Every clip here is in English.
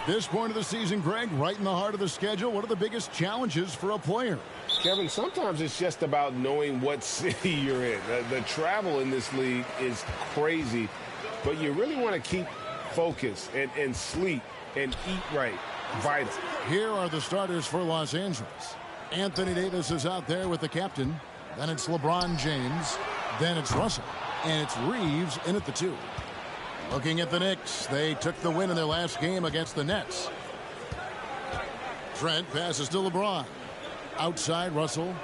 this point of the season, Greg, right in the heart of the schedule, what are the biggest challenges for a player? Kevin, sometimes it's just about knowing what city you're in. The travel in this league is crazy, but you really want to keep focus and sleep and eat right. Vital. Here are the starters for Los Angeles. Anthony Davis is out there with the captain. Then it's LeBron James. Then it's Russell. And it's Reeves in at the 2. Looking at the Knicks, they took the win in their last game against the Nets. Trent passes to LeBron. Outside, Russell.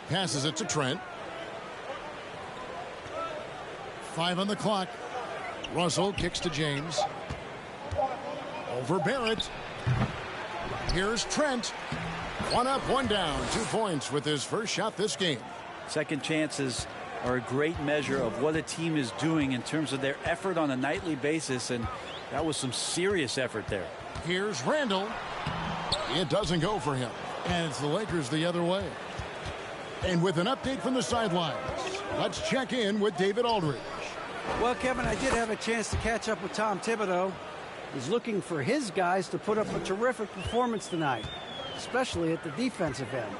Passes it to Trent. 5 on the clock. Russell kicks to James. Over Barrett. Here's Trent. 1 up, 1 down. 2 points with his first shot this game. Second chances are a great measure of what a team is doing in terms of their effort on a nightly basis, and that was some serious effort there. Here's Randall. It doesn't go for him, and it's the Lakers the other way. And with an update from the sidelines, let's check in with David Aldridge. Well, Kevin, I did have a chance to catch up with Tom Thibodeau. He's looking for his guys to put up a terrific performance tonight, especially at the defensive end.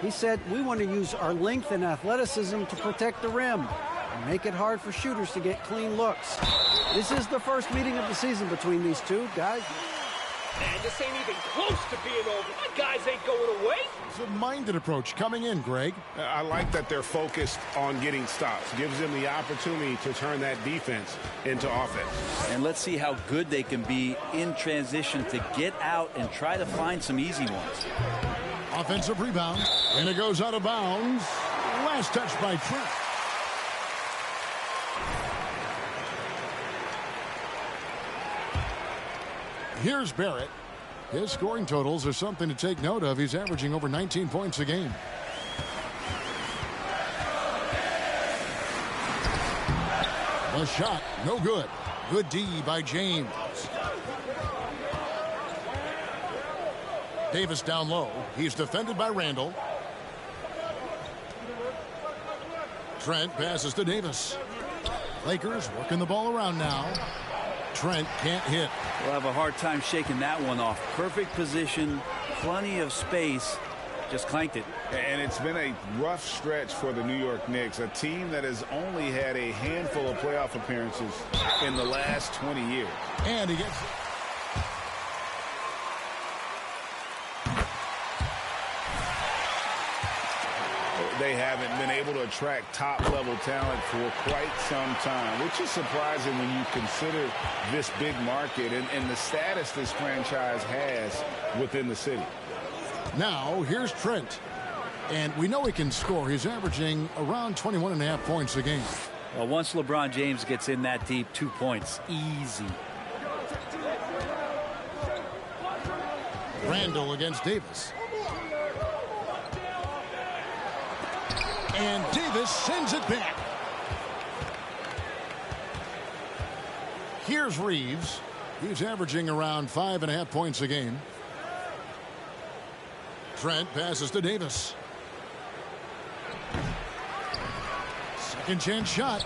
He said, we want to use our length and athleticism to protect the rim and make it hard for shooters to get clean looks. This is the first meeting of the season between these two guys. Man, this ain't even close to being over. My guys ain't going away. It's a minded approach coming in, Greg. I like that they're focused on getting stops. Gives them the opportunity to turn that defense into offense. And let's see how good they can be in transition to get out and try to find some easy ones. Offensive rebound, and it goes out of bounds. Last touch by Trent. Here's Barrett. His scoring totals are something to take note of. He's averaging over 19 points a game. The shot, no good. Good D by James. Davis down low. He's defended by Randall. Trent passes to Davis. Lakers working the ball around now. Trent can't hit. We'll have a hard time shaking that one off. Perfect position, plenty of space, just clanked it. And it's been a rough stretch for the New York Knicks, a team that has only had a handful of playoff appearances in the last 20 years. And he gets... They haven't been able to attract top-level talent for quite some time, which is surprising when you consider this big market and the status this franchise has within the city. Now, here's Trent. And we know he can score. He's averaging around 21.5 points a game. Well, once LeBron James gets in that deep, 2 points, easy. Randall against Davis. And Davis sends it back. Here's Reeves. He's averaging around 5.5 points a game. Trent passes to Davis. Second chance shot.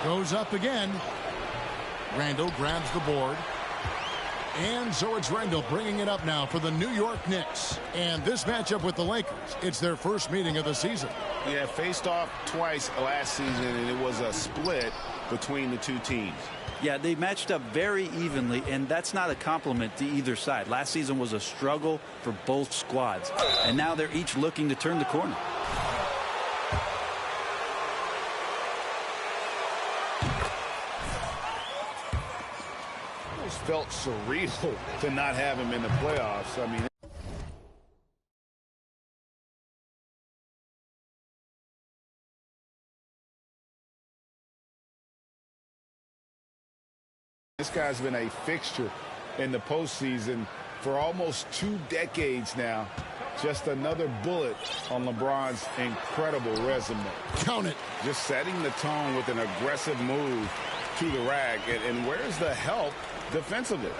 Goes up again. Randall grabs the board. And so it's Randall bringing it up now for the New York Knicks. And this matchup with the Lakers, it's their first meeting of the season. Yeah, faced off twice last season, and it was a split between the two teams. Yeah, they matched up very evenly, and that's not a compliment to either side. Last season was a struggle for both squads, and now they're each looking to turn the corner. Felt surreal to not have him in the playoffs. I mean, this guy's been a fixture in the postseason for almost 2 decades now. Just another bullet on LeBron's incredible resume. Count it. Just setting the tone with an aggressive move to the rack. And where's the help defensively?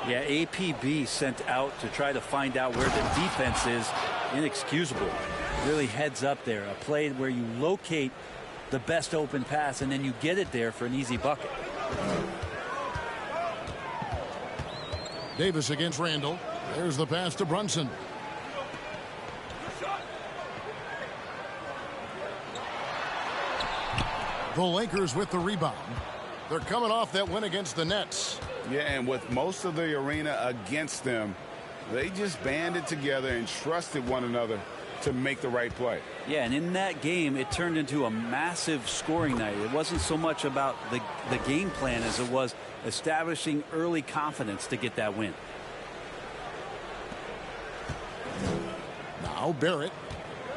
Yeah, APB sent out to try to find out where the defense is. Inexcusable. Really heads up there. A play where you locate the best open pass and then you get it there for an easy bucket. Davis against Randall. There's the pass to Brunson. The Lakers with the rebound. They're coming off that win against the Nets. Yeah, and with most of the arena against them, they just banded together and trusted one another to make the right play. Yeah, and in that game, it turned into a massive scoring night. It wasn't so much about the game plan as it was establishing early confidence to get that win. Now Barrett.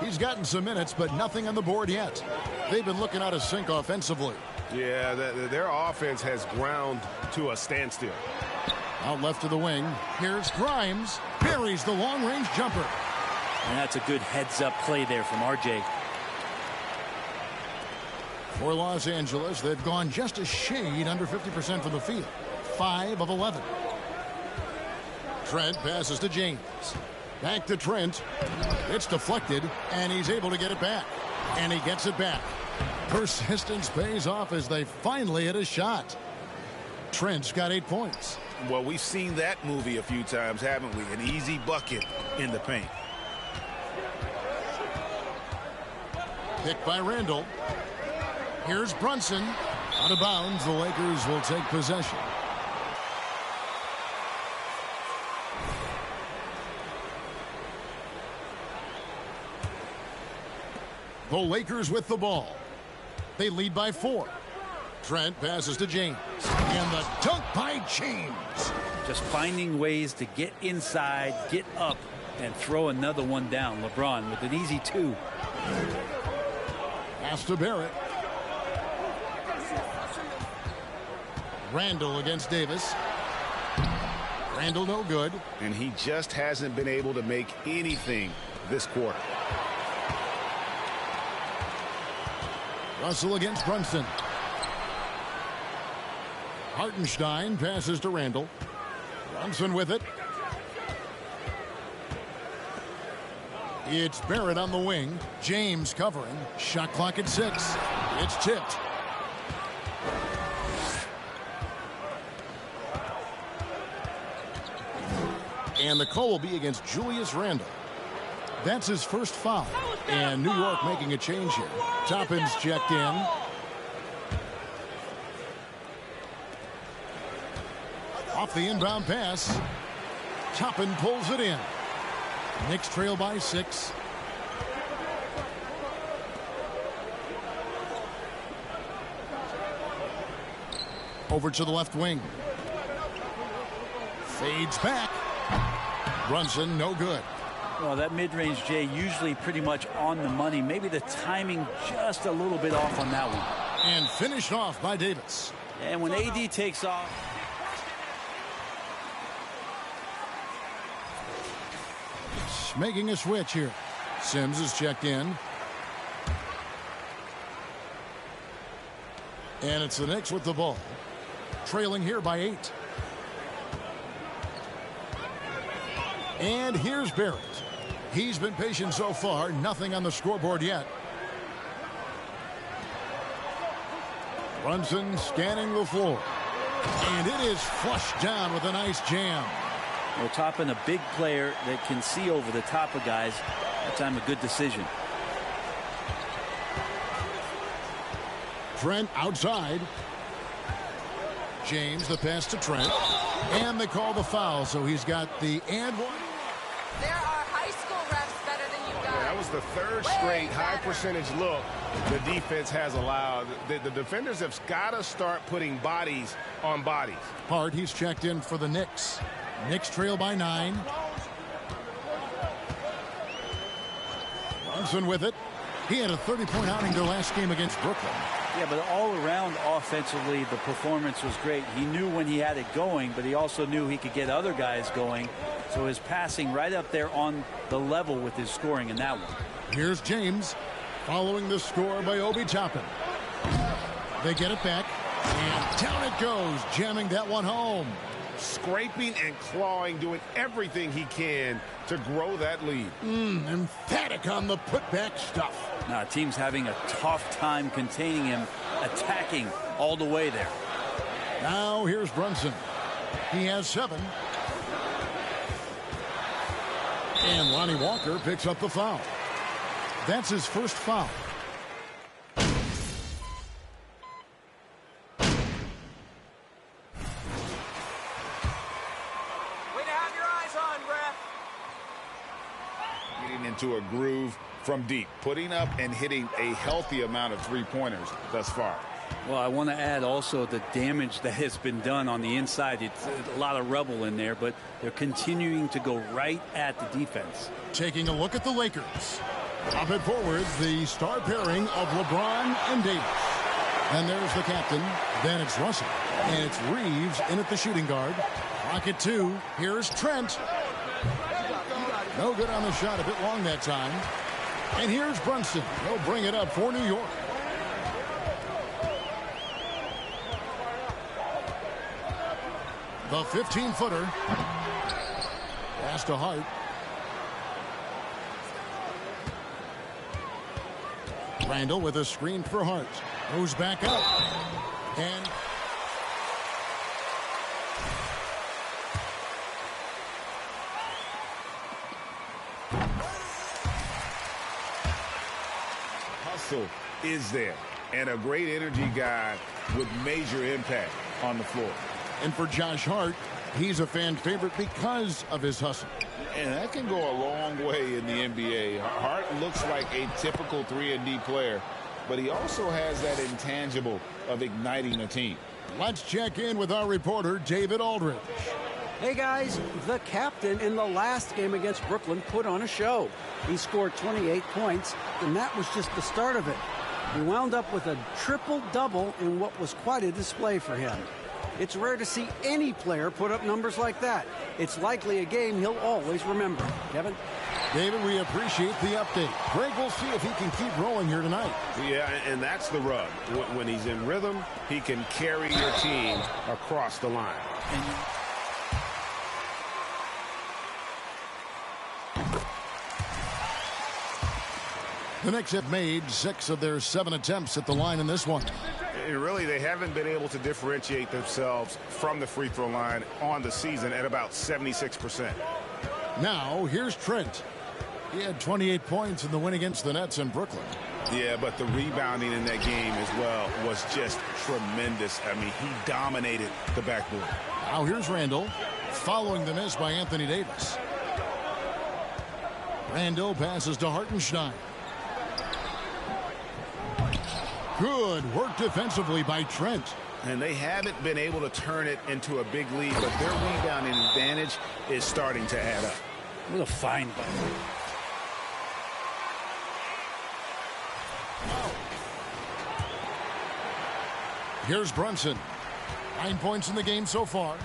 He's gotten some minutes, but nothing on the board yet. They've been looking out of sync offensively. Yeah, their offense has ground to a standstill. Out left to the wing. Here's Grimes. Buries the long-range jumper. And that's a good heads-up play there from RJ. For Los Angeles, they've gone just a shade under 50% from the field. 5 of 11. Trent passes to James. Back to Trent. It's deflected, and he's able to get it back. And he gets it back. Persistence pays off as they finally hit a shot. Trent's got 8 points. Well, we've seen that movie a few times, haven't we? An easy bucket in the paint. Picked by Randall. Here's Brunson. Out of bounds, the Lakers will take possession. The Lakers with the ball. They lead by 4. Trent passes to James. And the dunk by James. Just finding ways to get inside, get up, and throw another one down. LeBron with an easy 2. Pass to Barrett. Randall against Davis. Randall no good. And he just hasn't been able to make anything this quarter. Russell against Brunson. Hartenstein passes to Randall. Brunson with it. It's Barrett on the wing. James covering. Shot clock at 6. It's tipped. And the call will be against Julius Randle. That's his first foul. And New York making a change here. Toppin's checked in. Off the inbound pass. Toppin pulls it in. Knicks trail by 6. Over to the left wing. Fades back. Brunson no good. Well, that mid-range, Jay, usually pretty much on the money. Maybe the timing just a little bit off on that one. And finished off by Davis. And when AD takes off. Making a switch here. Sims is checked in. And it's the Knicks with the ball. Trailing here by 8. And here's Barrett. He's been patient so far. Nothing on the scoreboard yet. Brunson scanning the floor. And it is flushed down with a nice jam. Well, Toppin, a big player that can see over the top of guys. That time a good decision. Trent outside. James the pass to Trent. And they call the foul, so he's got the and one. There are high school refs better than you guys. That was the third straight high percentage look the defense has allowed. The defenders have got to start putting bodies on bodies. Hart, he's checked in for the Knicks. Knicks trail by 9. Brunson with it. He had a 30-point outing their last game against Brooklyn. Yeah, but all around offensively, the performance was great. He knew when he had it going, but he also knew he could get other guys going. So his passing right up there on the level with his scoring in that one. Here's James following the score by Obi Toppin. They get it back, and down it goes, jamming that one home. Scraping and clawing, doing everything he can to grow that lead. Emphatic on the putback stuff. Now, team's having a tough time containing him, attacking all the way there. Now here's Brunson. He has 7. And Lonnie Walker picks up the foul. That's his first foul. Into a groove from deep, putting up and hitting a healthy amount of three-pointers thus far. Well, I want to add also the damage that has been done on the inside. It's a lot of rubble in there, but they're continuing to go right at the defense. Taking a look at the Lakers. Up and forward, the star pairing of LeBron and Davis. And there's the captain. Then it's Russell. And it's Reeves in at the shooting guard. Rocket 2. Here's Trent. No good on the shot, a bit long that time. And here's Brunson. He'll bring it up for New York. The 15-footer. Pass to Hart. Randall with a screen for Hart. Goes back up. And is there, and a great energy guy with major impact on the floor. And for Josh Hart, he's a fan favorite because of his hustle. And that can go a long way in the NBA. Hart looks like a typical 3-and-D player, but he also has that intangible of igniting a team. Let's check in with our reporter, David Aldridge. Hey guys, the captain in the last game against Brooklyn put on a show. He scored 28 points, and that was just the start of it. He wound up with a triple-double in what was quite a display for him. It's rare to see any player put up numbers like that. It's likely a game he'll always remember. Kevin? David, we appreciate the update. Greg, we'll see if he can keep rolling here tonight. Yeah, and that's the rub. When he's in rhythm, he can carry your team across the line. The Knicks have made 6 of their 7 attempts at the line in this one. And really, they haven't been able to differentiate themselves from the free throw line on the season at about 76%. Now, here's Trent. He had 28 points in the win against the Nets in Brooklyn. Yeah, but the rebounding in that game as well was just tremendous. I mean, he dominated the backboard. Now here's Randall, following the miss by Anthony Davis. Randall passes to Hartenstein. Good work defensively by Trent. And they haven't been able to turn it into a big lead, but their rebounding advantage is starting to add up. What a fine ball. Here's Brunson. 9 points in the game so far.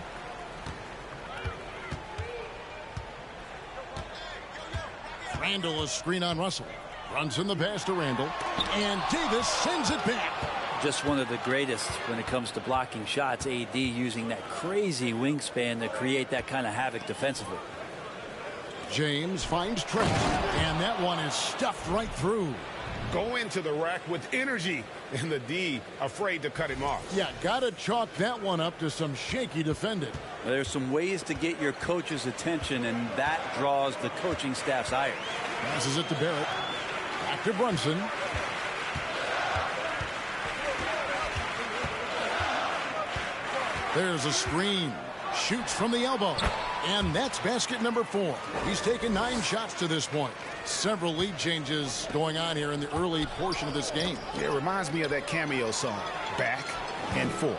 Randall a screen on Russell. Brunson the pass to Randall. And Davis sends it back. Just one of the greatest when it comes to blocking shots. AD using that crazy wingspan to create that kind of havoc defensively. James finds Trent. And that one is stuffed right through. Go into the rack with energy, and the D afraid to cut him off. Yeah, got to chalk that one up to some shaky defending. Well, there's some ways to get your coach's attention, and that draws the coaching staff's ire. Passes it to Barrett. Back to Brunson. There's a screen. Shoots from the elbow. And that's basket number 4. He's taken 9 shots to this point. Several lead changes going on here in the early portion of this game. It reminds me of that cameo song, Back and Forth.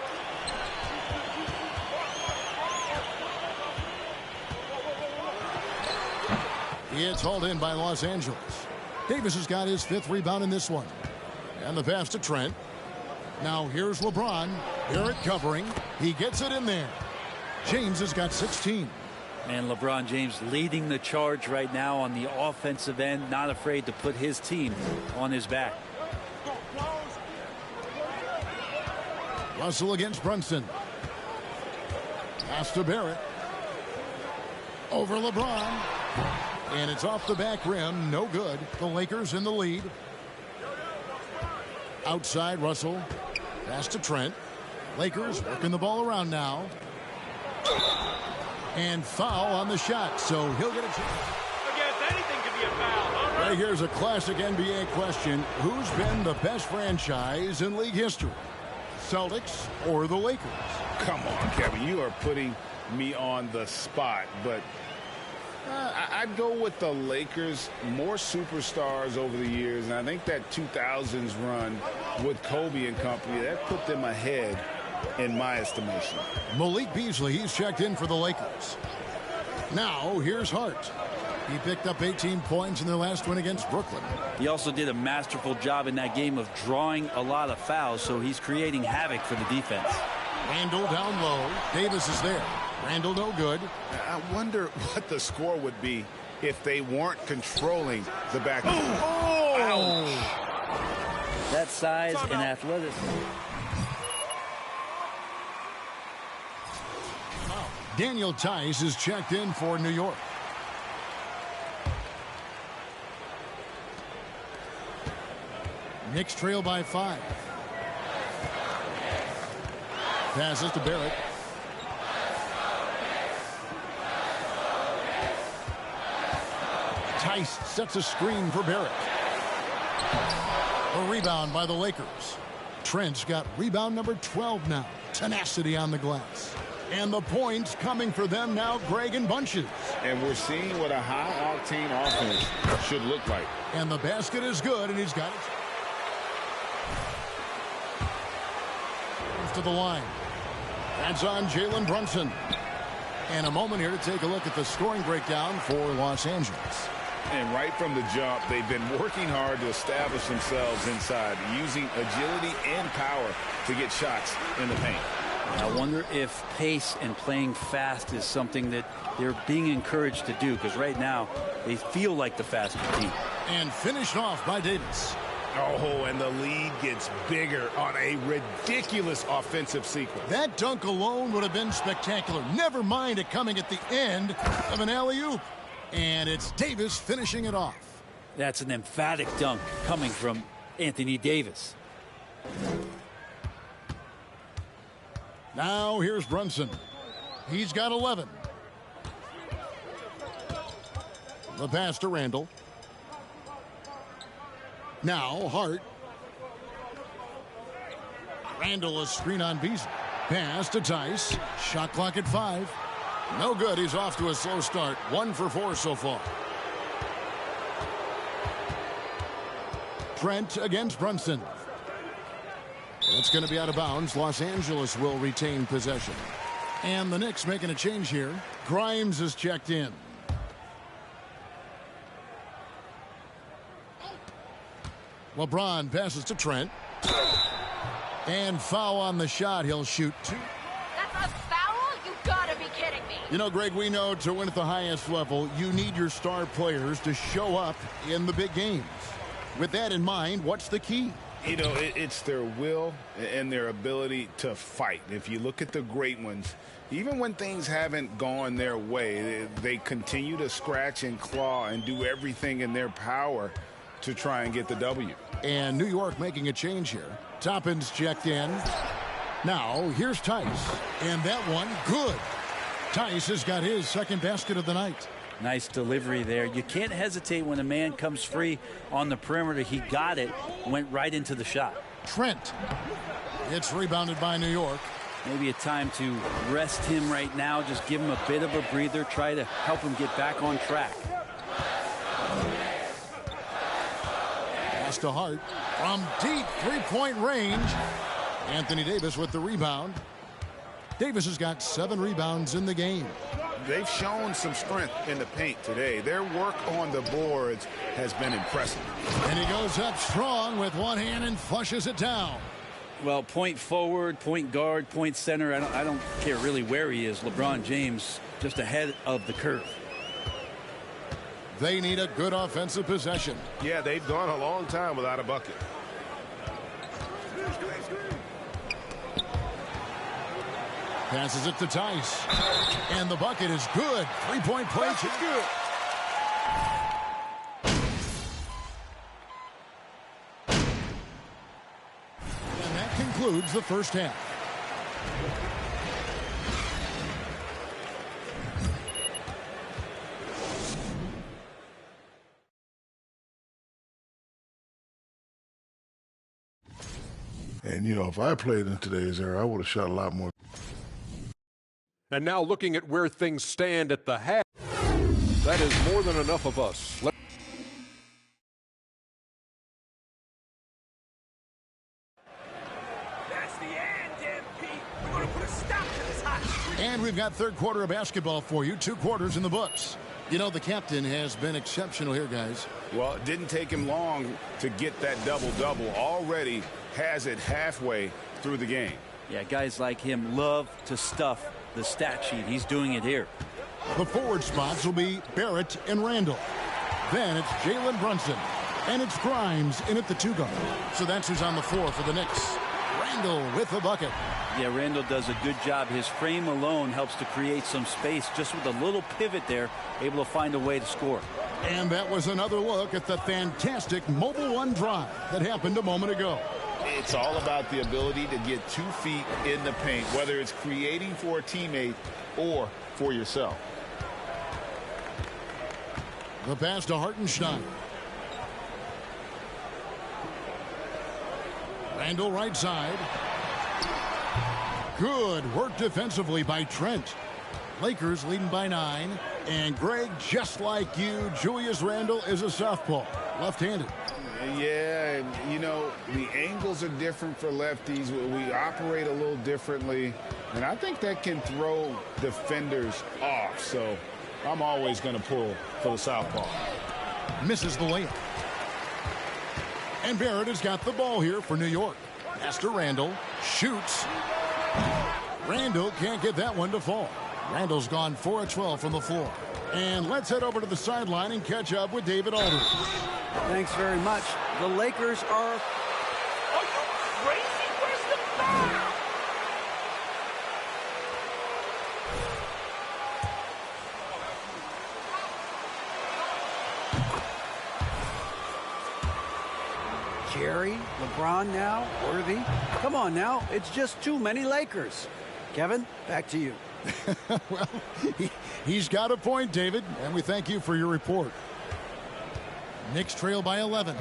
It's hauled in by Los Angeles. Davis has got his 5th rebound in this one. And the pass to Trent. Now here's LeBron. Barrett covering. He gets it in there. James has got 16. And LeBron James leading the charge right now on the offensive end, not afraid to put his team on his back. Russell against Brunson. Pass to Barrett. Over LeBron. And it's off the back rim. No good. The Lakers in the lead. Outside Russell. Pass to Trent. Lakers working the ball around now. And foul on the shot, so he'll get a chance. be a foul. Right, here's a classic NBA question. Who's been the best franchise in league history? Celtics or the Lakers? Come on, Kevin. You are putting me on the spot, but I'd go with the Lakers. More superstars over the years, and I think that 2000s run with Kobe and company, that put them ahead in my estimation. Malik Beasley, he's checked in for the Lakers. Now, here's Hart. He picked up 18 points in their last win against Brooklyn. He also did a masterful job in that game of drawing a lot of fouls, so he's creating havoc for the defense. Randall down low. Davis is there. Randall no good. I wonder what the score would be if they weren't controlling the back. Oh! That size and athleticism. Daniel Tice is checked in for New York. Knicks trail by 5. Passes to Barrett. Tice sets a screen for Barrett. A rebound by the Lakers. Trent's got rebound number 12 now. Tenacity on the glass. And the points coming for them now, Greg, in bunches. And we're seeing what a high-octane offense should look like. And the basket is good, and he's got it. To the line. That's on Jalen Brunson. And a moment here to take a look at the scoring breakdown for Los Angeles. And right from the jump, they've been working hard to establish themselves inside, using agility and power to get shots in the paint. I wonder if pace and playing fast is something that they're being encouraged to do, because right now they feel like the faster team. And finished off by Davis. Oh, and the lead gets bigger on a ridiculous offensive sequence. That dunk alone would have been spectacular. Never mind it coming at the end of an alley-oop. And it's Davis finishing it off. That's an emphatic dunk coming from Anthony Davis. Now here's Brunson. He's got 11. The pass to Randall. Now Hart. Randall a screen on Beasley. Pass to Tice. Shot clock at 5. No good. He's off to a slow start. 1 for 4 so far. Trent against Brunson. It's going to be out of bounds. Los Angeles will retain possession. And the Knicks making a change here. Grimes is checked in. LeBron passes to Trent. And foul on the shot. He'll shoot 2. That's a foul? You gotta be kidding me. You know, Greg, we know to win at the highest level, you need your star players to show up in the big games. With that in mind, what's the key? You know, it's their will and their ability to fight. If you look at the great ones, even when things haven't gone their way, they continue to scratch and claw and do everything in their power to try and get the W. And New York making a change here. Toppin's checked in. Now, here's Tice. And that one, good. Tice has got his second basket of the night. Nice delivery there. You can't hesitate when a man comes free on the perimeter. He got it, went right into the shot. Trent. It's rebounded by New York. Maybe a time to rest him right now. Just give him a bit of a breather. Try to help him get back on track. Pass to Hart. From deep three-point range. Anthony Davis with the rebound. Davis has got 7 rebounds in the game. They've shown some strength in the paint today. Their work on the boards has been impressive. And he goes up strong with one hand and flushes it down. Well, point forward, point guard, point center. I don't care really where he is. LeBron James just ahead of the curve. They need a good offensive possession. Yeah, they've gone a long time without a bucket. Passes it to Tice. And the bucket is good. Three-point play. Good. And that concludes the first half. And, you know, if I played in today's era, I would have shot a lot more. And now looking at where things stand at the half, that is more than enough of us. That's the end, MP. We're going to put a stop to this hot streak. And we've got third quarter of basketball for you. 2 quarters in the books. You know, the captain has been exceptional here, guys. Well, it didn't take him long to get that double-double. Already has it halfway through the game. Yeah, guys like him love to stuff the stat sheet. He's doing it here. The forward spots will be Barrett and Randall. Then it's Jalen Brunson. And it's Grimes in at the 2 guard. So that's who's on the floor for the Knicks. Randall with the bucket. Yeah, Randall does a good job. His frame alone helps to create some space. Just with a little pivot there, able to find a way to score. And that was another look at the fantastic Mobile One drive that happened a moment ago. It's all about the ability to get 2 feet in the paint, whether it's creating for a teammate or for yourself. The pass to Hartenstein. Randall right side. Good work defensively by Trent. Lakers leading by 9. And Greg, just like you, Julius Randle is a southpaw, left-handed. Yeah, you know, the angles are different for lefties. We operate a little differently. And I think that can throw defenders off. So I'm always going to pull for the southpaw. Misses the layup. And Barrett has got the ball here for New York. Pass to Randall. Shoots. Randall can't get that one to fall. Randall's gone 4 of 12 from the floor. And let's head over to the sideline and catch up with David Aldridge. Thanks very much. The Lakers are... Are you crazy? Where's the foul? Jerry, LeBron now, Worthy. Come on now, it's just too many Lakers. Kevin, back to you. Well, he's got a point, David, and we thank you for your report. Knicks trail by 11.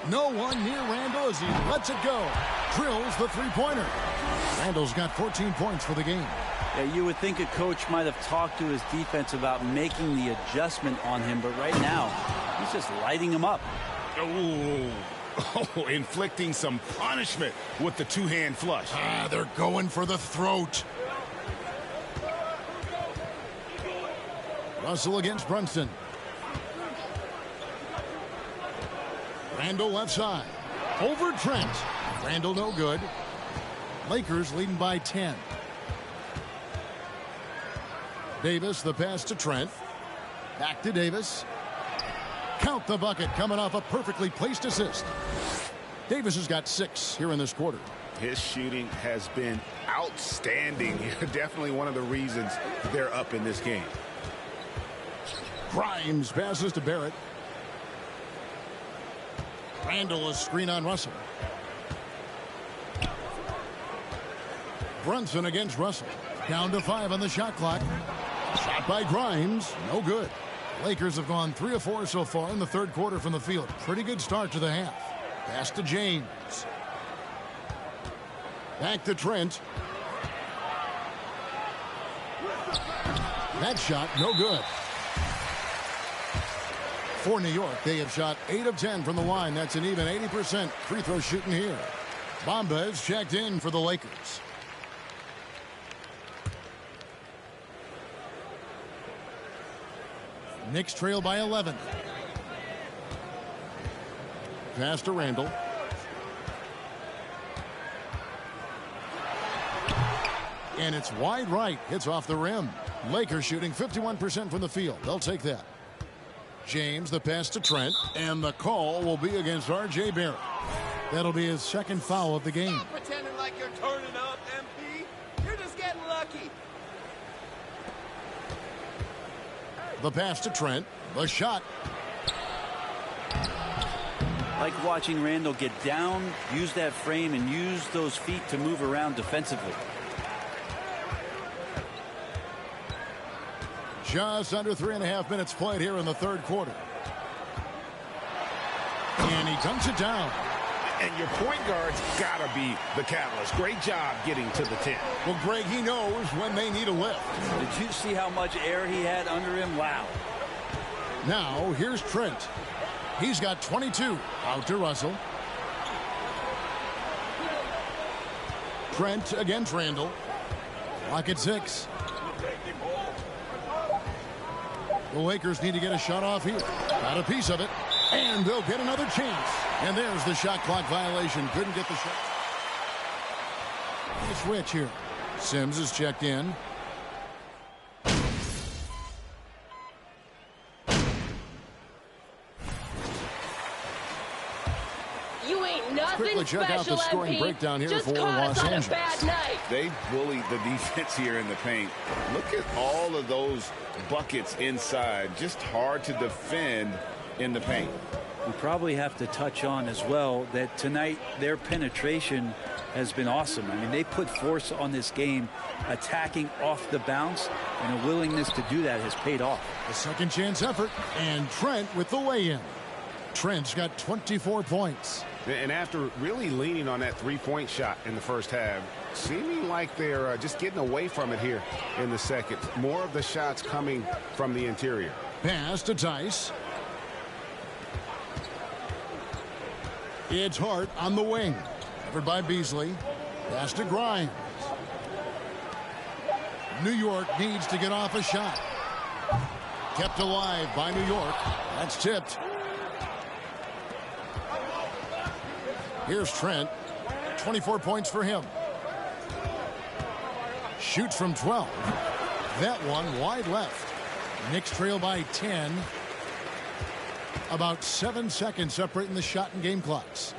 No one near Randall as he lets it go. Drills the three-pointer. Randall's got 14 points for the game. Yeah, you would think a coach might have talked to his defense about making the adjustment on him, but right now, he's just lighting him up. Oh, inflicting some punishment with the 2-hand flush. They're going for the throat. Russell against Brunson. Randall left side. Over Trent. Randall no good. Lakers leading by 10. Davis, the pass to Trent. Back to Davis. Count the bucket coming off a perfectly placed assist. Davis has got 6 here in this quarter. His shooting has been outstanding. Definitely one of the reasons they're up in this game. Grimes passes to Barrett. Randall a screen on Russell. Brunson against Russell. Down to 5 on the shot clock. Shot by Grimes. No good. Lakers have gone 3 of 4 so far in the third quarter from the field. Pretty good start to the half. Pass to James. Back to Trent. That shot no good. For New York, they have shot 8 of 10 from the line. That's an even 80% free throw shooting here. Bamba is checked in for the Lakers. Knicks trail by 11. Pass to Randall. And it's wide right. Hits off the rim. Lakers shooting 51% from the field. They'll take that. James, the pass to Trent. And the call will be against R.J. Barrett. That'll be his second foul of the game. Stop pretending like you're turning up, MP. You're just getting lucky. The pass to Trent. The shot. Like watching Randall get down, use that frame, and use those feet to move around defensively. Just under 3.5 minutes played here in the third quarter. And he dunks it down. And your point guard's got to be the catalyst. Great job getting to the 10. Well, Greg, he knows when they need a lift. Did you see how much air he had under him? Wow. Now, here's Trent. He's got 22. Out to Russell. Trent against Randall. Lock at 6. The Lakers need to get a shot off here. Got a piece of it. And they'll get another chance. And there's the shot clock violation. Couldn't get the shot. The switch here. Sims is checked in. You ain't nothing Quickly check out the special, scoring MP. breakdown here Just for caught Los us on Angeles. a bad night. They bullied the defense here in the paint. Look at all of those buckets inside. Just hard to defend in the paint. We probably have to touch on as well that tonight their penetration has been awesome. I mean, they put force on this game, attacking off the bounce, and a willingness to do that has paid off. The second chance effort, and Trent with the lay-in. Trent's got 24 points. And after really leaning on that three-point shot in the first half, seeming like they're just getting away from it here in the second. More of the shots coming from the interior. Pass to Tice. It's Hart on the wing. Covered by Beasley. Pass to Grimes. New York needs to get off a shot. Kept alive by New York. That's tipped. Here's Trent. 24 points for him. Shoots from 12. That one wide left. Knicks trail by 10. About 7 seconds separating the shot and game clocks.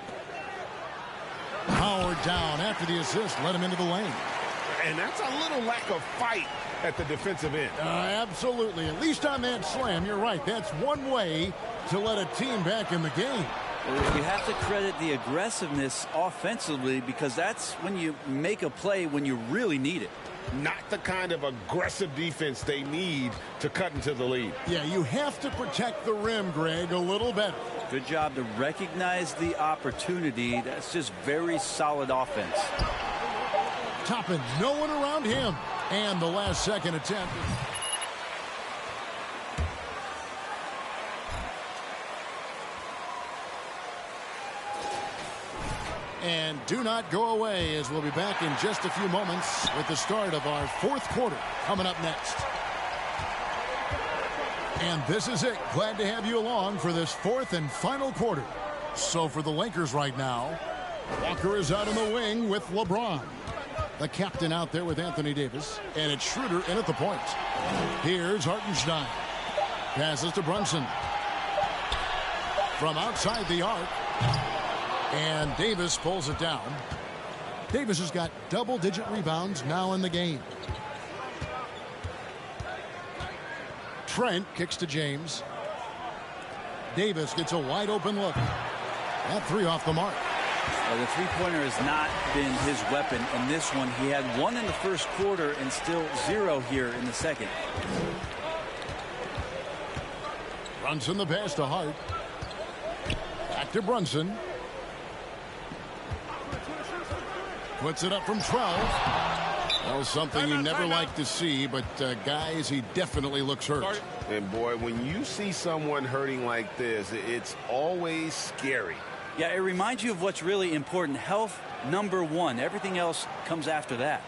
Howard down after the assist. Let him into the lane. And that's a little lack of fight at the defensive end. Absolutely. At least on that slam, you're right. That's one way to let a team back in the game. You have to credit the aggressiveness offensively, because that's when you make a play when you really need it. Not the kind of aggressive defense they need to cut into the lead. Yeah, you have to protect the rim, Greg, a little better. Good job to recognize the opportunity. That's just very solid offense. Toppin, no one around him. And the last second attempt. And do not go away, as we'll be back in just a few moments with the start of our fourth quarter coming up next. And this is it. Glad to have you along for this fourth and final quarter. So for the Lakers right now, Walker is out in the wing with LeBron. The captain out there with Anthony Davis. And it's Schroeder in at the point. Here's Hartenstein. Passes to Brunson. From outside the arc. And Davis pulls it down. Davis has got double-digit rebounds now in the game. Trent kicks to James. Davis gets a wide-open look. That three off the mark. Well, the three-pointer has not been his weapon in this one. He had one in the first quarter and still 0 here in the second. Brunson the pass to Hart. Back to Brunson. Puts it up from 12. Well, something you never like to see, but guys, he definitely looks hurt. And boy, when you see someone hurting like this, it's always scary. Yeah, it reminds you of what's really important. Health, number one. Everything else comes after that.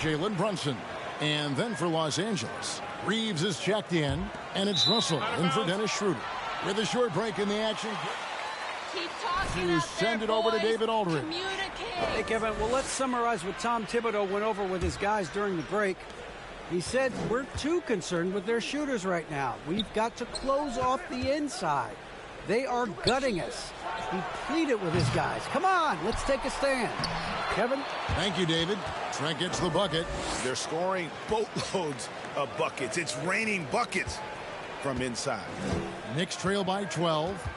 Jalen Brunson. And then for Los Angeles, Reeves is checked in, and it's Russell in for Dennis Schroeder. With a short break in the action, Keep talking to out send there, it over to boys. David Aldridge. Communicate. Hey, Kevin, well, let's summarize what Tom Thibodeau went over with his guys during the break. He said, we're too concerned with their shooters right now. We've got to close off the inside. They are gutting us. He pleaded with his guys. Come on, let's take a stand. Kevin? Thank you, David. Trent gets the bucket. They're scoring boatloads of buckets. It's raining buckets from inside. Knicks trail by 12.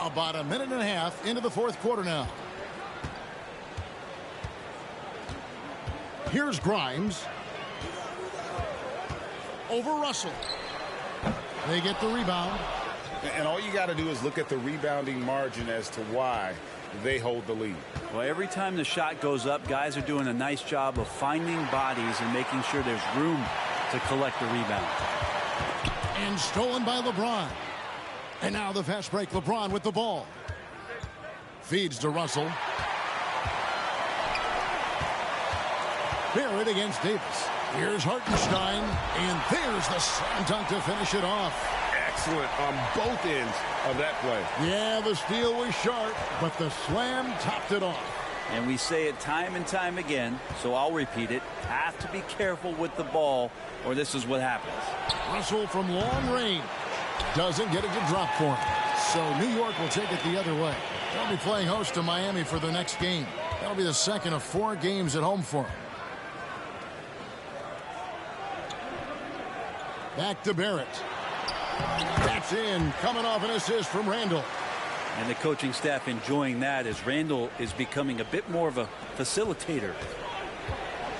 About a minute and a half into the fourth quarter now. Here's Grimes. Over Russell. They get the rebound. And all you got to do is look at the rebounding margin as to why they hold the lead. Well, every time the shot goes up, guys are doing a nice job of finding bodies and making sure there's room to collect the rebound. And stolen by LeBron. And now the fast break. LeBron with the ball. Feeds to Russell. Barrett against Davis. Here's Hartenstein. And there's the slam dunk to finish it off. Excellent on both ends of that play. Yeah, the steal was sharp, but the slam topped it off. And we say it time and time again, so I'll repeat it. Have to be careful with the ball, or this is what happens. Russell from long range doesn't get it to drop for him. So New York will take it the other way. They'll be playing host to Miami for the next game. That'll be the second of 4 games at home for them. Back to Barrett. That's in, coming off an assist from Randall. And the coaching staff enjoying that as Randall is becoming a bit more of a facilitator.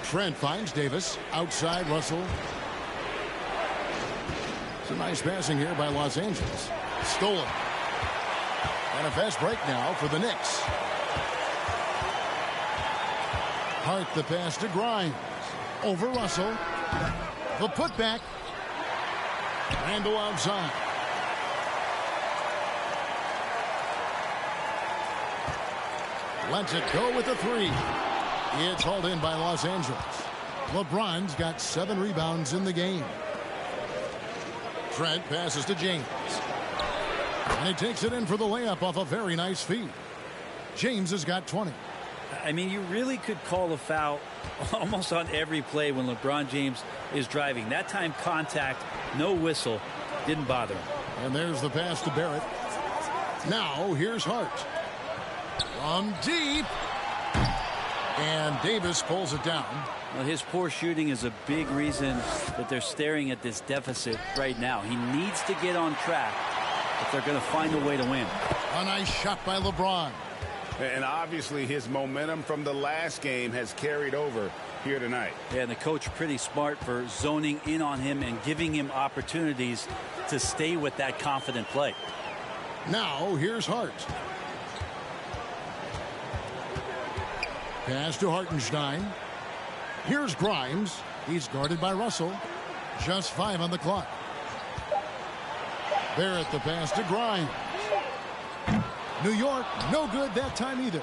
Trent finds Davis. Outside Russell. Some nice passing here by Los Angeles. Stolen. And a fast break now for the Knicks. Hart the pass to Grimes. Over Russell. The putback. Randall outside. Lets it go with the 3. It's hauled in by Los Angeles. LeBron's got 7 rebounds in the game. Trent passes to James. And he takes it in for the layup off a very nice feed. James has got 20. I mean, you really could call a foul almost on every play when LeBron James is driving. That time contact, no whistle, didn't bother him. And there's the pass to Barrett. Now here's Hart. From deep. And Davis pulls it down. Well, his poor shooting is a big reason that they're staring at this deficit right now. He needs to get on track if they're going to find a way to win. A nice shot by LeBron. And obviously his momentum from the last game has carried over here tonight. Yeah, and the coach pretty smart for zoning in on him and giving him opportunities to stay with that confident play. Now here's Hart. Pass to Hartenstein. Here's Grimes. He's guarded by Russell. Just 5 on the clock. Barrett the pass to Grimes. New York, no good that time either.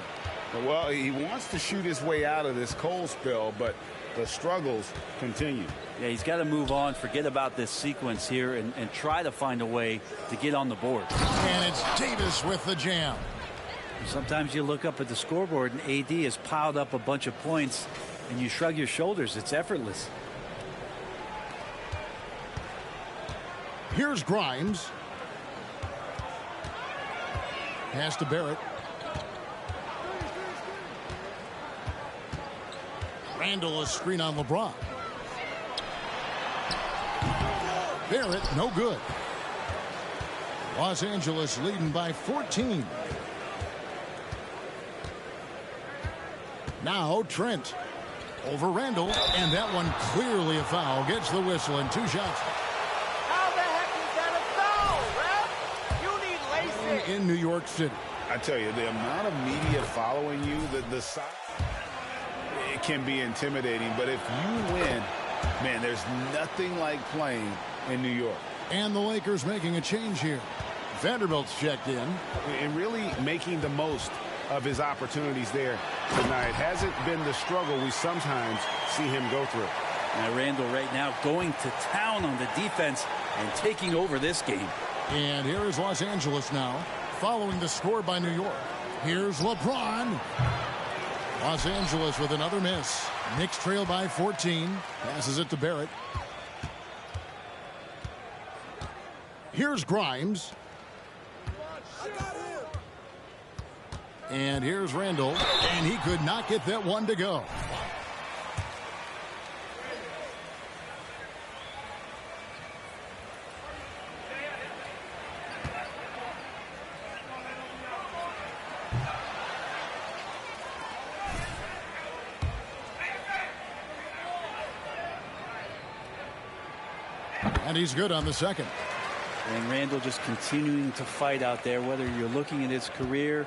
Well, he wants to shoot his way out of this cold spell, but the struggles continue. Yeah, he's got to move on, forget about this sequence here, and try to find a way to get on the board. And it's Davis with the jam. Sometimes you look up at the scoreboard and AD has piled up a bunch of points, and you shrug your shoulders. It's effortless. Here's Grimes. Pass to Barrett. Randall a screen on LeBron. Barrett no good. Los Angeles leading by 14. Now Trent over Randall, and that one clearly a foul. Gets the whistle and 2 shots. How the heck is that a foul, ref? You need LASIK. In New York City. I tell you, the amount of media following you, the size, it can be intimidating. But if you win, man, there's nothing like playing in New York. And the Lakers making a change here. Vanderbilt's checked in. And really making the most of his opportunities there tonight. Hasn't been the struggle we sometimes see him go through. Now Randall right now going to town on the defense and taking over this game. And here is Los Angeles now, following the score by New York. Here's LeBron. Los Angeles with another miss. Knicks trail by 14. Passes it to Barrett. Here's Grimes. And here's Randall. And he could not get that one to go. And he's good on the second. And Randall just continuing to fight out there, whether you're looking at his career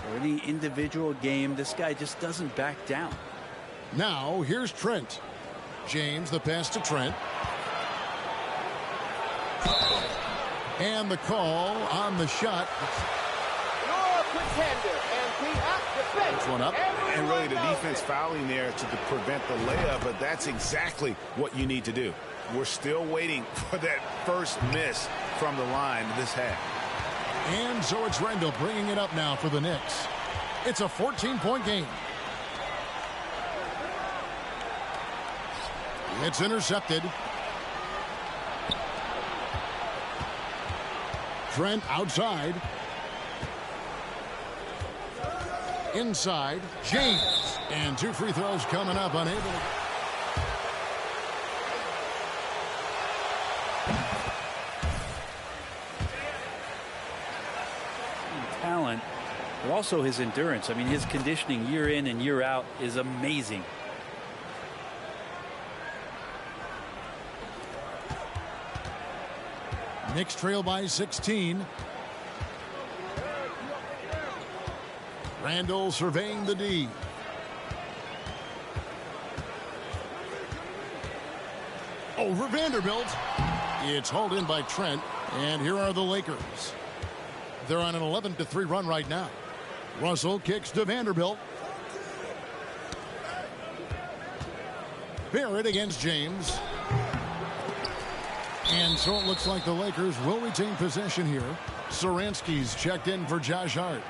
or any individual game. This guy just doesn't back down. Now here's Trent. James, the pass to Trent. And the call on the shot. You're a pretender, and we have defense. That's one up. And really the defense fouling there to prevent the layup, but that's exactly what you need to do. We're still waiting for that first miss from the line this half. And so it's Randall bringing it up now for the Knicks. It's a 14-point game. It's intercepted. Trent outside. Inside. James. And 2 free throws coming up, unable. Talent, but also his endurance. I mean, his conditioning year in and year out is amazing. Knicks trail by 16. Randall surveying the D. Over Vanderbilt. It's hauled in by Trent. And here are the Lakers. They're on an 11-3 run right now. Russell kicks to Vanderbilt. Barrett against James. And so it looks like the Lakers will retain possession here. Saransky's checked in for Josh Hart.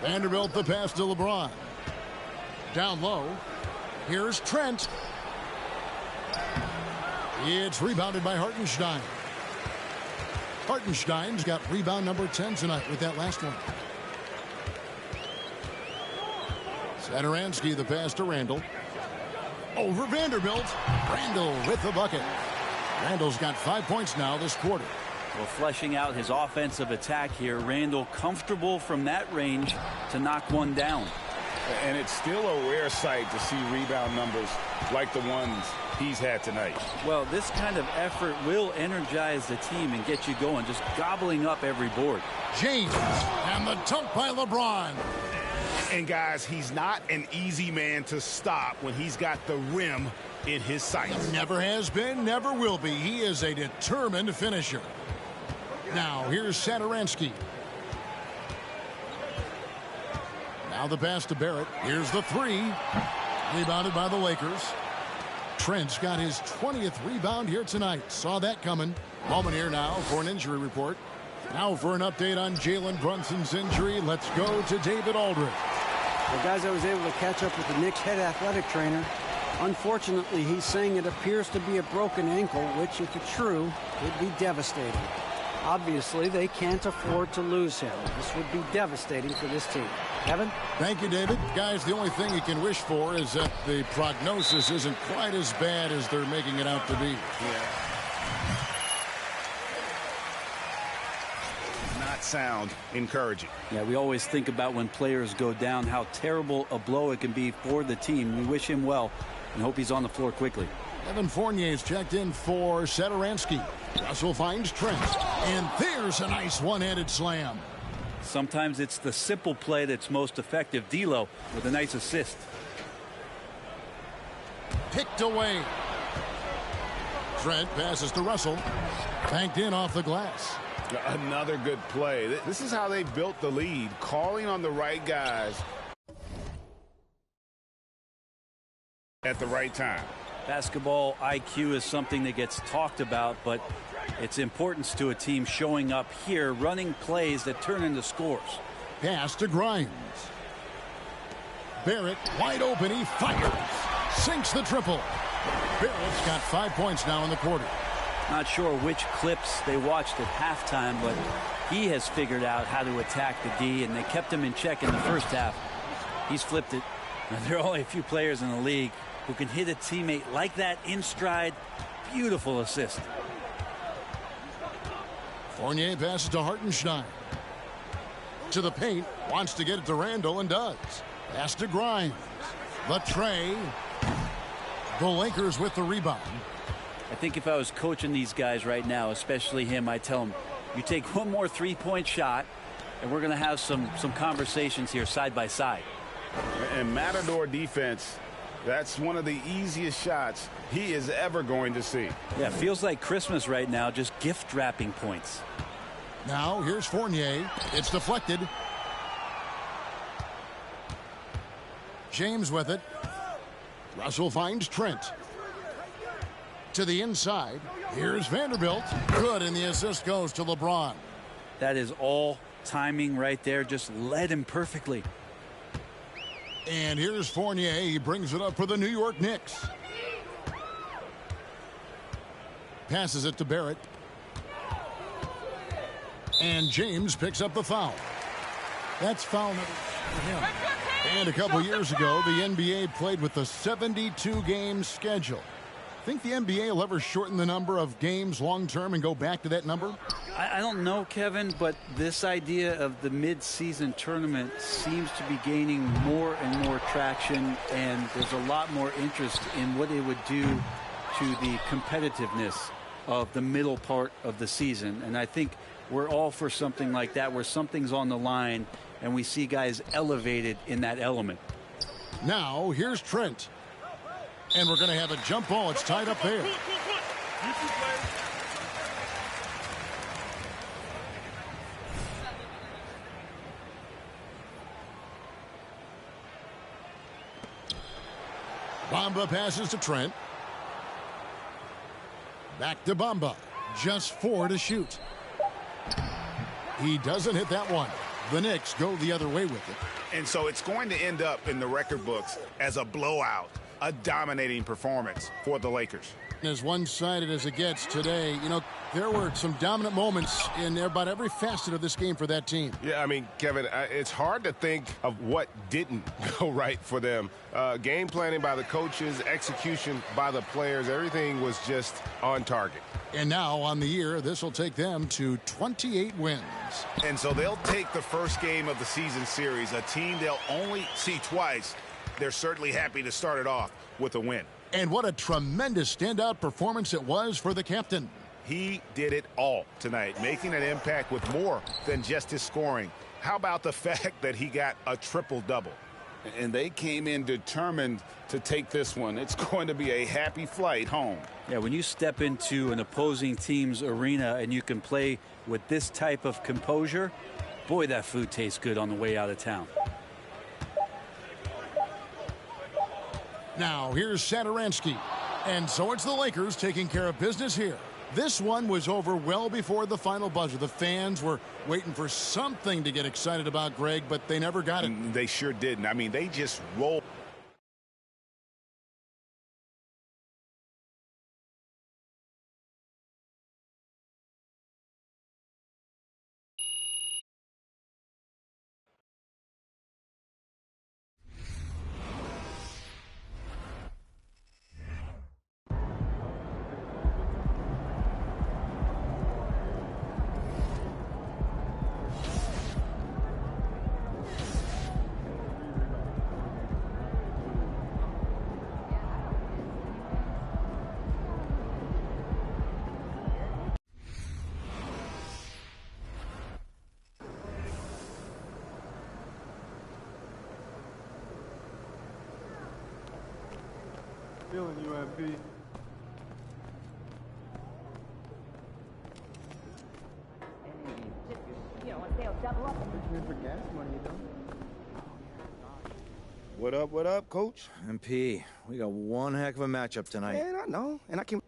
Vanderbilt the pass to LeBron. Down low. Here's Trent. It's rebounded by Hartenstein. Hartenstein's got rebound number 10 tonight with that last one. Satoransky the pass to Randall. Over Vanderbilt. Randall with the bucket. Randall's got 5 points now this quarter. Well, fleshing out his offensive attack here. Randall comfortable from that range to knock one down. And it's still a rare sight to see rebound numbers like the ones he's had tonight. Well, this kind of effort will energize the team and get you going, just gobbling up every board. James and the dunk by LeBron. And guys, he's not an easy man to stop when he's got the rim in his sights. Never has been, never will be. He is a determined finisher. Now here's Satoransky. Now the pass to Barrett. Here's the three. Rebounded by the Lakers. Trent's got his 20th rebound here tonight. Saw that coming. Moment here now for an injury report. Now for an update on Jalen Brunson's injury, let's go to David Aldridge. Well, guys, I was able to catch up with the Knicks head athletic trainer. Unfortunately, he's saying it appears to be a broken ankle, which, if it's true, would be devastating. Obviously, they can't afford to lose him. This would be devastating for this team. Kevin? Thank you, David. Guys, the only thing you can wish for is that the prognosis isn't quite as bad as they're making it out to be. Not sound encouraging. Yeah, we always think about when players go down, how terrible a blow it can be for the team. We wish him well and hope he's on the floor quickly. Evan Fournier's checked in for Satoransky. Russell finds Trent. And there's a nice one-handed slam. Sometimes it's the simple play that's most effective. D'Lo with a nice assist. Picked away. Trent passes to Russell. Banked in off the glass. Another good play. This is how they built the lead, calling on the right guys at the right time. Basketball IQ is something that gets talked about, but its importance to a team showing up here, running plays that turn into scores. Pass to Grimes. Barrett wide open. He fires. Sinks the triple. Barrett's got 5 points now in the quarter. Not sure which clips they watched at halftime, but he has figured out how to attack the D, and they kept him in check in the first half. He's flipped it. And there are only a few players in the league who can hit a teammate like that in stride. Beautiful assist. Fournier passes to Hartenstein. To the paint. Wants to get it to Randall and does. Pass to Grimes. The tray. The Lakers with the rebound. I think if I was coaching these guys right now, especially him, I'd tell him, you take one more three-point shot, and we're going to have some conversations here side by side. And Matador defense, that's one of the easiest shots he is ever going to see. Yeah, feels like Christmas right now, just gift wrapping points. Now here's Fournier. It's deflected. James with it. Russell finds Trent. To the inside. Here's Vanderbilt. Good, and the assist goes to LeBron. That is all timing right there. Just led him perfectly. And here's Fournier. He brings it up for the New York Knicks. Passes it to Barrett. And James picks up the foul. That's foul number for him. And a couple years ago, the NBA played with a 72-game schedule. Think the NBA will ever shorten the number of games long-term and go back to that number? I don't know, Kevin, but this idea of the mid-season tournament seems to be gaining more and more traction, and there's a lot more interest in what it would do to the competitiveness of the middle part of the season. And I think we're all for something like that, where something's on the line and we see guys elevated in that element. Now, here's Trent. And we're going to have a jump ball. It's tied up there. Bamba passes to Trent. Back to Bamba. Just 4 to shoot. He doesn't hit that one. The Knicks go the other way with it. And so it's going to end up in the record books as a blowout, a dominating performance for the Lakers. As one-sided as it gets today, you know, there were some dominant moments in about every facet of this game for that team. Yeah, I mean, Kevin, it's hard to think of what didn't go right for them. Game planning by the coaches, execution by the players, everything was just on target. And now on the year, this will take them to 28 wins. And so they'll take the first game of the season series, a team they'll only see twice. They're certainly happy to start it off with a win. And what a tremendous standout performance it was for the captain. He did it all tonight, making an impact with more than just his scoring. How about the fact that he got a triple-double? And they came in determined to take this one. It's going to be a happy flight home. Yeah, when you step into an opposing team's arena and you can play with this type of composure, boy, that food tastes good on the way out of town. Now, here's Satoransky. And so it's the Lakers taking care of business here. This one was over well before the final buzzer. The fans were waiting for something to get excited about, Greg, but they never got it. They sure didn't. I mean, they just rolled. Feeling you, MP. What up, Coach? MP, we got one heck of a matchup tonight. Man, I know, and I can...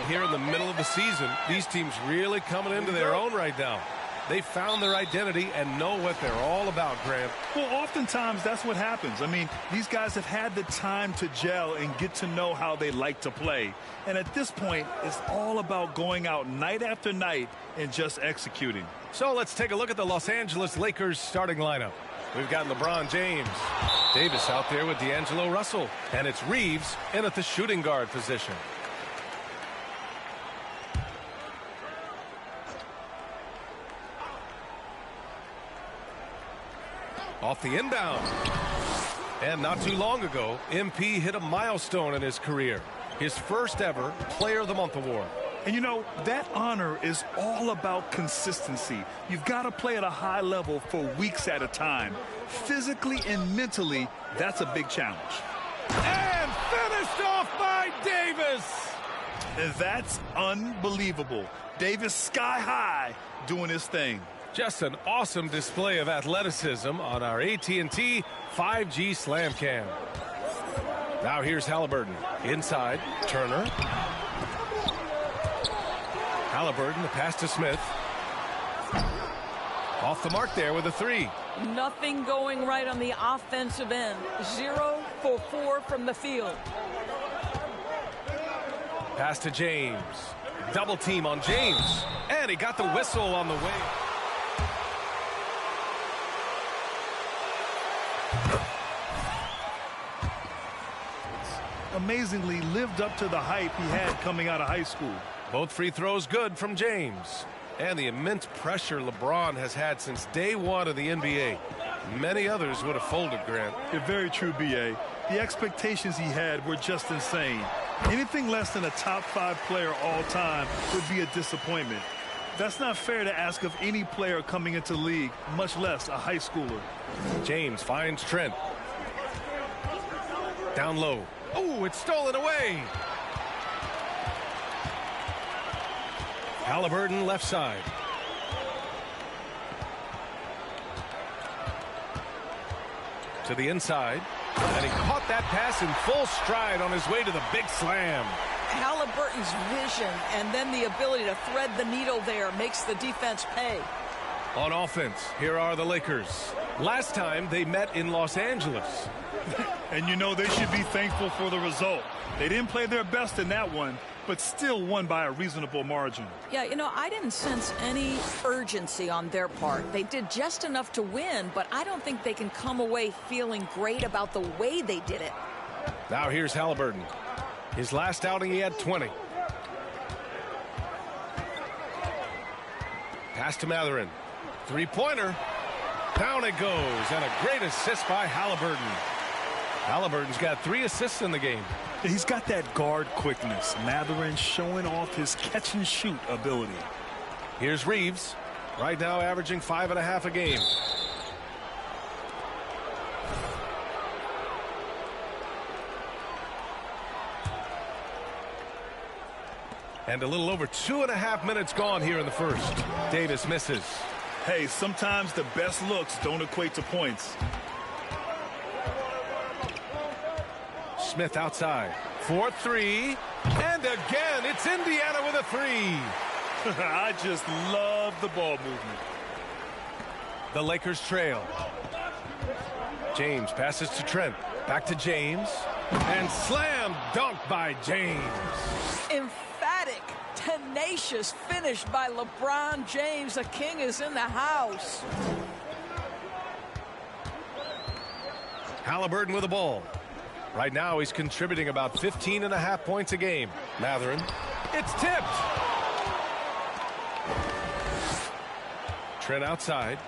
Here in the middle of the season, these teams really coming into their own right now. They found their identity and know what they're all about, Grant. Well, oftentimes that's what happens. I mean, these guys have had the time to gel and get to know how they like to play. And at this point, it's all about going out night after night and just executing. So let's take a look at the Los Angeles Lakers starting lineup. We've got LeBron James, Davis out there with D'Angelo Russell, and it's Reeves in at the shooting guard position. Off the inbound. And not too long ago, MP hit a milestone in his career. His first ever Player of the Month award. And you know, that honor is all about consistency. You've got to play at a high level for weeks at a time. Physically and mentally, that's a big challenge. And finished off by Davis. And that's unbelievable. Davis sky high doing his thing. Just an awesome display of athleticism on our AT&T 5G Slam Cam. Now here's Halliburton. Inside, Turner. Halliburton, the pass to Smith. Off the mark there with a three. Nothing going right on the offensive end. 0 for 4 from the field. Pass to James. Double team on James. And he got the whistle on the way. Amazingly lived up to the hype he had coming out of high school. Both free throws good from James. And the immense pressure LeBron has had since day one of the NBA. Many others would have folded, Grant. Yeah, very true, B.A. The expectations he had were just insane. Anything less than a top 5 player all time would be a disappointment. That's not fair to ask of any player coming into the league, much less a high schooler. James finds Trent. Down low. Oh, it's stolen away. Halliburton left side. To the inside. And he caught that pass in full stride on his way to the big slam. Halliburton's vision and then the ability to thread the needle there makes the defense pay. On offense, here are the Lakers. Last time they met in Los Angeles. And you know they should be thankful for the result. They didn't play their best in that one, but still won by a reasonable margin. Yeah, you know, I didn't sense any urgency on their part. They did just enough to win, but I don't think they can come away feeling great about the way they did it. Now here's Halliburton. His last outing, he had 20. Pass to Mathurin. Three-pointer. Down it goes, and a great assist by Halliburton. Halliburton's got 3 assists in the game. He's got that guard quickness. Mathurin showing off his catch-and-shoot ability. Here's Reeves. Right now averaging 5.5 a game. And a little over 2.5 minutes gone here in the first. Davis misses. Hey, sometimes the best looks don't equate to points. Smith outside. 4-3. And again, it's Indiana with a 3. I just love the ball movement. The Lakers trail. James passes to Trent. Back to James. And slam dunk by James. Emphatic, tenacious finish by LeBron James. The king is in the house. Halliburton with the ball. Right now he's contributing about 15.5 points a game. Matherin. It's tipped. Trent outside.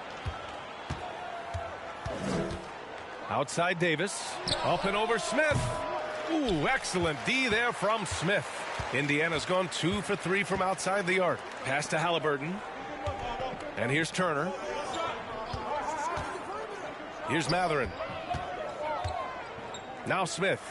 Outside Davis. Up and over Smith. Ooh, excellent D there from Smith. Indiana's gone 2 for 3 from outside the arc. Pass to Halliburton. And here's Turner. Here's Matherin. Now Smith.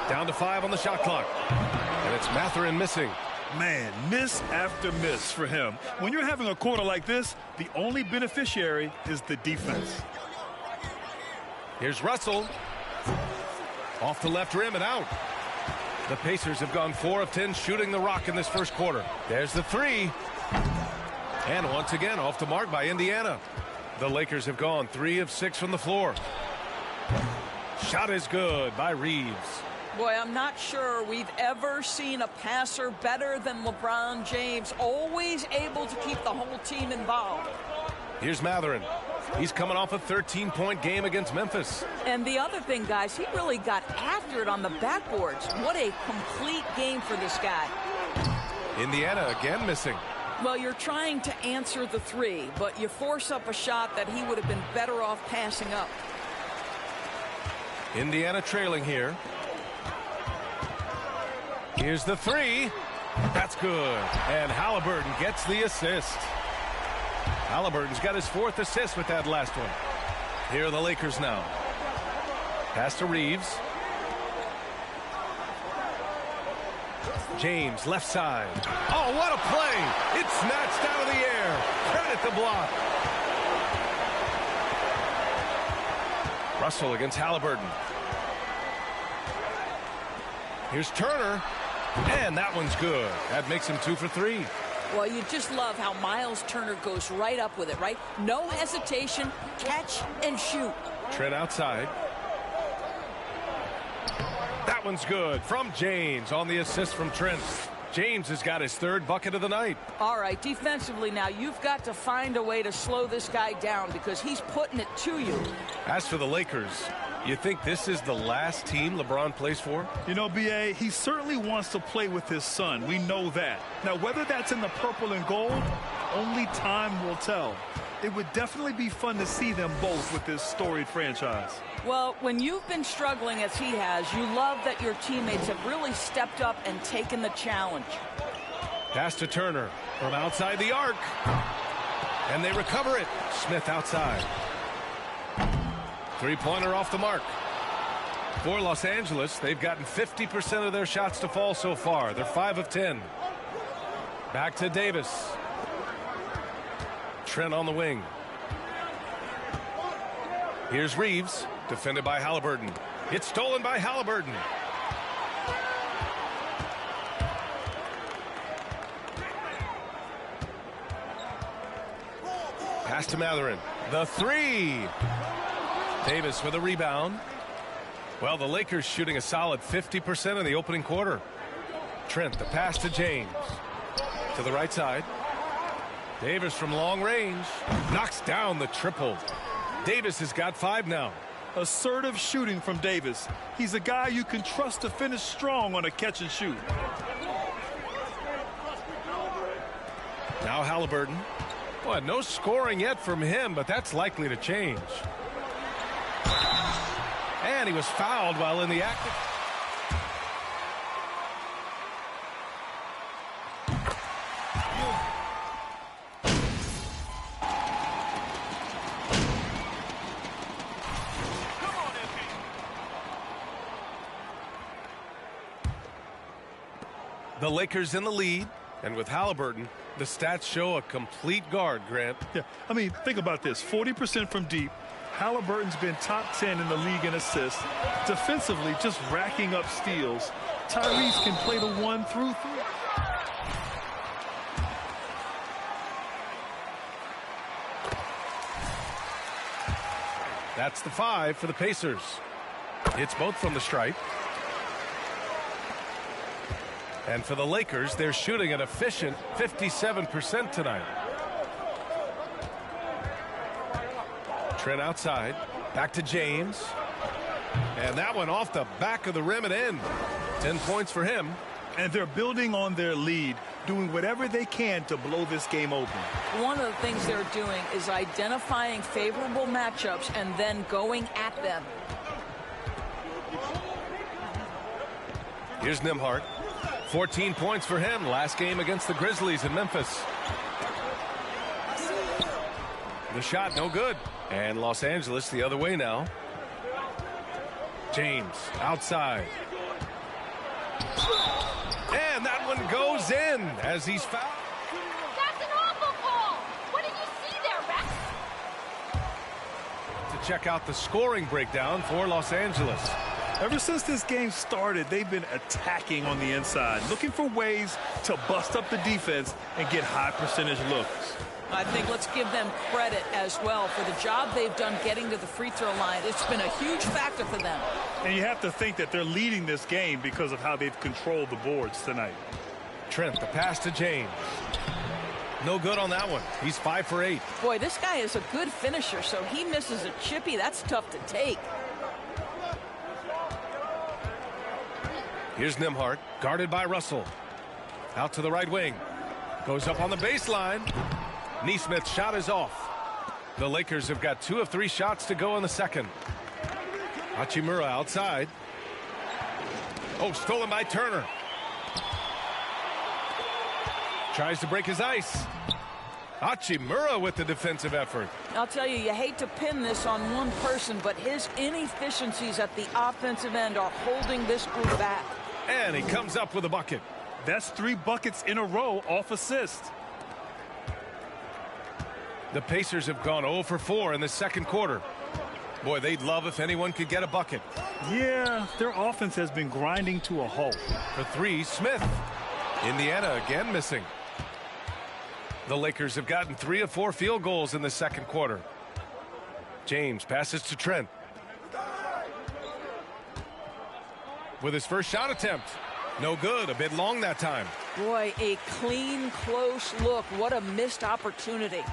Down to 5 on the shot clock. And it's Matherin missing. Man, miss after miss for him. When you're having a quarter like this, the only beneficiary is the defense. Here's Russell. Off the left rim and out. The Pacers have gone 4 of 10 shooting the rock in this first quarter. There's the 3. And once again off the mark by Indiana. The Lakers have gone 3 of 6 from the floor. Shot is good by Reeves. Boy, I'm not sure we've ever seen a passer better than LeBron James. Always able to keep the whole team involved. Here's Matherin. He's coming off a 13-point game against Memphis. And the other thing, guys, he really got after it on the backboards. What a complete game for this guy. Indiana again missing. Well, you're trying to answer the 3, but you force up a shot that he would have been better off passing up. Indiana trailing here. Here's the 3. That's good. And Halliburton gets the assist. Halliburton's got his 4th assist with that last one. Here are the Lakers now. Pass to Reeves. James left side. Oh, what a play. It's snatched out of the air. Credit the block. Russell against Halliburton. Here's Turner. And that one's good. That makes him 2 for 3. Well, you just love how Miles Turner goes right up with it, right? No hesitation, catch and shoot. Trent outside. That one's good from James on the assist from Trent. James has got his 3rd bucket of the night. All right, defensively now, you've got to find a way to slow this guy down because he's putting it to you. As for the Lakers, you think this is the last team LeBron plays for? You know, B.A., he certainly wants to play with his son. We know that. Now, whether that's in the purple and gold, only time will tell. It would definitely be fun to see them both with this storied franchise. Well, when you've been struggling as he has, you love that your teammates have really stepped up and taken the challenge. Pass to Turner from outside the arc. And they recover it. Smith outside. 3-pointer off the mark. For Los Angeles, they've gotten 50% of their shots to fall so far. They're 5 of 10. Back to Davis. Trent on the wing. Here's Reeves, defended by Halliburton. It's stolen by Halliburton. Pass to Matherin. The 3. Davis with a rebound. Well, the Lakers shooting a solid 50% in the opening quarter. Trent, the pass to James. To the right side. Davis from long range. Knocks down the triple. Davis has got 5 now. Assertive shooting from Davis. He's a guy you can trust to finish strong on a catch and shoot. Now Halliburton. Well, no scoring yet from him, but that's likely to change. And he was fouled while in the act. The Lakers in the lead, and with Halliburton, the stats show a complete guard, Grant. Yeah, I mean, think about this. 40% from deep. Halliburton's been top 10 in the league in assists. Defensively, just racking up steals. Tyrese can play the 1 through 3. That's the 5 for the Pacers. It's both from the stripe. And for the Lakers, they're shooting an efficient 57% tonight. Trent outside. Back to James. And that one off the back of the rim and in. 10 points for him. And they're building on their lead, doing whatever they can to blow this game open. One of the things they're doing is identifying favorable matchups and then going at them. Here's Nembhard. 14 points for him last game against the Grizzlies in Memphis. The shot no good. And Los Angeles the other way now. James outside. And that one goes in as he's fouled. That's an awful call. What did you see there, Rex? To check out the scoring breakdown for Los Angeles. Ever since this game started, they've been attacking on the inside, looking for ways to bust up the defense and get high percentage looks. I think let's give them credit as well for the job they've done getting to the free throw line. It's been a huge factor for them. And you have to think that they're leading this game because of how they've controlled the boards tonight. Trent, the pass to James. No good on that one. He's 5 for 8. Boy, this guy is a good finisher, so he misses a chippy. That's tough to take. Here's Nembhard, guarded by Russell. Out to the right wing. Goes up on the baseline. Neesmith's shot is off. The Lakers have got 2 of 3 shots to go in the second. Hachimura outside. Oh, stolen by Turner. Tries to break his ice. Hachimura with the defensive effort. I'll tell you, you hate to pin this on one person, but his inefficiencies at the offensive end are holding this group back. And he comes up with a bucket. That's 3 buckets in a row off assist. The Pacers have gone 0 for 4 in the second quarter. Boy, they'd love if anyone could get a bucket. Yeah, their offense has been grinding to a halt. For 3, Smith. Indiana again missing. The Lakers have gotten 3 of 4 field goals in the second quarter. James passes to Trent. With his first shot attempt. No good. A bit long that time. Boy, a clean, close look. What a missed opportunity.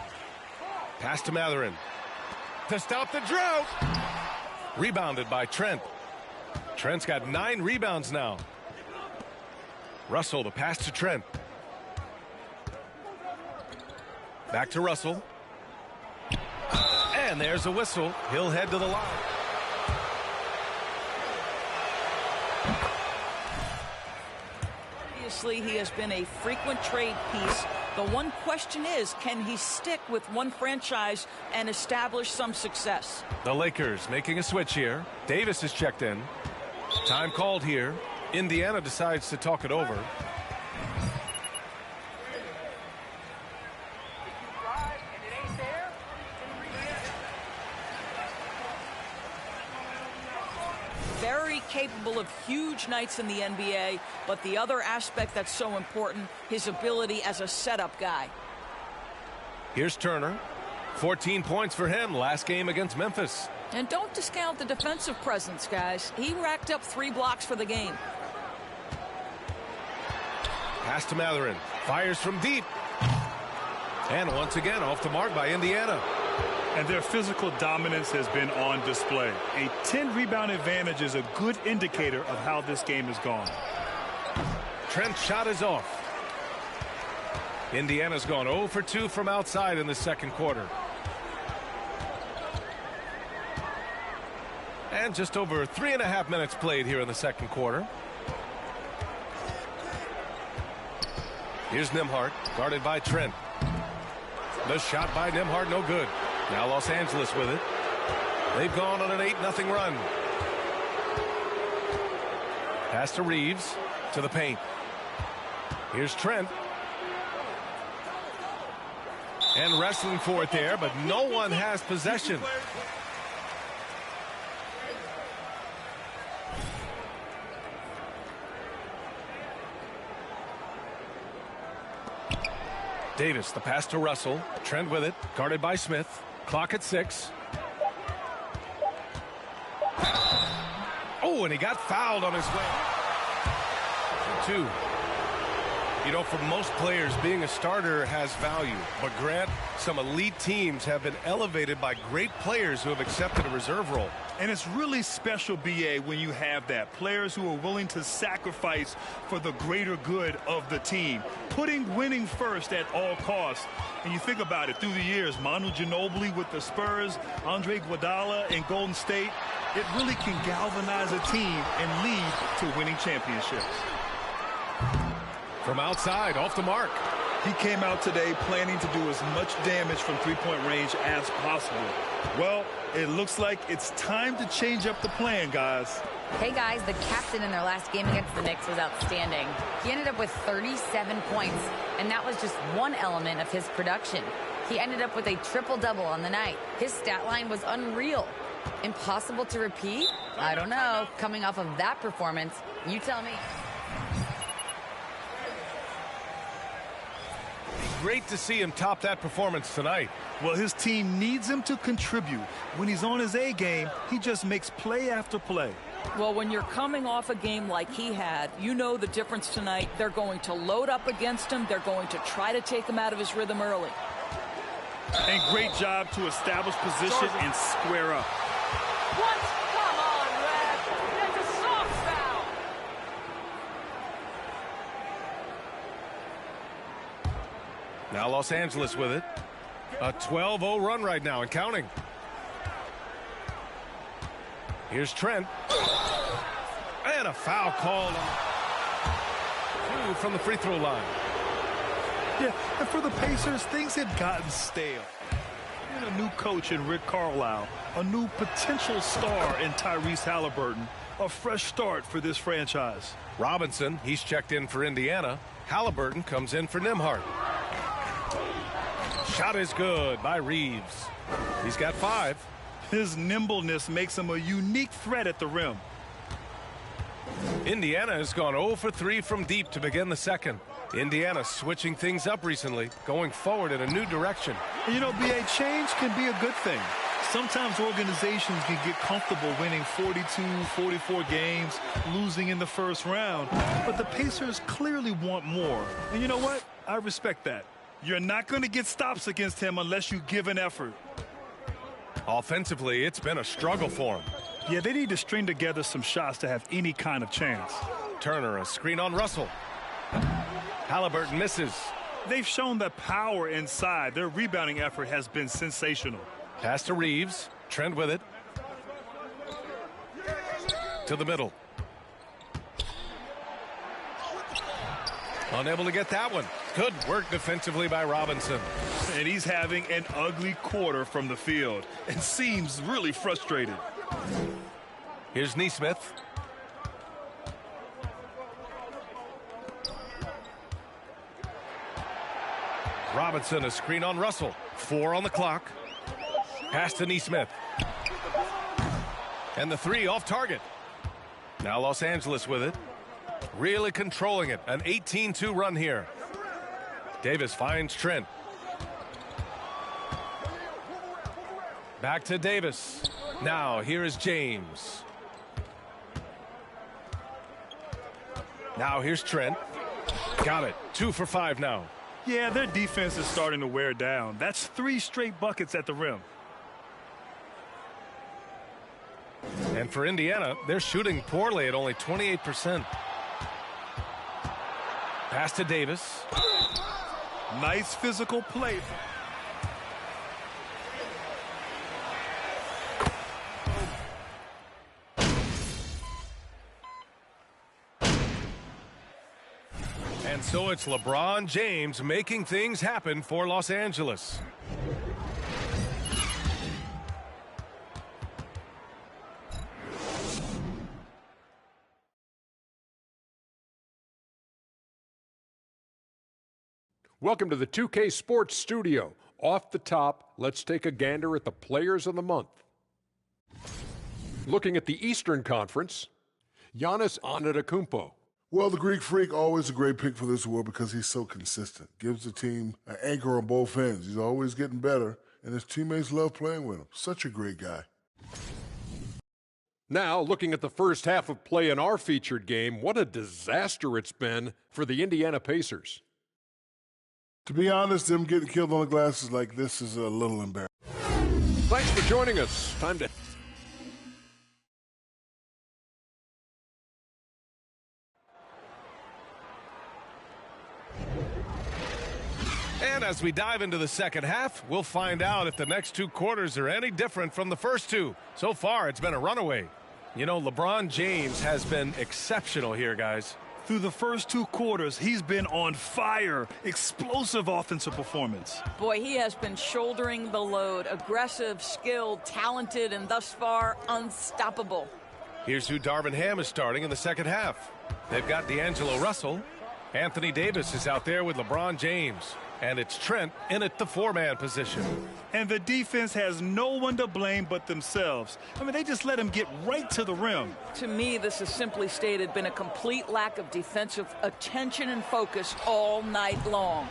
Pass to Matherin. To stop the drought. Rebounded by Trent. Trent's got 9 rebounds now. Russell, the pass to Trent. Back to Russell. And there's a whistle. He'll head to the line. Obviously, he has been a frequent trade piece. The one question is, can he stick with one franchise and establish some success? The Lakers making a switch here. Davis is checked in. Time called here. Indiana decides to talk it over. Very capable of huge nights in the NBA, but the other aspect that's so important, his ability as a setup guy. Here's Turner. 14 points for him last game against Memphis. And don't discount the defensive presence, guys. He racked up 3 blocks for the game. Pass to Matherin. Fires from deep. And once again off the mark by Indiana. And their physical dominance has been on display. A 10-rebound advantage is a good indicator of how this game has gone. Trent's shot is off. Indiana's gone 0 for 2 from outside in the second quarter. And just over 3.5 minutes played here in the second quarter. Here's Nembhard, guarded by Trent. The shot by Nembhard, no good. Now Los Angeles with it. They've gone on an 8-0 run. Pass to Reeves, to the paint. Here's Trent. And wrestling for it there, but no one has possession. Davis, the pass to Russell. Trent with it, guarded by Smith. Clock at 6. Oh, and he got fouled on his way. 2. You know, for most players, being a starter has value. But, Grant, some elite teams have been elevated by great players who have accepted a reserve role. And it's really special, B.A., when you have that. Players who are willing to sacrifice for the greater good of the team. Putting winning first at all costs. And you think about it, through the years, Manu Ginobili with the Spurs, Andre Iguodala in Golden State, it really can galvanize a team and lead to winning championships. From outside, off the mark. He came out today planning to do as much damage from three-point range as possible. Well, it looks like it's time to change up the plan, guys. Hey, guys, the captain in their last game against the Knicks was outstanding. He ended up with 37 points, and that was just one element of his production. He ended up with a triple-double on the night. His stat line was unreal. Impossible to repeat? I don't know. Coming off of that performance, you tell me. Great to see him top that performance tonight. Well, his team needs him to contribute. When he's on his A game, he just makes play after play. Well, when you're coming off a game like he had, you know the difference tonight. They're going to load up against him. They're going to try to take him out of his rhythm early. And great job to establish position and square up. What? Come on, Red. That's a soft foul. Now Los Angeles with it. A 12-0 run right now and counting. Here's Trent. And a foul called. 2 from the free throw line. Yeah, and for the Pacers, things had gotten stale. And a new coach in Rick Carlisle, a new potential star in Tyrese Halliburton, a fresh start for this franchise. Robinson, he's checked in for Indiana. Halliburton comes in for Nembhard. Shot is good by Reeves. He's got 5. His nimbleness makes him a unique threat at the rim. Indiana has gone 0 for 3 from deep to begin the second. Indiana switching things up recently, going forward in a new direction. You know, B.A., change can be a good thing. Sometimes organizations can get comfortable winning 42, 44 games, losing in the first round. But the Pacers clearly want more. And you know what? I respect that. You're not going to get stops against him unless you give an effort. Offensively, it's been a struggle for him. Yeah, they need to string together some shots to have any kind of chance. Turner, a screen on Russell. Halliburton misses. They've shown the power inside. Their rebounding effort has been sensational. Pass to Reeves. Trent with it. To the middle. Unable to get that one. Good work defensively by Robinson. And he's having an ugly quarter from the field and seems really frustrated. Here's Nesmith. Robinson, a screen on Russell. 4 on the clock. Pass to Nesmith. And the 3 off target. Now Los Angeles with it. Really controlling it. An 18-2 run here. Davis finds Trent. Back to Davis. Now here is James. Now here's Trent. Got it. 2 for 5 now. Yeah, their defense is starting to wear down. That's 3 straight buckets at the rim. And for Indiana, they're shooting poorly at only 28%. Pass to Davis. Nice physical play. And so it's LeBron James making things happen for Los Angeles. Welcome to the 2K Sports Studio. Off the top, let's take a gander at the players of the month. Looking at the Eastern Conference, Giannis Antetokounmpo. Well, the Greek Freak, always a great pick for this award because he's so consistent. Gives the team an anchor on both ends. He's always getting better, and his teammates love playing with him. Such a great guy. Now, looking at the first half of play in our featured game, what a disaster it's been for the Indiana Pacers. To be honest, them getting killed on the glass like this is a little embarrassing. Thanks for joining us. Time to... And as we dive into the second half, we'll find out if the next two quarters are any different from the first two. So far, it's been a runaway. You know, LeBron James has been exceptional here, guys. Through the first two quarters, he's been on fire. Explosive offensive performance. Boy, he has been shouldering the load. Aggressive, skilled, talented, and thus far, unstoppable. Here's who Darvin Ham is starting in the second half. They've got D'Angelo Russell. Anthony Davis is out there with LeBron James. And it's Trent in at the four-man position. And the defense has no one to blame but themselves. I mean, they just let him get right to the rim. To me, this has simply stated been a complete lack of defensive attention and focus all night long.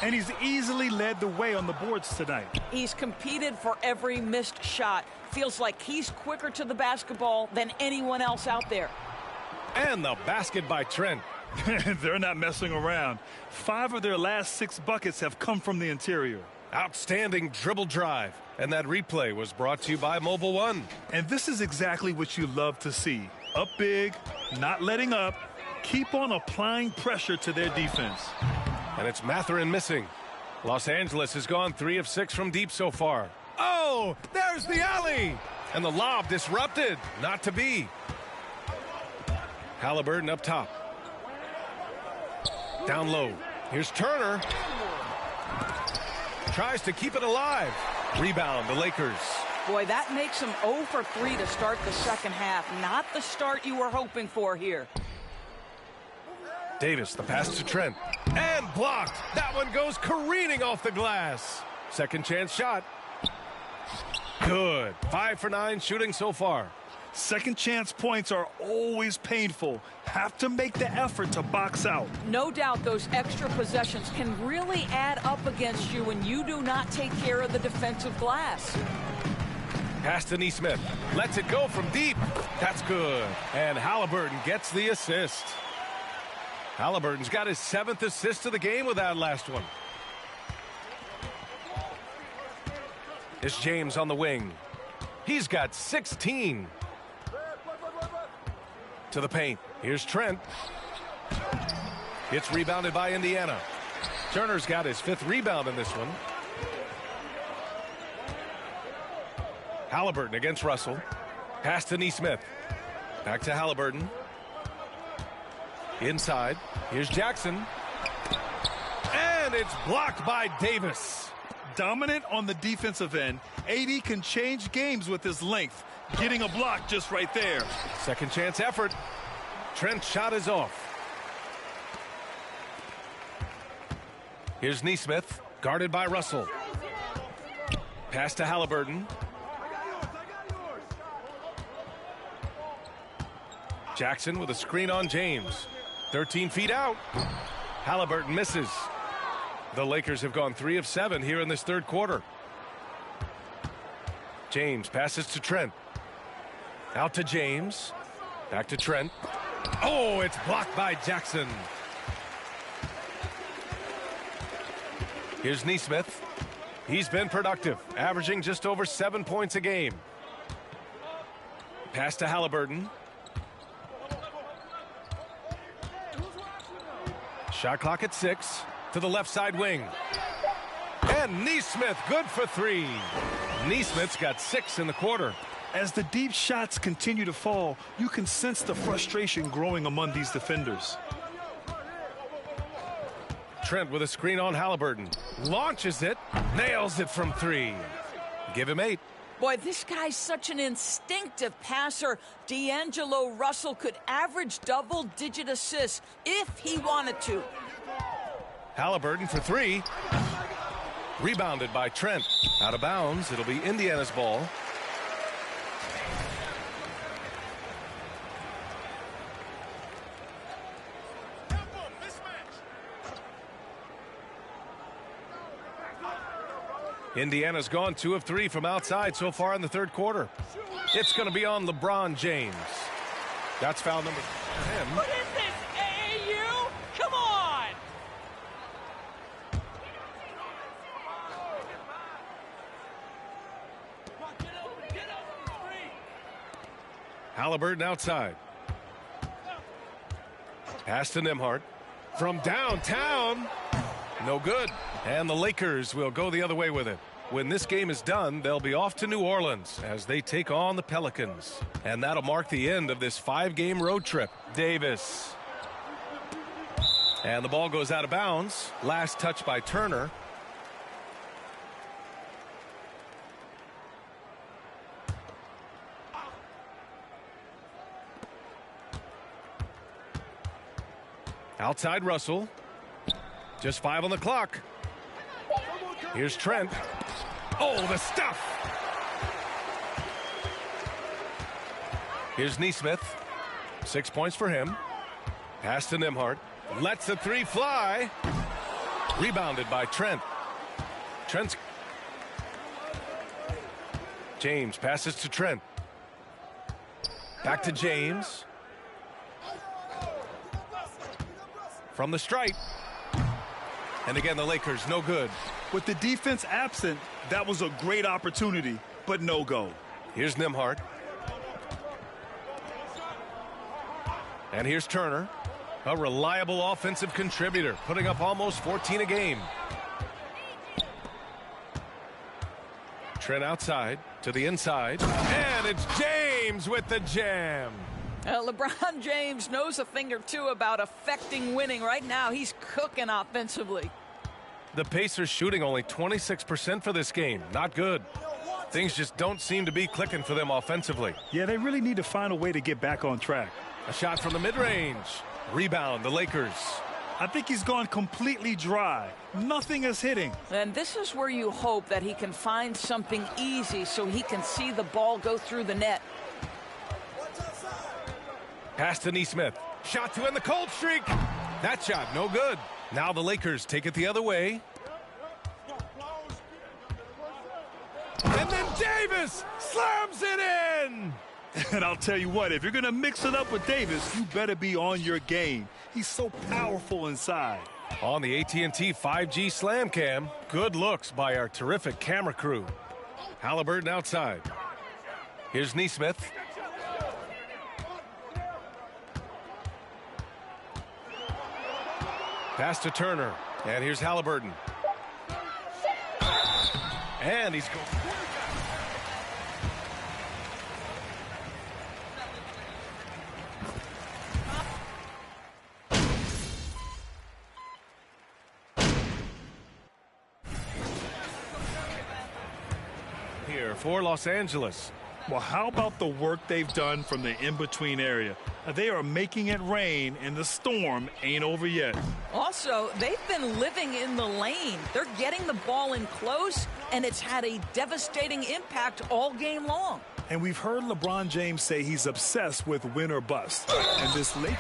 And he's easily led the way on the boards tonight. He's competed for every missed shot. Feels like he's quicker to the basketball than anyone else out there. And the basket by Trent. They're not messing around. 5 of their last 6 buckets have come from the interior. Outstanding dribble drive. And that replay was brought to you by Mobile One. And this is exactly what you love to see. Up big, not letting up, keep on applying pressure to their defense. And it's Mathurin missing. Los Angeles has gone 3 of 6 from deep so far. Oh, there's the alley. And the lob disrupted. Not to be. Halliburton up top. Down low. Here's Turner. Tries to keep it alive. Rebound, the Lakers. Boy, that makes them 0 for 3 to start the second half. Not the start you were hoping for here. Davis, the pass to Trent. And blocked. That one goes careening off the glass. Second chance shot. Good. 5 for 9 shooting so far. Second chance points are always painful. Have to make the effort to box out. No doubt those extra possessions can really add up against you when you do not take care of the defensive glass. Pass to Nesmith. Lets it go from deep. That's good. And Halliburton gets the assist. Halliburton's got his 7th assist of the game with that last one. It's James on the wing. He's got 16. To the paint. Here's Trent. It's rebounded by Indiana. Turner's got his 5th rebound in this one. Halliburton against Russell. Pass to Nesmith. Back to Halliburton. Inside. Here's Jackson. And it's blocked by Davis. Dominant on the defensive end. AD can change games with his length. Getting a block just right there. Second chance effort. Trent's shot is off. Here's Nesmith, guarded by Russell. Pass to Halliburton. Jackson with a screen on James. 13 feet out. Halliburton misses. The Lakers have gone 3 of 7 here in this third quarter. James passes to Trent. Out to James. Back to Trent. Oh, it's blocked by Jackson. Here's Nesmith. He's been productive, averaging just over 7 points a game. Pass to Halliburton. Shot clock at 6 to the left side wing. And Nesmith good for 3. Nesmith's got 6 in the quarter. As the deep shots continue to fall, you can sense the frustration growing among these defenders. Trent with a screen on Halliburton. Launches it. Nails it from 3. Give him 8. Boy, this guy's such an instinctive passer. D'Angelo Russell could average double-digit assists if he wanted to. Halliburton for three. Rebounded by Trent. Out of bounds. It'll be Indiana's ball. Indiana's gone 2 of 3 from outside so far in the third quarter. It's going to be on LeBron James. That's foul number for him. What is this, AAU? Come on! Halliburton outside. Pass to Nembhard. From downtown. No good. And the Lakers will go the other way with it. When this game is done, they'll be off to New Orleans as they take on the Pelicans. And that'll mark the end of this 5-game road trip. Davis. And the ball goes out of bounds. Last touch by Turner. Outside Russell. Just 5 on the clock. Here's Trent. Oh, the stuff. Here's Nesmith. 6 points for him. Pass to Nembhard. Lets the three fly. Rebounded by Trent. Trent's. James passes to Trent. Back to James. From the stripe. And again, the Lakers, no good. With the defense absent, that was a great opportunity, but no go. Here's Nembhard. And here's Turner, a reliable offensive contributor, putting up almost 14 a game. Trent outside to the inside, and it's James with the jam. LeBron James knows a thing or two about affecting winning. Right now, he's cooking offensively. The Pacers shooting only 26% for this game. Not good. Things just don't seem to be clicking for them offensively. Yeah, they really need to find a way to get back on track. A shot from the mid-range. Rebound, the Lakers. I think he's gone completely dry. Nothing is hitting. And this is where you hope that he can find something easy so he can see the ball go through the net. Pass to Nesmith. Shot to end the cold streak. That shot, no good. Now the Lakers take it the other way. And then Davis slams it in. And I'll tell you what, if you're going to mix it up with Davis, you better be on your game. He's so powerful inside. On the AT&T 5G Slam Cam, good looks by our terrific camera crew. Halliburton outside. Here's Nesmith. Pass to Turner. And here's Halliburton. And he's going. Here for Los Angeles. Well, how about the work they've done from the in-between area? They are making it rain, and the storm ain't over yet. Also, they've been living in the lane. They're getting the ball in close, and it's had a devastating impact all game long. And we've heard LeBron James say he's obsessed with win or bust. And this Lakers...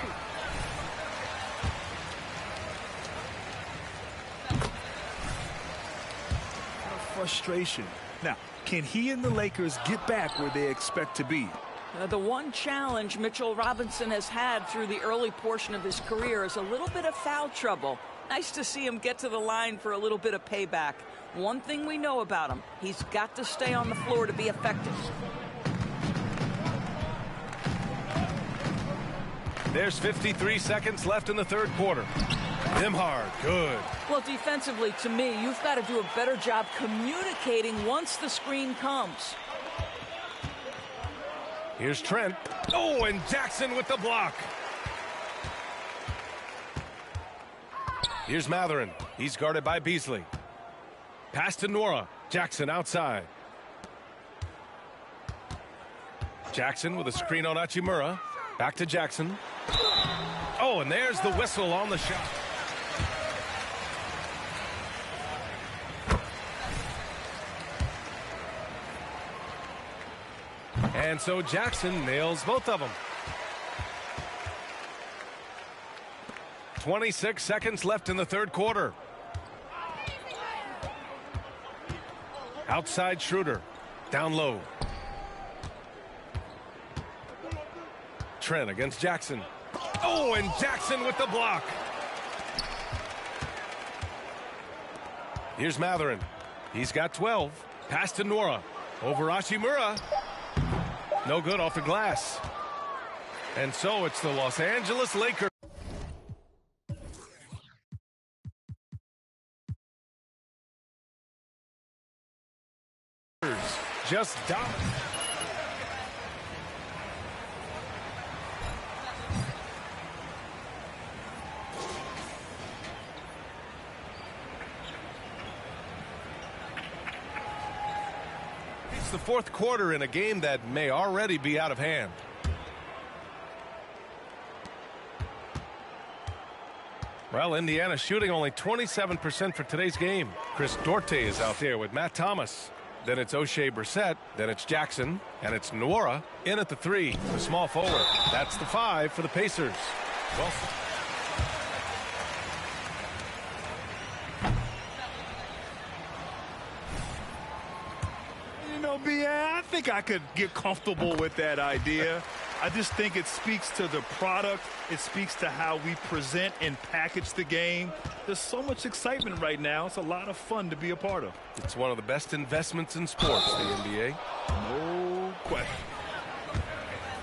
frustration. Now, can he and the Lakers get back where they expect to be? The one challenge Mitchell Robinson has had through the early portion of his career is a little bit of foul trouble. Nice to see him get to the line for a little bit of payback. One thing we know about him, he's got to stay on the floor to be effective. There's 53 seconds left in the third quarter. Nembhard, good. Well, defensively, to me, you've got to do a better job communicating once the screen comes. Here's Trent. Oh, and Jackson with the block. Here's Matherin. He's guarded by Beasley. Pass to Nora. Jackson outside. Jackson with a screen on Hachimura. Back to Jackson. Oh, and there's the whistle on the shot. And so Jackson nails both of them. 26 seconds left in the third quarter. Outside Schroeder. Down low. Trent against Jackson. Oh, and Jackson with the block. Here's Matherin. He's got 12. Pass to Nora. Over Hachimura. No good off the glass. And so it's the Los Angeles Lakers. Just dominant. It's the fourth quarter in a game that may already be out of hand. Well, Indiana shooting only 27% for today's game. Chris Duarte is out there with Matt Thomas. Then it's O'Shea Brissett. Then it's Jackson. And it's Nwora in at the 3, the small forward. That's the 5 for the Pacers. Well, you know, I think I could get comfortable with that idea. I just think it speaks to the product. It speaks to how we present and package the game. There's so much excitement right now. It's a lot of fun to be a part of. It's one of the best investments in sports, the NBA. No question.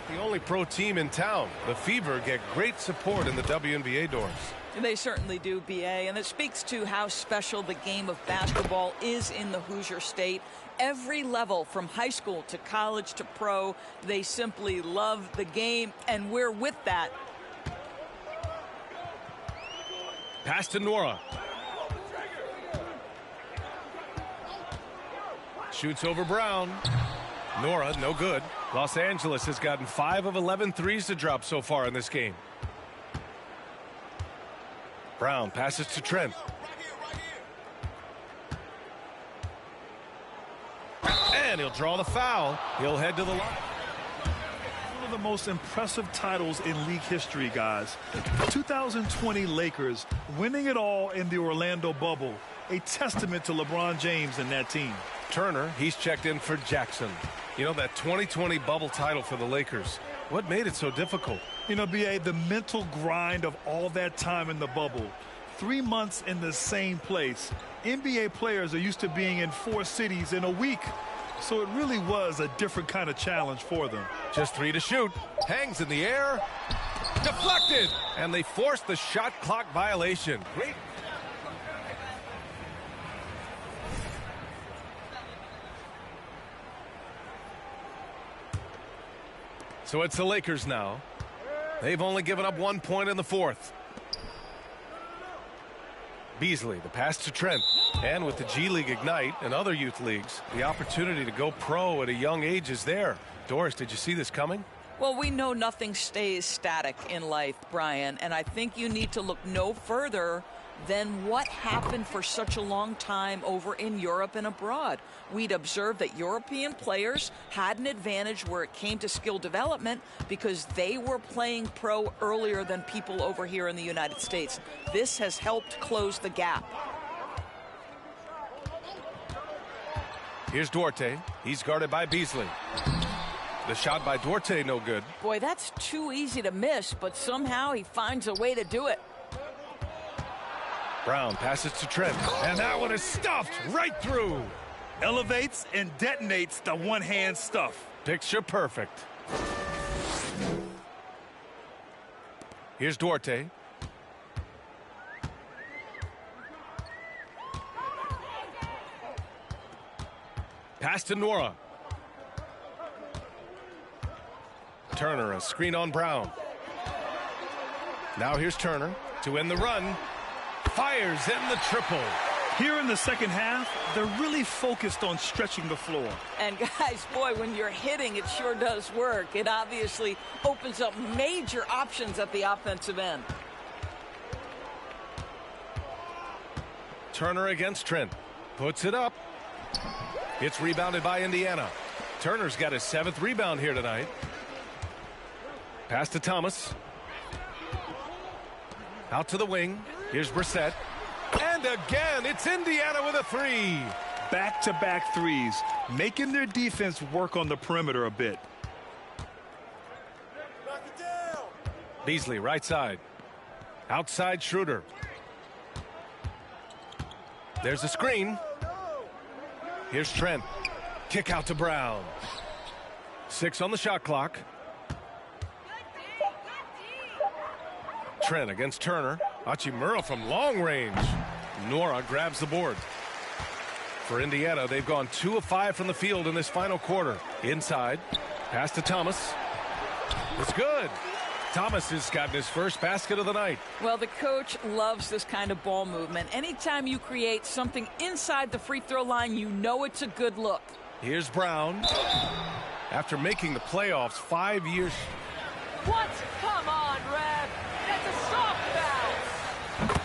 The only pro team in town. The Fever get great support in the WNBA doors. They certainly do, BA, and it speaks to how special the game of basketball is in the Hoosier State. Every level, from high school to college to pro, they simply love the game, and we're with that. Pass to Nwora. Shoots over Brown. Nwora, no good. Los Angeles has gotten 5 of 11 threes to drop so far in this game. Brown passes to Trent. And he'll draw the foul. He'll head to the line. One of the most impressive titles in league history, guys. 2020 Lakers winning it all in the Orlando bubble. A testament to LeBron James and that team. Turner, he's checked in for Jackson. You know, that 2020 bubble title for the Lakers. What made it so difficult? You know, BA, the mental grind of all that time in the bubble. 3 months in the same place. NBA players are used to being in 4 cities in a week. So it really was a different kind of challenge for them. Just 3 to shoot. Hangs in the air. Deflected. And they forced the shot clock violation. Great. So it's the Lakers now. They've only given up 1 point in the fourth. Beasley, the pass to Trent. And with the G League Ignite and other youth leagues, the opportunity to go pro at a young age is there. Doris, did you see this coming? Well, we know nothing stays static in life, Brian, and I think you need to look no further than what happened for such a long time over in Europe and abroad. We'd observed that European players had an advantage where it came to skill development because they were playing pro earlier than people over here in the United States. This has helped close the gap. Here's Duarte. He's guarded by Beasley. The shot by Duarte, no good. Boy, that's too easy to miss, but somehow he finds a way to do it. Brown passes to Trent, and that one is stuffed right through. Elevates and detonates the one-hand stuff. Picture perfect. Here's Duarte. Pass to Nwora. Turner, a screen on Brown. Now here's Turner to end the run. Fires in the triple. Here in the second half, they're really focused on stretching the floor. And guys, boy, when you're hitting, it sure does work. It obviously opens up major options at the offensive end. Turner against Trent. Puts it up. It's rebounded by Indiana. Turner's got his 7th rebound here tonight. Pass to Thomas. Out to the wing. Here's Brissett. And again, it's Indiana with a 3. Back-to-back threes, making their defense work on the perimeter a bit. Beasley, right side. Outside Schroeder. There's a screen. Here's Trent. Kick out to Brown. 6 on the shot clock. Trent against Turner. Hachimura from long range. Nora grabs the board. For Indiana, they've gone 2 of 5 from the field in this final quarter. Inside. Pass to Thomas. It's good. Thomas has gotten his first basket of the night. Well, the coach loves this kind of ball movement. Anytime you create something inside the free throw line, you know it's a good look. Here's Brown. After making the playoffs 5 years. What? Come on, Rev. That's a soft foul.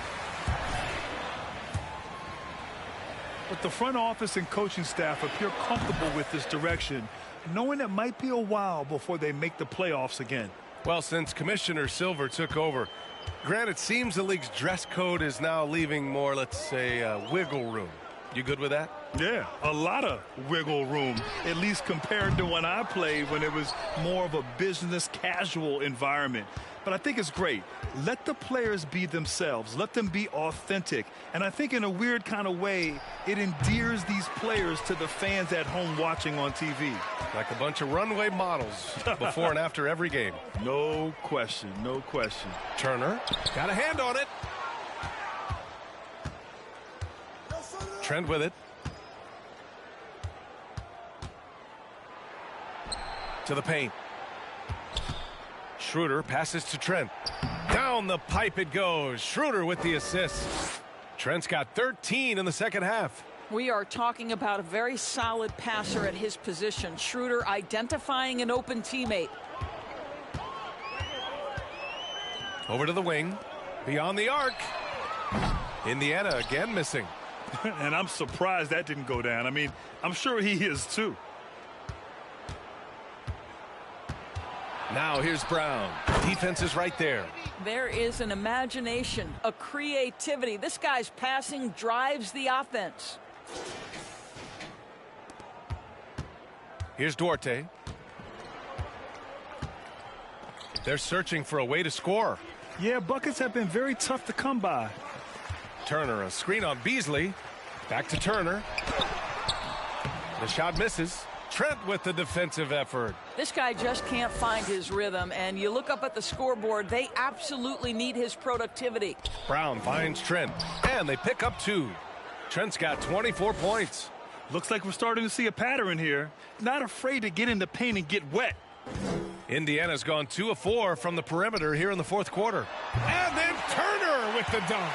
But the front office and coaching staff appear comfortable with this direction, knowing it might be a while before they make the playoffs again. Well, since Commissioner Silver took over, Grant, it seems the league's dress code is now leaving more, let's say, wiggle room. You good with that? Yeah, a lot of wiggle room, at least compared to when I played, when it was more of a business casual environment. But I think it's great. Let the players be themselves. Let them be authentic. And I think in a weird kind of way, it endears these players to the fans at home watching on TV. Like a bunch of runway models before and after every game. No question, no question. Turner got a hand on it. Trent with it. To the paint. Schroeder passes to Trent. Down the pipe it goes. Schroeder with the assist. Trent's got 13 in the second half. We are talking about a very solid passer at his position. Schroeder identifying an open teammate. Over to the wing. Beyond the arc. Indiana again missing. And I'm surprised that didn't go down. I mean, I'm sure he is too. Now here's Brown. Defense is right there. There is an imagination, a creativity. This guy's passing drives the offense. Here's Duarte. They're searching for a way to score. Yeah, buckets have been very tough to come by. Turner, a screen on Beasley. Back to Turner. The shot misses. Trent with the defensive effort. This guy just can't find his rhythm, and you look up at the scoreboard, they absolutely need his productivity. Brown finds Trent, and they pick up 2. Trent's got 24 points. Looks like we're starting to see a pattern here. Not afraid to get in the paint and get wet. Indiana's gone 2 of 4 from the perimeter here in the fourth quarter. And then Turner with the dunk.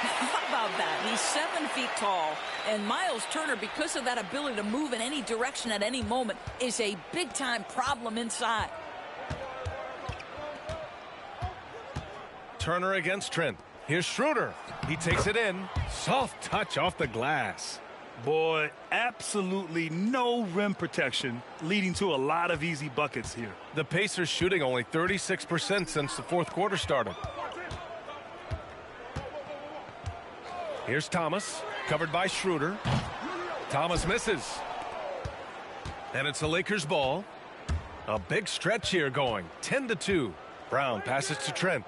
How about that? He's 7 feet tall, and Miles Turner, because of that ability to move in any direction at any moment, is a big-time problem inside. Turner against Trent. Here's Schroeder. He takes it in. Soft touch off the glass. Boy, absolutely no rim protection, leading to a lot of easy buckets here. The Pacers shooting only 36% since the fourth quarter started. Here's Thomas, covered by Schroeder. Thomas misses. And it's the Lakers' ball. A big stretch here going, 10-2. Brown passes to Trent.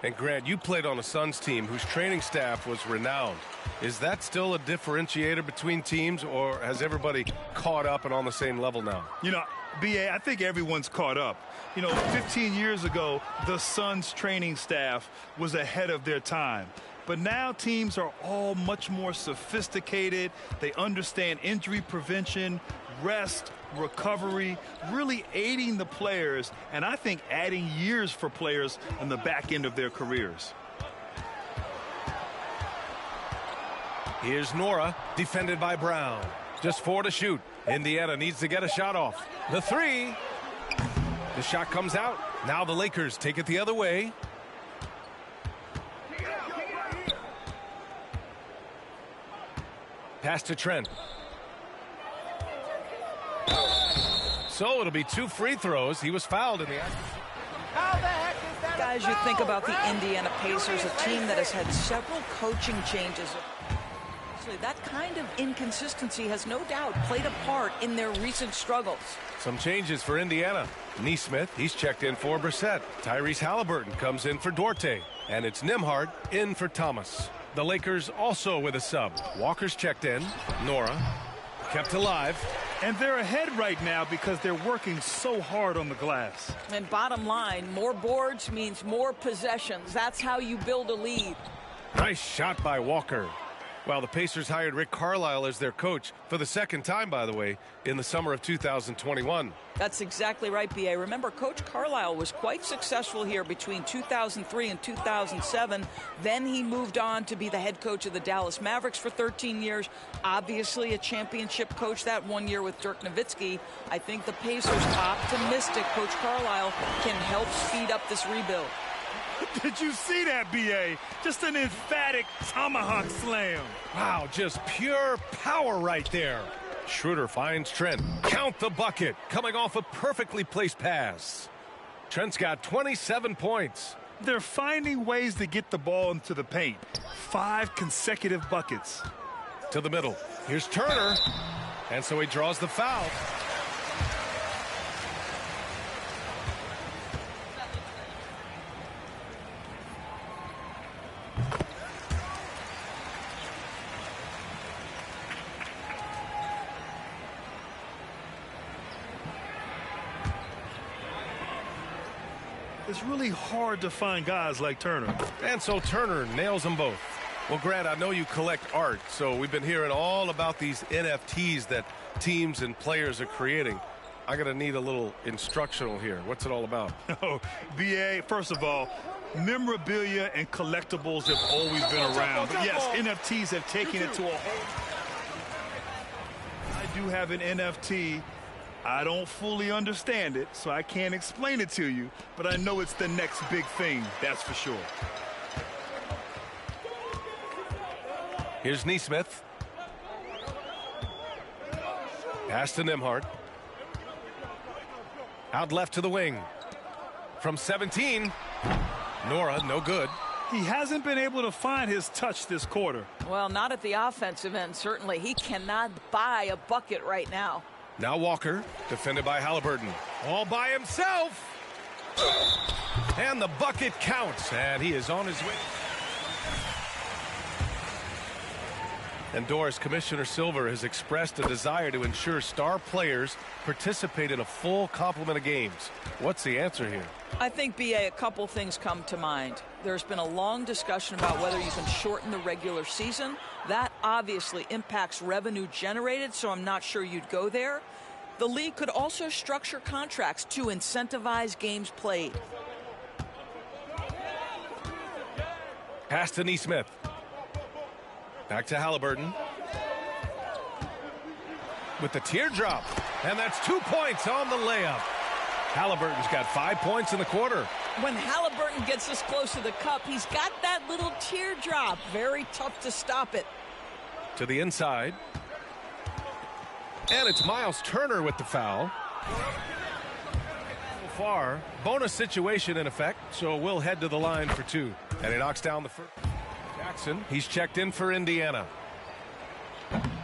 And Grant, you played on a Suns team whose training staff was renowned. Is that still a differentiator between teams, or has everybody caught up and on the same level now? You know, B.A., I think everyone's caught up. You know, 15 years ago, the Suns training staff was ahead of their time. But now teams are all much more sophisticated. They understand injury prevention, rest, recovery, really aiding the players, and I think adding years for players on the back end of their careers. Here's Nora, defended by Brown. Just 4 to shoot. Indiana needs to get a shot off. The 3. The shot comes out. Now the Lakers take it the other way. Pass to Trent. So it'll be 2 free throws. He was fouled in the action. Guys, you think about the Indiana Pacers, a team that has had several coaching changes. That kind of inconsistency has no doubt played a part in their recent struggles. Some changes for Indiana. Neesmith, he's checked in for Brissett. Tyrese Halliburton comes in for Duarte. And it's Nembhard in for Thomas. The Lakers also with a sub. Walker's checked in. Nora kept alive. And they're ahead right now because they're working so hard on the glass. And bottom line, more boards means more possessions. That's how you build a lead. Nice shot by Walker. Well, the Pacers hired Rick Carlisle as their coach for the second time, by the way, in the summer of 2021. That's exactly right, B.A. Remember, Coach Carlisle was quite successful here between 2003 and 2007. Then he moved on to be the head coach of the Dallas Mavericks for 13 years. Obviously a championship coach that 1 year with Dirk Nowitzki. I think the Pacers optimistic Coach Carlisle can help speed up this rebuild. Did you see that, B.A.? Just an emphatic tomahawk slam. Wow, just pure power right there. Schroeder finds Trent. Count the bucket. Coming off a perfectly placed pass. Trent's got 27 points. They're finding ways to get the ball into the paint. 5 consecutive buckets. To the middle. Here's Turner. And so he draws the foul. It's really hard to find guys like Turner. And so Turner nails them both. Well, Grant, I know you collect art, so we've been hearing all about these NFTs that teams and players are creating. I'm going to need a little instructional here. What's it all about? Oh, B.A., first of all, memorabilia and collectibles have always been around. But yes, NFTs have taken it to a whole... I do have an NFT. I don't fully understand it, so I can't explain it to you, but I know it's the next big thing, that's for sure. Here's Neesmith. Pass to Nembhard. Out left to the wing. From 17. Nora, no good. He hasn't been able to find his touch this quarter. Well, not at the offensive end, certainly. He cannot buy a bucket right now. Now Walker, defended by Halliburton. All by himself. And the bucket counts, and he is on his way. And Doris, Commissioner Silver has expressed a desire to ensure star players participate in a full complement of games. What's the answer here? I think, B.A., a couple things come to mind. There's been a long discussion about whether you can shorten the regular season. That obviously impacts revenue generated, so I'm not sure you'd go there. The league could also structure contracts to incentivize games played. Pass to Neesmith. Back to Halliburton. With the teardrop. And that's 2 points on the layup. Halliburton's got 5 points in the quarter. When Halliburton gets this close to the cup, he's got that little teardrop. Very tough to stop it. To the inside. And it's Miles Turner with the foul. So far, bonus situation in effect, so we'll head to the line for 2. And he knocks down the first. Jackson, he's checked in for Indiana.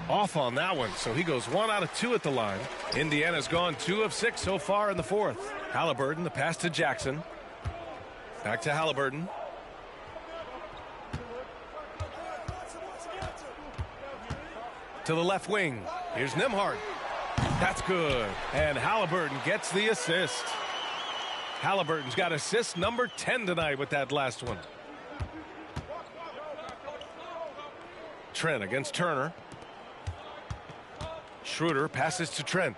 Off on that one, so he goes 1 out of 2 at the line. Indiana's gone 2 of 6 so far in the fourth. Halliburton, the pass to Jackson. Back to Halliburton. To the left wing. Here's Nembhard. That's good. And Halliburton gets the assist. Halliburton's got assist number 10 tonight with that last one. Trent against Turner. Schroeder passes to Trent.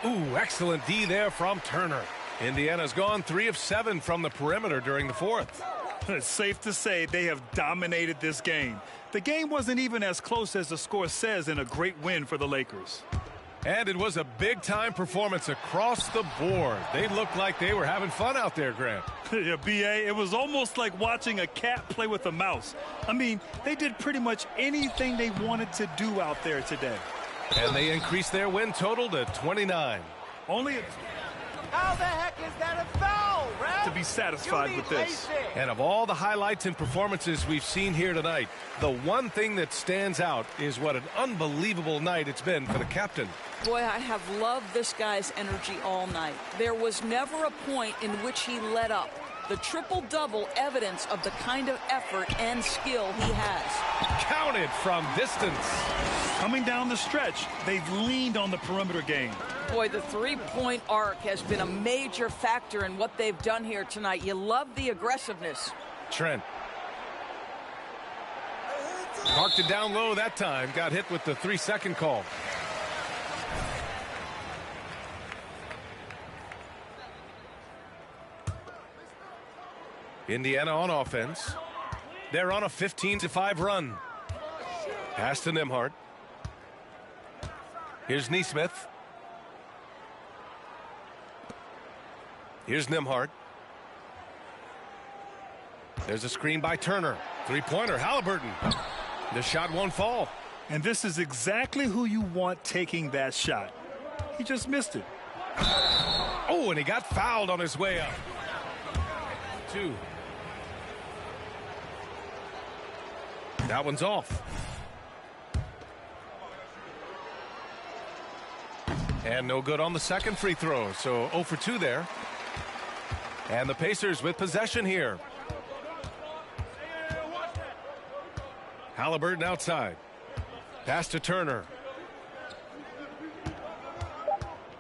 Ooh, excellent D there from Turner. Indiana's gone 3 of 7 from the perimeter during the fourth. It's safe to say they have dominated this game. The game wasn't even as close as the score says in a great win for the Lakers. And it was a big-time performance across the board. They looked like they were having fun out there, Grant. Yeah, B.A., it was almost like watching a cat play with a mouse. I mean, they did pretty much anything they wanted to do out there today. And they increased their win total to 29. Only How the heck is that a foul, Ref? to be satisfied with this. And of all the highlights and performances we've seen here tonight, the one thing that stands out is what an unbelievable night it's been for the captain. Boy, I have loved this guy's energy all night. There was never a point in which he let up. The triple-double evidence of the kind of effort and skill he has. Counted from distance. Coming down the stretch, they've leaned on the perimeter game. Boy, the three-point arc has been a major factor in what they've done here tonight. You love the aggressiveness. Trent. Parked it down low that time. Got hit with the 3-second call. Indiana on offense. They're on a 15-5 run. Pass to Nembhard. Here's Nesmith. Here's Nembhard. There's a screen by Turner. Three-pointer, Halliburton. The shot won't fall. And this is exactly who you want taking that shot. He just missed it. Oh, and he got fouled on his way up. 2. That one's off. And no good on the second free throw. So 0 for 2 there. And the Pacers with possession here. Halliburton outside. Pass to Turner.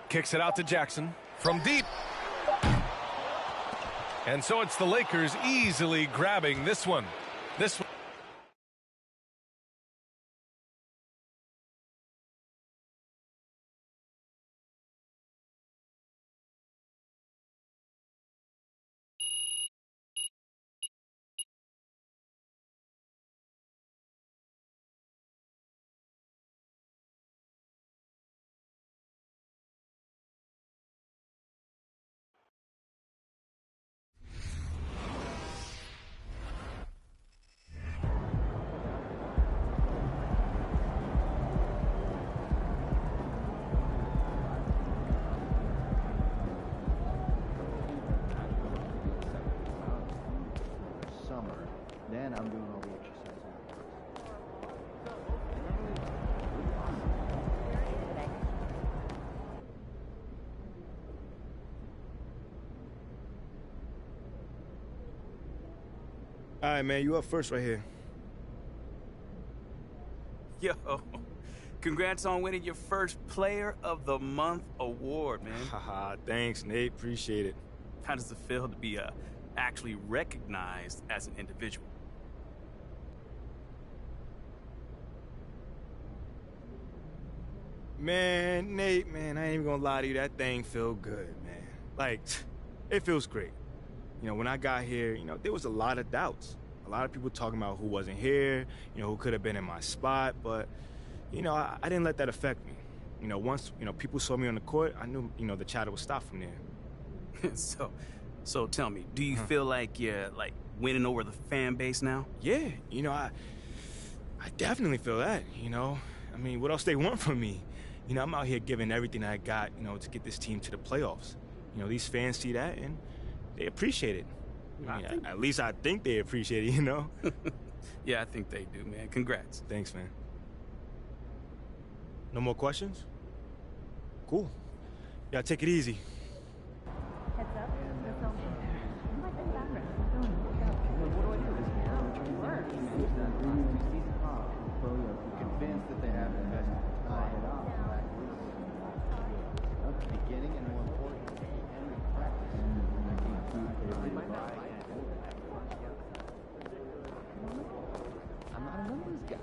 Kicks it out to Jackson from deep. And so it's the Lakers easily grabbing this one. This one. Then I'm doing all the exercise afterwards. All right, man, you up first right here. Yo, congrats on winning your first Player of the Month award, man. Haha, thanks, Nate. Appreciate it. How does it feel to be actually recognized as an individual? Man, Nate, man, I ain't even gonna lie to you. That thing feel good, man. Like, it feels great. You know, when I got here, you know, there was a lot of doubts. A lot of people talking about who wasn't here, you know, who could have been in my spot. But, you know, I didn't let that affect me. You know, once, you know, people saw me on the court, I knew, you know, the chatter would stop from there. So tell me, do you feel like you're, like, winning over the fan base now? Yeah, you know, I definitely feel that, you know. I mean, what else they want from me? You know, I'm out here giving everything I got, you know, to get this team to the playoffs. You know, these fans see that, and they appreciate it. I mean, at least I think they appreciate it, you know? Yeah, I think they do, man. Congrats. Thanks, man. No more questions? Cool. Yeah, take it easy. Heads up. That's all. Convinced that they have the best beginning and more importantly, end of practice. I'm not a numbers guy.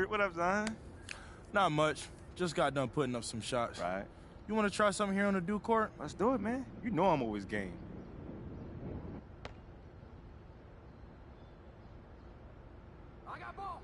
What up, Zion? Not much. Just got done putting up some shots. Right. You want to try something here on the Duke court? Let's do it, man. You know I'm always game. I got ball.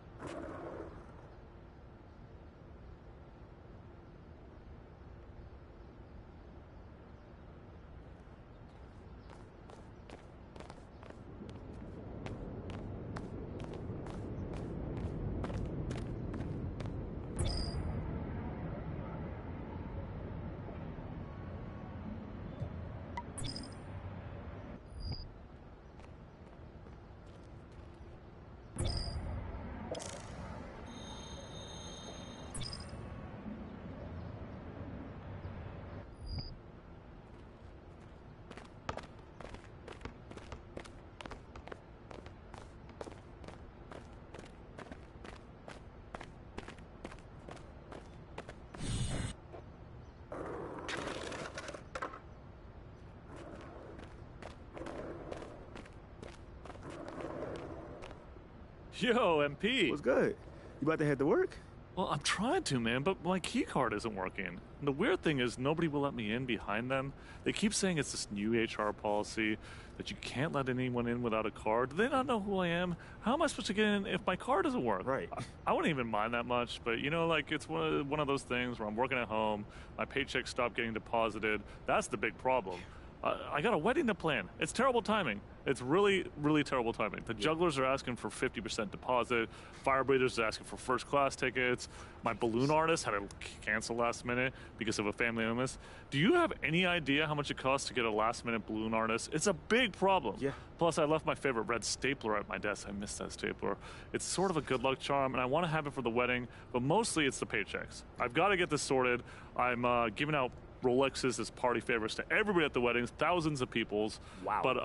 Yo, MP. What's good? You about to head to work? Well, I'm trying to, man, but my key card isn't working. And the weird thing is nobody will let me in behind them. They keep saying it's this new HR policy that you can't let anyone in without a card. Do they not know who I am? How am I supposed to get in if my card doesn't work? Right. I wouldn't even mind that much, but you know, like it's one of those things where I'm working at home, my paycheck stopped getting deposited. That's the big problem. I got a wedding to plan. It's terrible timing. It's really, really terrible timing. The jugglers are asking for 50% deposit. Fire breathers are asking for first class tickets. My balloon artist had to cancel last minute because of a family illness. Do you have any idea how much it costs to get a last minute balloon artist? It's a big problem. Yeah. Plus, I left my favorite red stapler at my desk. I missed that stapler. It's sort of a good luck charm, and I want to have it for the wedding, but mostly it's the paychecks. I've got to get this sorted. I'm giving out Rolexes as party favors to everybody at the weddings, thousands of people's. Wow. But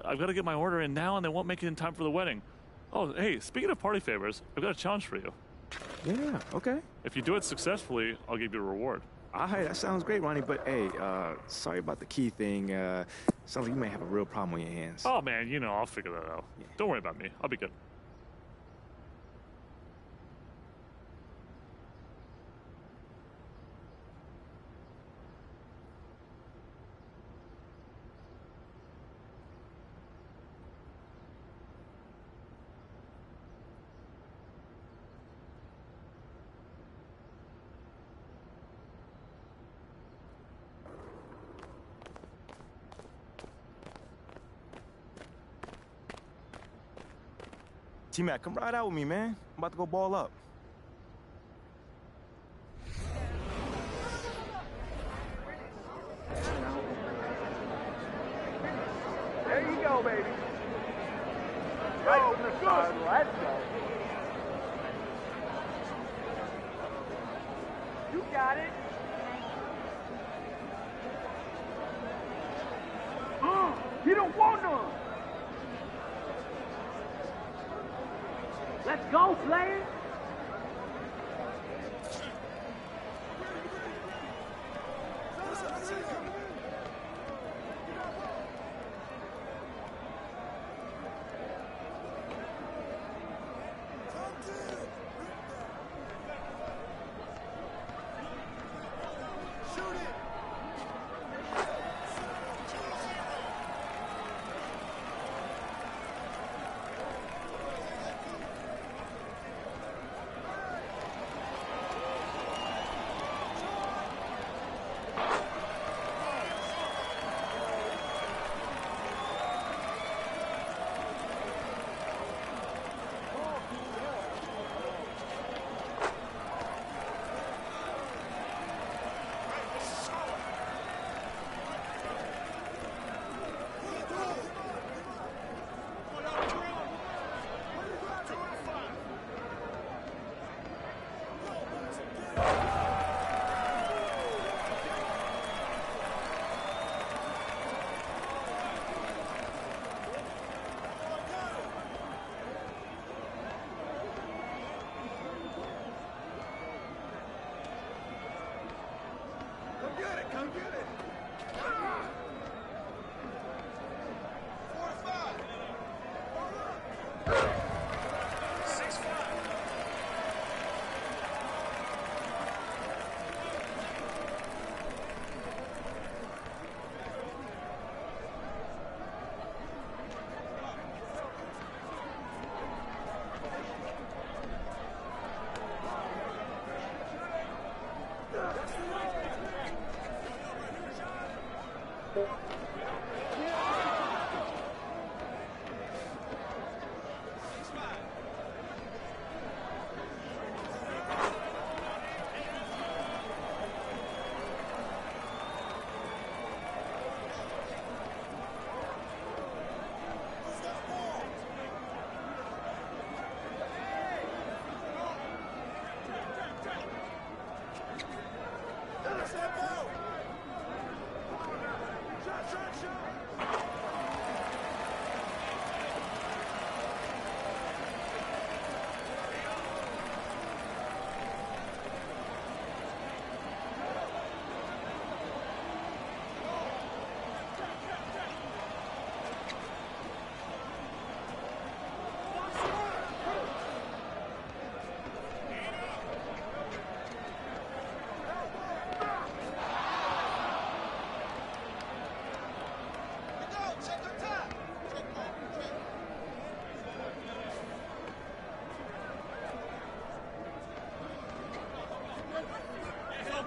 I've got to get my order in now, and they won't make it in time for the wedding. Oh, hey, speaking of party favors, I've got a challenge for you. Yeah, okay. If you do it successfully, I'll give you a reward. All right, that sounds great, Ronnie, but hey, sorry about the key thing. Sounds like you may have a real problem on your hands. Oh, man, you know, I'll figure that out. Yeah. Don't worry about me. I'll be good. T-Mac, come ride out with me, man. I'm about to go ball up. There you go, baby. Right from the start. Let's go. You got it. You don't want none. Let's go, player.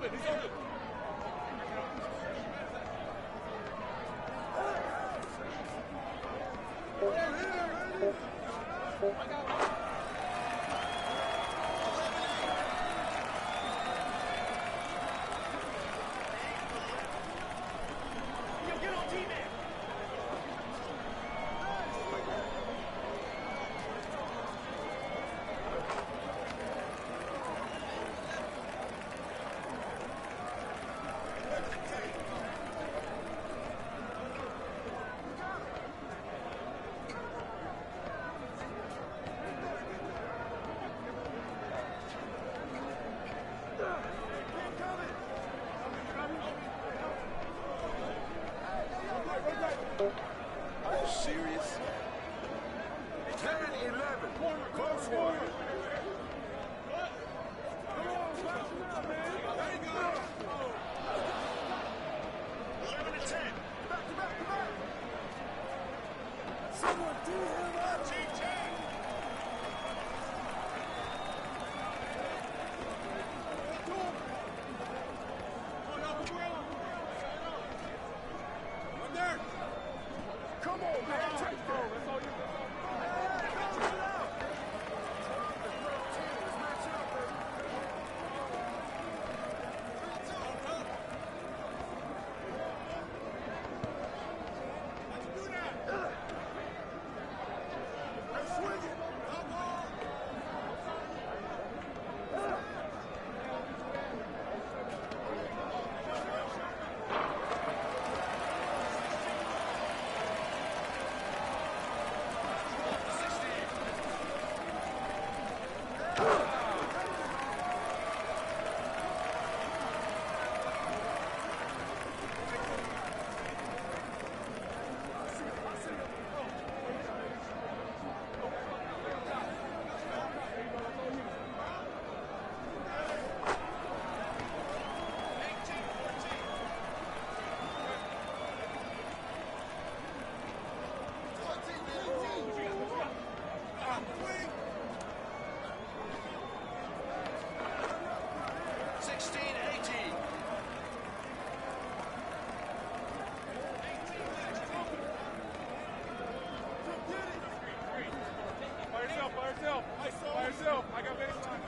Are you serious? 10-11. Close one. There you go. 11-10. Back to back to back. Someone do him up. Come on, man. Take that. That's all you got. By yourself. I got baseline.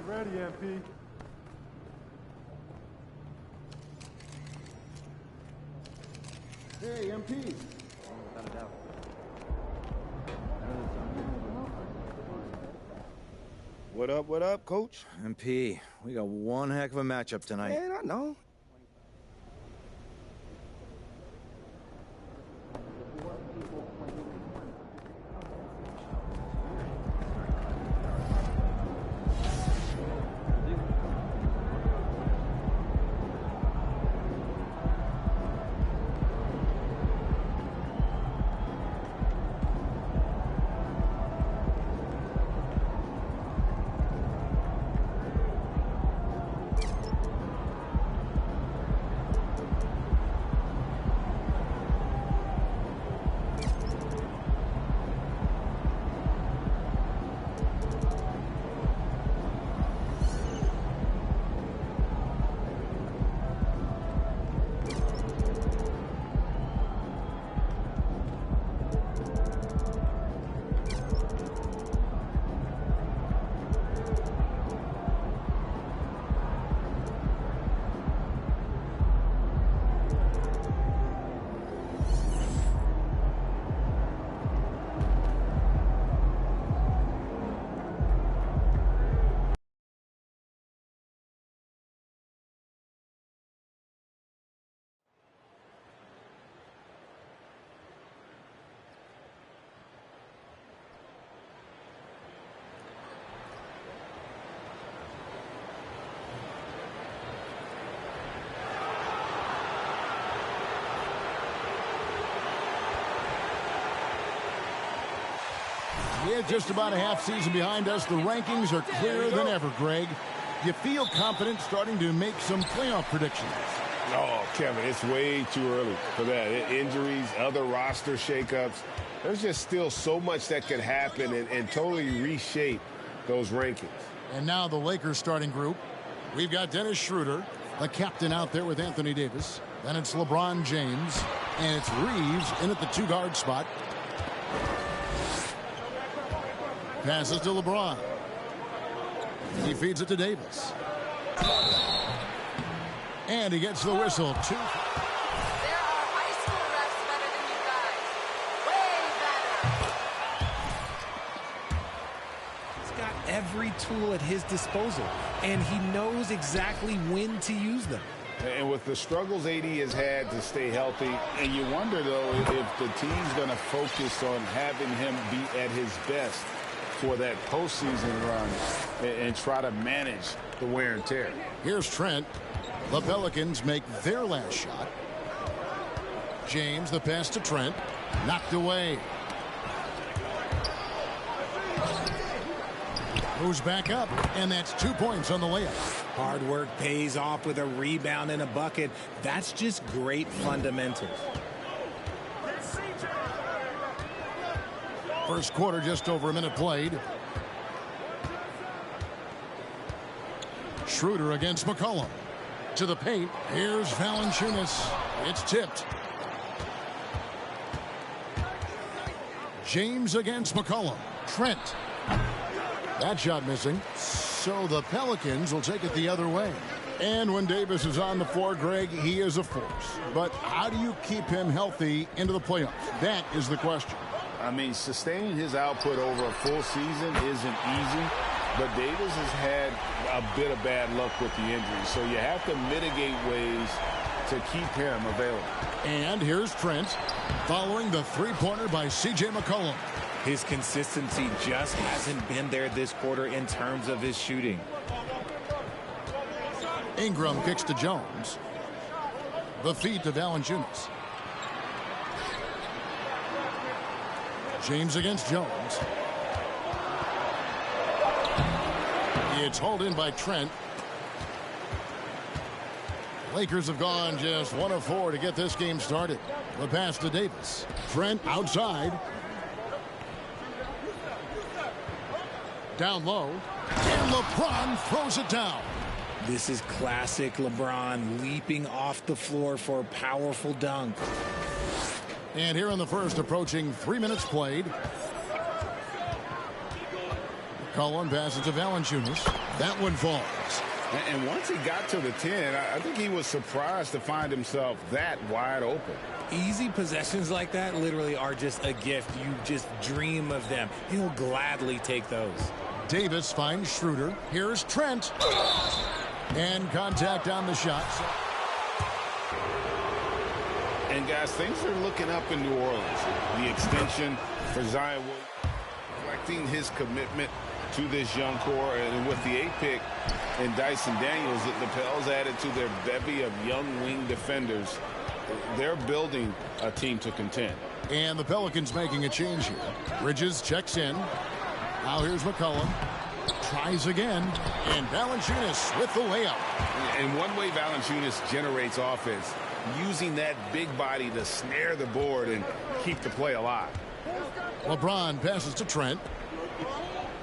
Ready, MP. Hey, MP. Without a doubt. What up, coach? MP, we got one heck of a matchup tonight. Man, I know. Yeah, just about a half season behind us. The rankings are clearer than ever, Greg. You feel confident starting to make some playoff predictions? Oh, Kevin, it's way too early for that. Injuries, other roster shakeups. There's just still so much that could happen and totally reshape those rankings. And now the Lakers starting group. We've got Dennis Schroeder, the captain, out there with Anthony Davis. Then it's LeBron James, and it's Reeves in at the two-guard spot. Passes to LeBron. He feeds it to Davis. And he gets the whistle. There are high school refs better than you guys. Way better. He's got every tool at his disposal, and he knows exactly when to use them. And with the struggles AD has had to stay healthy, and you wonder, though, if the team's going to focus on having him be at his best for that postseason run and try to manage the wear and tear. Here's Trent. The Pelicans make their last shot. James, the pass to Trent. Knocked away. Moves back up, and that's 2 points on the layup. Hard work pays off with a rebound and a bucket. That's just great fundamentals. First quarter, just over a minute played. Schroeder against McCollum. To the paint. Here's Valanciunas. It's tipped. James against McCollum. Trent. That shot missing. So the Pelicans will take it the other way. And when Davis is on the floor, Greg, he is a force. But how do you keep him healthy into the playoffs? That is the question. I mean, sustaining his output over a full season isn't easy, but Davis has had a bit of bad luck with the injury, so you have to mitigate ways to keep him available. And here's Trent following the three-pointer by C.J. McCollum. His consistency just hasn't been there this quarter in terms of his shooting. Ingram kicks to Jones. The feed to Valanciunas. James against Jones. It's hauled in by Trent. Lakers have gone just 1 of 4 to get this game started. The pass to Davis. Trent outside. Down low. And LeBron throws it down. This is classic LeBron leaping off the floor for a powerful dunk. And here in the first, approaching 3 minutes played. McCollum passes to Valanciunas. That one falls. And once he got to the 10, I think he was surprised to find himself that wide open. Easy possessions like that literally are just a gift. You just dream of them. He'll gladly take those. Davis finds Schroeder. Here's Trent. And contact on the shot. And, guys, things are looking up in New Orleans. The extension for Zion Williams, reflecting his commitment to this young core. And with the 8th pick and Dyson Daniels, the Pels added to their bevy of young wing defenders. They're building a team to contend. And the Pelicans making a change here. Bridges checks in. Now here's McCollum. Tries again. And Valanciunas with the layup. And one way Valanciunas generates offense, using that big body to snare the board and keep the play alive. LeBron passes to Trent.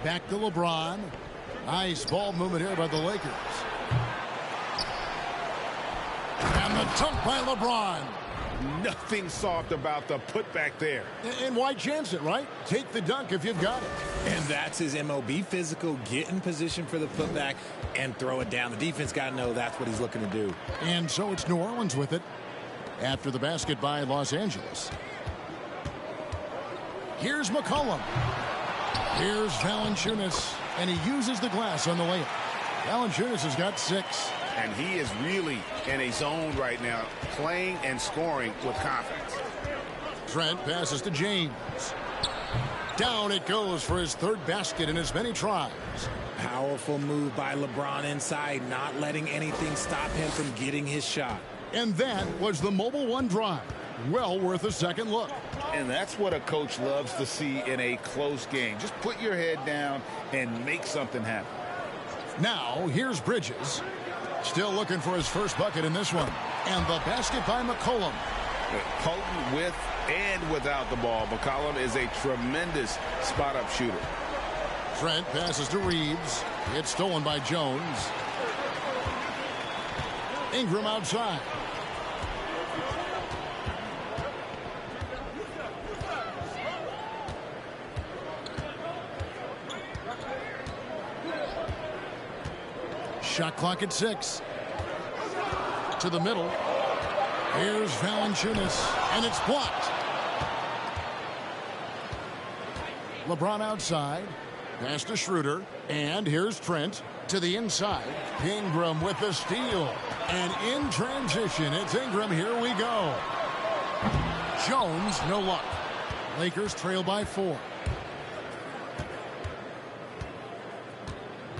Back to LeBron. Nice ball movement here by the Lakers. And the dunk by LeBron. Nothing soft about the putback there. And why chance it, right? Take the dunk if you've got it. And that's his MO. Be physical, get in position for the putback, and throw it down. The defense got to know that's what he's looking to do. And so it's New Orleans with it after the basket by Los Angeles. Here's McCollum. Here's Valanciunas. And he uses the glass on the layup. Valanciunas has got 6. And he is really in a zone right now, playing and scoring with confidence. Trent passes to James. Down it goes for his 3rd basket in as many tries. Powerful move by LeBron inside, not letting anything stop him from getting his shot. And that was the Mobile One drive. Well worth a second look. And that's what a coach loves to see in a close game. Just put your head down and make something happen. Now, here's Bridges. Still looking for his first bucket in this one. And the basket by McCollum. Potent with and without the ball. McCollum is a tremendous spot-up shooter. Trent passes to Reeves. It's stolen by Jones. Ingram outside. Shot clock at 6. To the middle. Here's Valanciunas, and it's blocked. LeBron outside. Pass to Schroeder, and here's Trent to the inside. Ingram with the steal. And in transition, it's Ingram. Here we go. Jones, no luck. Lakers trail by 4.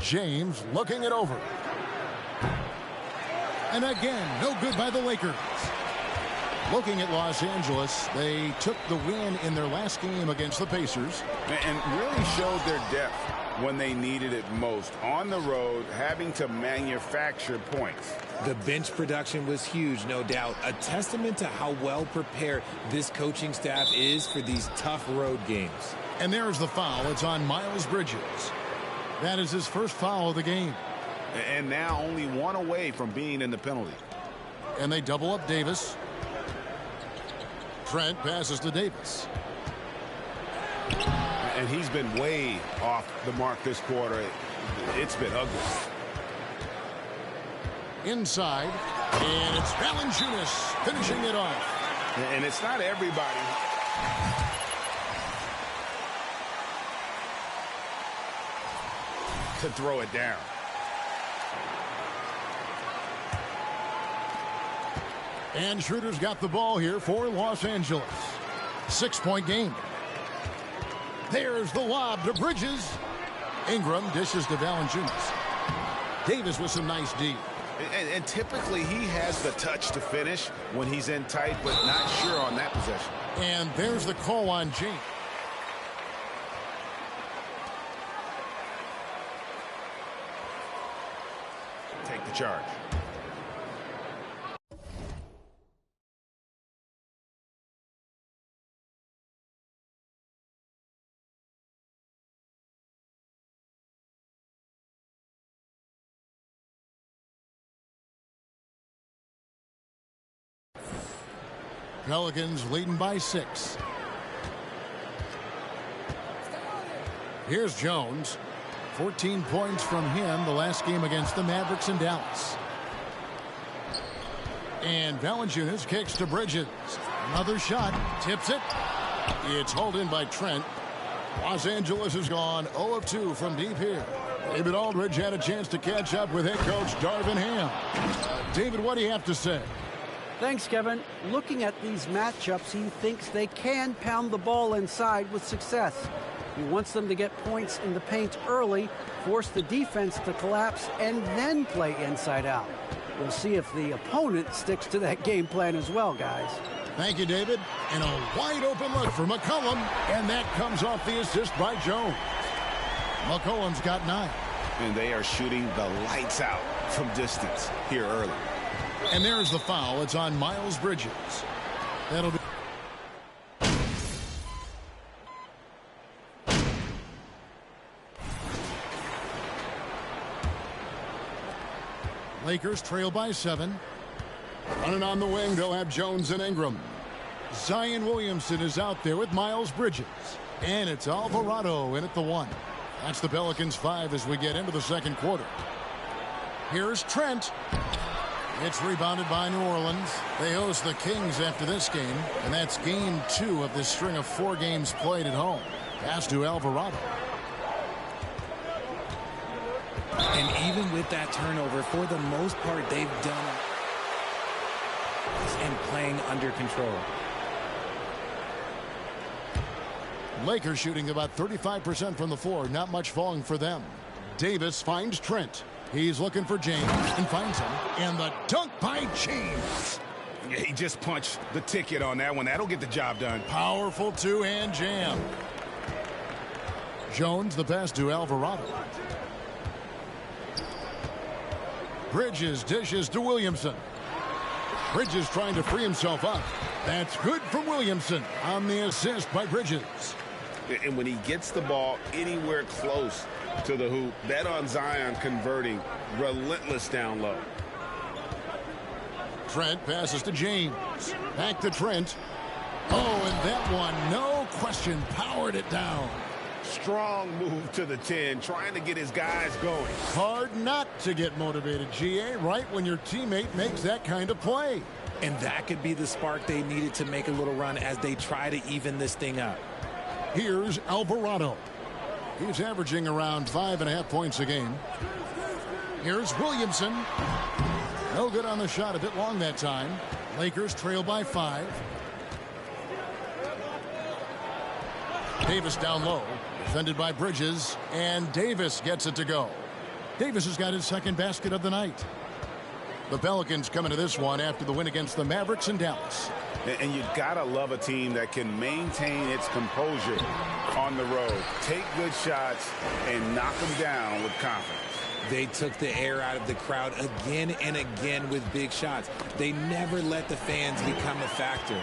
James looking it over. And again, no good by the Lakers. Looking at Los Angeles, they took the win in their last game against the Pacers. And really showed their depth when they needed it most. On the road, having to manufacture points. The bench production was huge, no doubt. A testament to how well prepared this coaching staff is for these tough road games. And there's the foul. It's on Miles Bridges. That is his first foul of the game. And now only one away from being in the penalty. And they double up Davis. Trent passes to Davis. And he's been way off the mark this quarter. It's been ugly. Inside. And it's Valanciunas finishing it off. And it's not everybody. To throw it down. And Schroeder's got the ball here for Los Angeles. 6-point game. There's the lob to Bridges. Ingram dishes to Valanciunas. Davis with some nice D. And typically he has the touch to finish when he's in tight, but not sure on that possession. And there's the call on James. Take the charge. Pelicans leading by 6. Here's Jones. 14 points from him the last game against the Mavericks in Dallas. And Valanciunas kicks to Bridges. Another shot. Tips it. It's hauled in by Trent. Los Angeles has gone 0 of 2 from deep here. David Aldridge had a chance to catch up with head coach Darvin Ham. David, what do you have to say? Thanks, Kevin. Looking at these matchups, he thinks they can pound the ball inside with success. He wants them to get points in the paint early, force the defense to collapse, and then play inside out. We'll see if the opponent sticks to that game plan as well, guys. Thank you, David. And a wide open look for McCollum, and that comes off the assist by Jones. McCollum's got 9. And they are shooting the lights out from distance here early. And there's the foul. It's on Miles Bridges. That'll be... Lakers trail by 7. Running on the wing, they'll have Jones and Ingram. Zion Williamson is out there with Miles Bridges. And it's Alvarado in at the 1. That's the Pelicans 5 as we get into the second quarter. Here's Trent. It's rebounded by New Orleans. They host the Kings after this game, and that's game 2 of this string of 4 games played at home. Pass to Alvarado. And even with that turnover, for the most part, they've done and playing under control. Lakers shooting about 35% from the floor. Not much falling for them. Davis finds Trent. He's looking for James and finds him. And the dunk by James. Yeah, he just punched the ticket on that one. That'll get the job done. Powerful two-hand jam. Jones the pass to Alvarado. Bridges dishes to Williamson. Bridges trying to free himself up. That's good from Williamson on the assist by Bridges. And when he gets the ball anywhere close to the hoop, bet on Zion converting, relentless down low. Trent passes to James. Back to Trent. Oh, and that one, no question, powered it down. Strong move to the 10, trying to get his guys going. Hard not to get motivated, GA, right when your teammate makes that kind of play. And that could be the spark they needed to make a little run as they try to even this thing up. Here's Alvarado. He's averaging around 5.5 points a game. Here's Williamson. No good on the shot, a bit long that time. Lakers trail by 5. Davis down low. Defended by Bridges. And Davis gets it to go. Davis has got his second basket of the night. The Pelicans coming to this one after the win against the Mavericks in Dallas. And you've got to love a team that can maintain its composure on the road. Take good shots and knock them down with confidence. They took the air out of the crowd again and again with big shots. They never let the fans become a factor.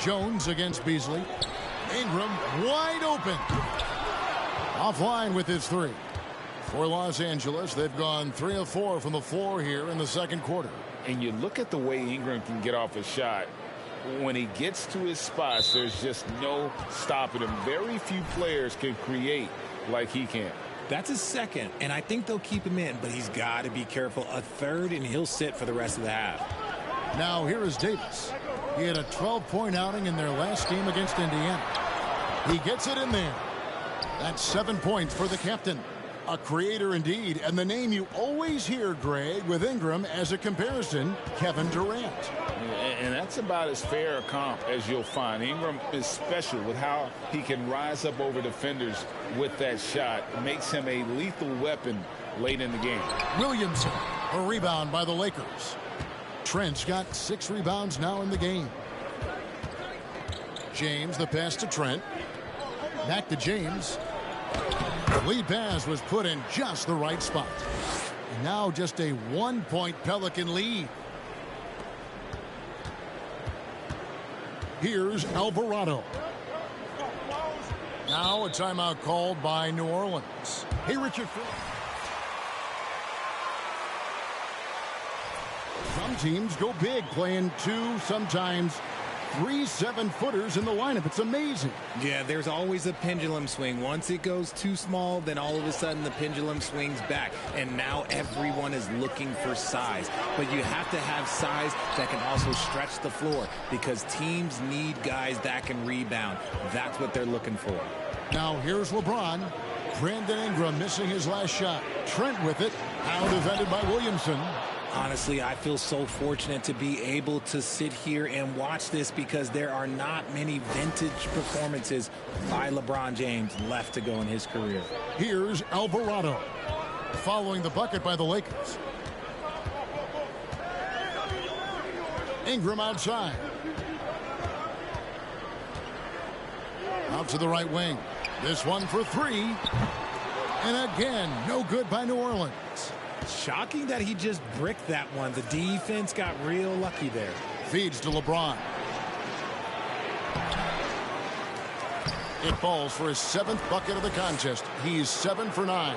Jones against Beasley. Ingram wide open. Offline with his 3. For Los Angeles, they've gone 3 of 4 from the floor here in the second quarter. And you look at the way Ingram can get off a shot. When he gets to his spots, there's just no stopping him. Very few players can create like he can. That's his second, and I think they'll keep him in, but he's got to be careful. A third, and he'll sit for the rest of the half. Now here is Davis. He had a 12-point outing in their last game against Indiana. He gets it in there. That's 7 points for the captain. A creator indeed, and the name you always hear, Greg, with Ingram as a comparison, Kevin Durant. And that's about as fair a comp as you'll find. Ingram is special with how he can rise up over defenders with that shot. It makes him a lethal weapon late in the game. Williamson, a rebound by the Lakers. Trent's got 6 rebounds now in the game. James, the pass to Trent. Back to James. The lead pass was put in just the right spot. And now just a 1-point Pelican lead. Here's Alvarado. Now a timeout called by New Orleans. Hey, Richard. Some teams go big, playing 2, sometimes 3 7-footers in the lineup. It's amazing. Yeah, there's always a pendulum swing. Once it goes too small, then all of a sudden the pendulum swings back. And now everyone is looking for size. But you have to have size that can also stretch the floor because teams need guys that can rebound. That's what they're looking for. Now here's LeBron. Brandon Ingram missing his last shot. Trent with it. Now defended by Williamson. Honestly, I feel so fortunate to be able to sit here and watch this because there are not many vintage performances by LeBron James left to go in his career. Here's Alvarado following the bucket by the Lakers. Ingram outside. Out to the right wing. This one for 3. And again, no good by New Orleans. Shocking that he just bricked that one. The defense got real lucky there. Feeds to LeBron. It falls for his 7th bucket of the contest. He's 7 for 9.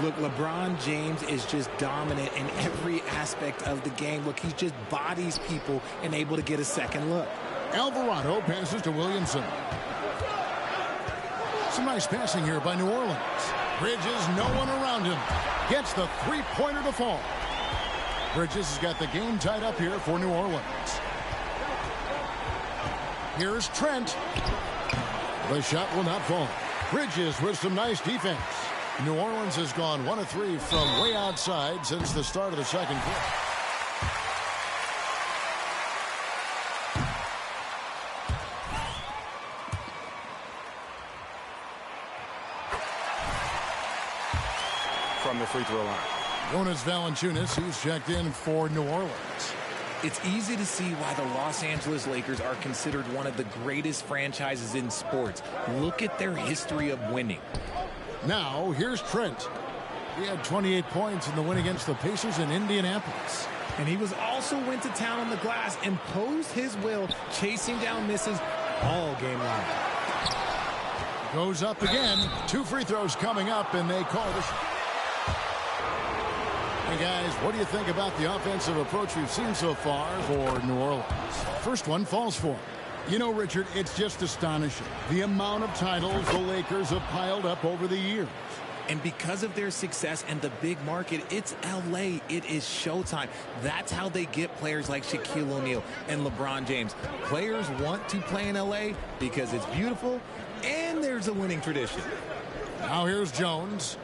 Look, LeBron James is just dominant in every aspect of the game. Look, he just bodies people and able to get a second look. Alvarado passes to Williamson. Some nice passing here by New Orleans. Bridges, no one around him. Gets the three-pointer to fall. Bridges has got the game tied up here for New Orleans. Here's Trent. The shot will not fall. Bridges with some nice defense. New Orleans has gone 1 of 3 from way outside since the start of the second quarter. From the free throw line. Jonas Valanciunas, he's checked in for New Orleans. It's easy to see why the Los Angeles Lakers are considered one of the greatest franchises in sports. Look at their history of winning. Now, here's Trent. He had 28 points in the win against the Pacers in Indianapolis. And he was also went to town on the glass, imposed his will, chasing down misses all game long. Goes up again. 2 free throws coming up, and they call this. Hey, guys, what do you think about the offensive approach we've seen so far for New Orleans? First one falls for him. You know, Richard, it's just astonishing. The amount of titles the Lakers have piled up over the years. And because of their success and the big market, it's L.A. It is showtime. That's how they get players like Shaquille O'Neal and LeBron James. Players want to play in L.A. because it's beautiful and there's a winning tradition. Now here's Jones.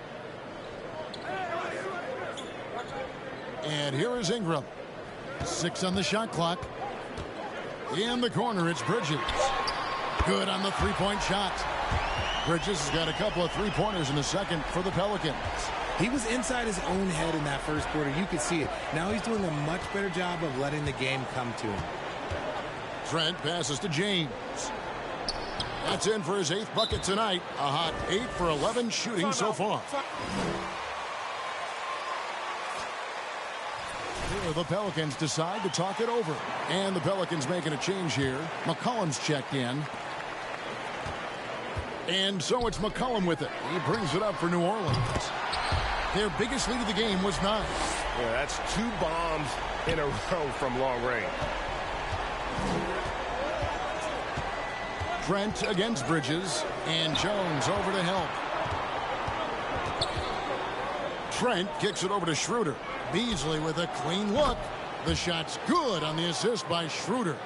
And here is Ingram. 6 on the shot clock. In the corner, it's Bridges. Good on the three-point shot. Bridges has got a couple of three-pointers in the second for the Pelicans. He was inside his own head in that first quarter. You could see it. Now he's doing a much better job of letting the game come to him. Trent passes to James. That's in for his 8th bucket tonight. A hot 8 for 11 shooting so far. Here the Pelicans decide to talk it over. And the Pelicans making a change here. McCollum's checked in. And so it's McCollum with it. He brings it up for New Orleans. Their biggest lead of the game was 9. Yeah, that's 2 bombs in a row from long range. Trent against Bridges. And Jones over to help. Trent kicks it over to Schroeder. Beasley with a clean look. The shot's good on the assist by Schroeder.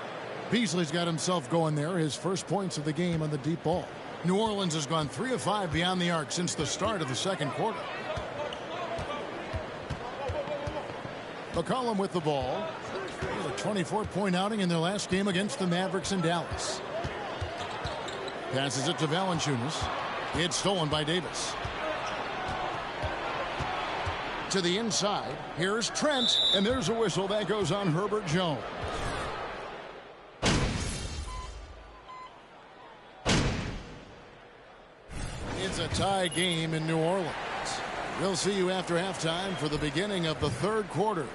Beasley's got himself going there. His first points of the game on the deep ball. New Orleans has gone 3 of 5 beyond the arc since the start of the second quarter. McCollum with the ball. He had a 24-point outing in their last game against the Mavericks in Dallas. Passes it to Valanciunas. It's stolen by Davis. To the inside. Here's Trent. And there's a whistle that goes on Herbert Jones. It's a tie game in New Orleans. We'll see you after halftime for the beginning of the third quarter.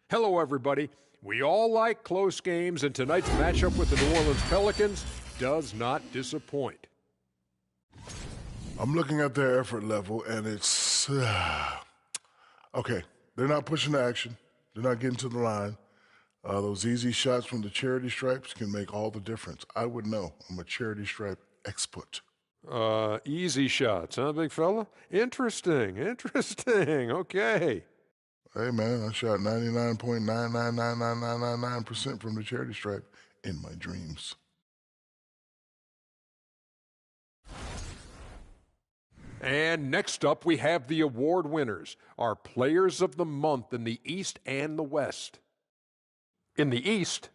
Hello, everybody. We all like close games, and tonight's matchup with the New Orleans Pelicans does not disappoint. I'm looking at their effort level, and it's okay. They're not pushing the action. They're not getting to the line. Those easy shots from the charity stripes can make all the difference. I would know. I'm a charity stripe expert. Easy shots, huh, big fella? Interesting. Okay. Hey, man, I shot 99.9999999% from the charity stripe in my dreams. And next up, we have the award winners, our players of the month in the East and the West. In the East,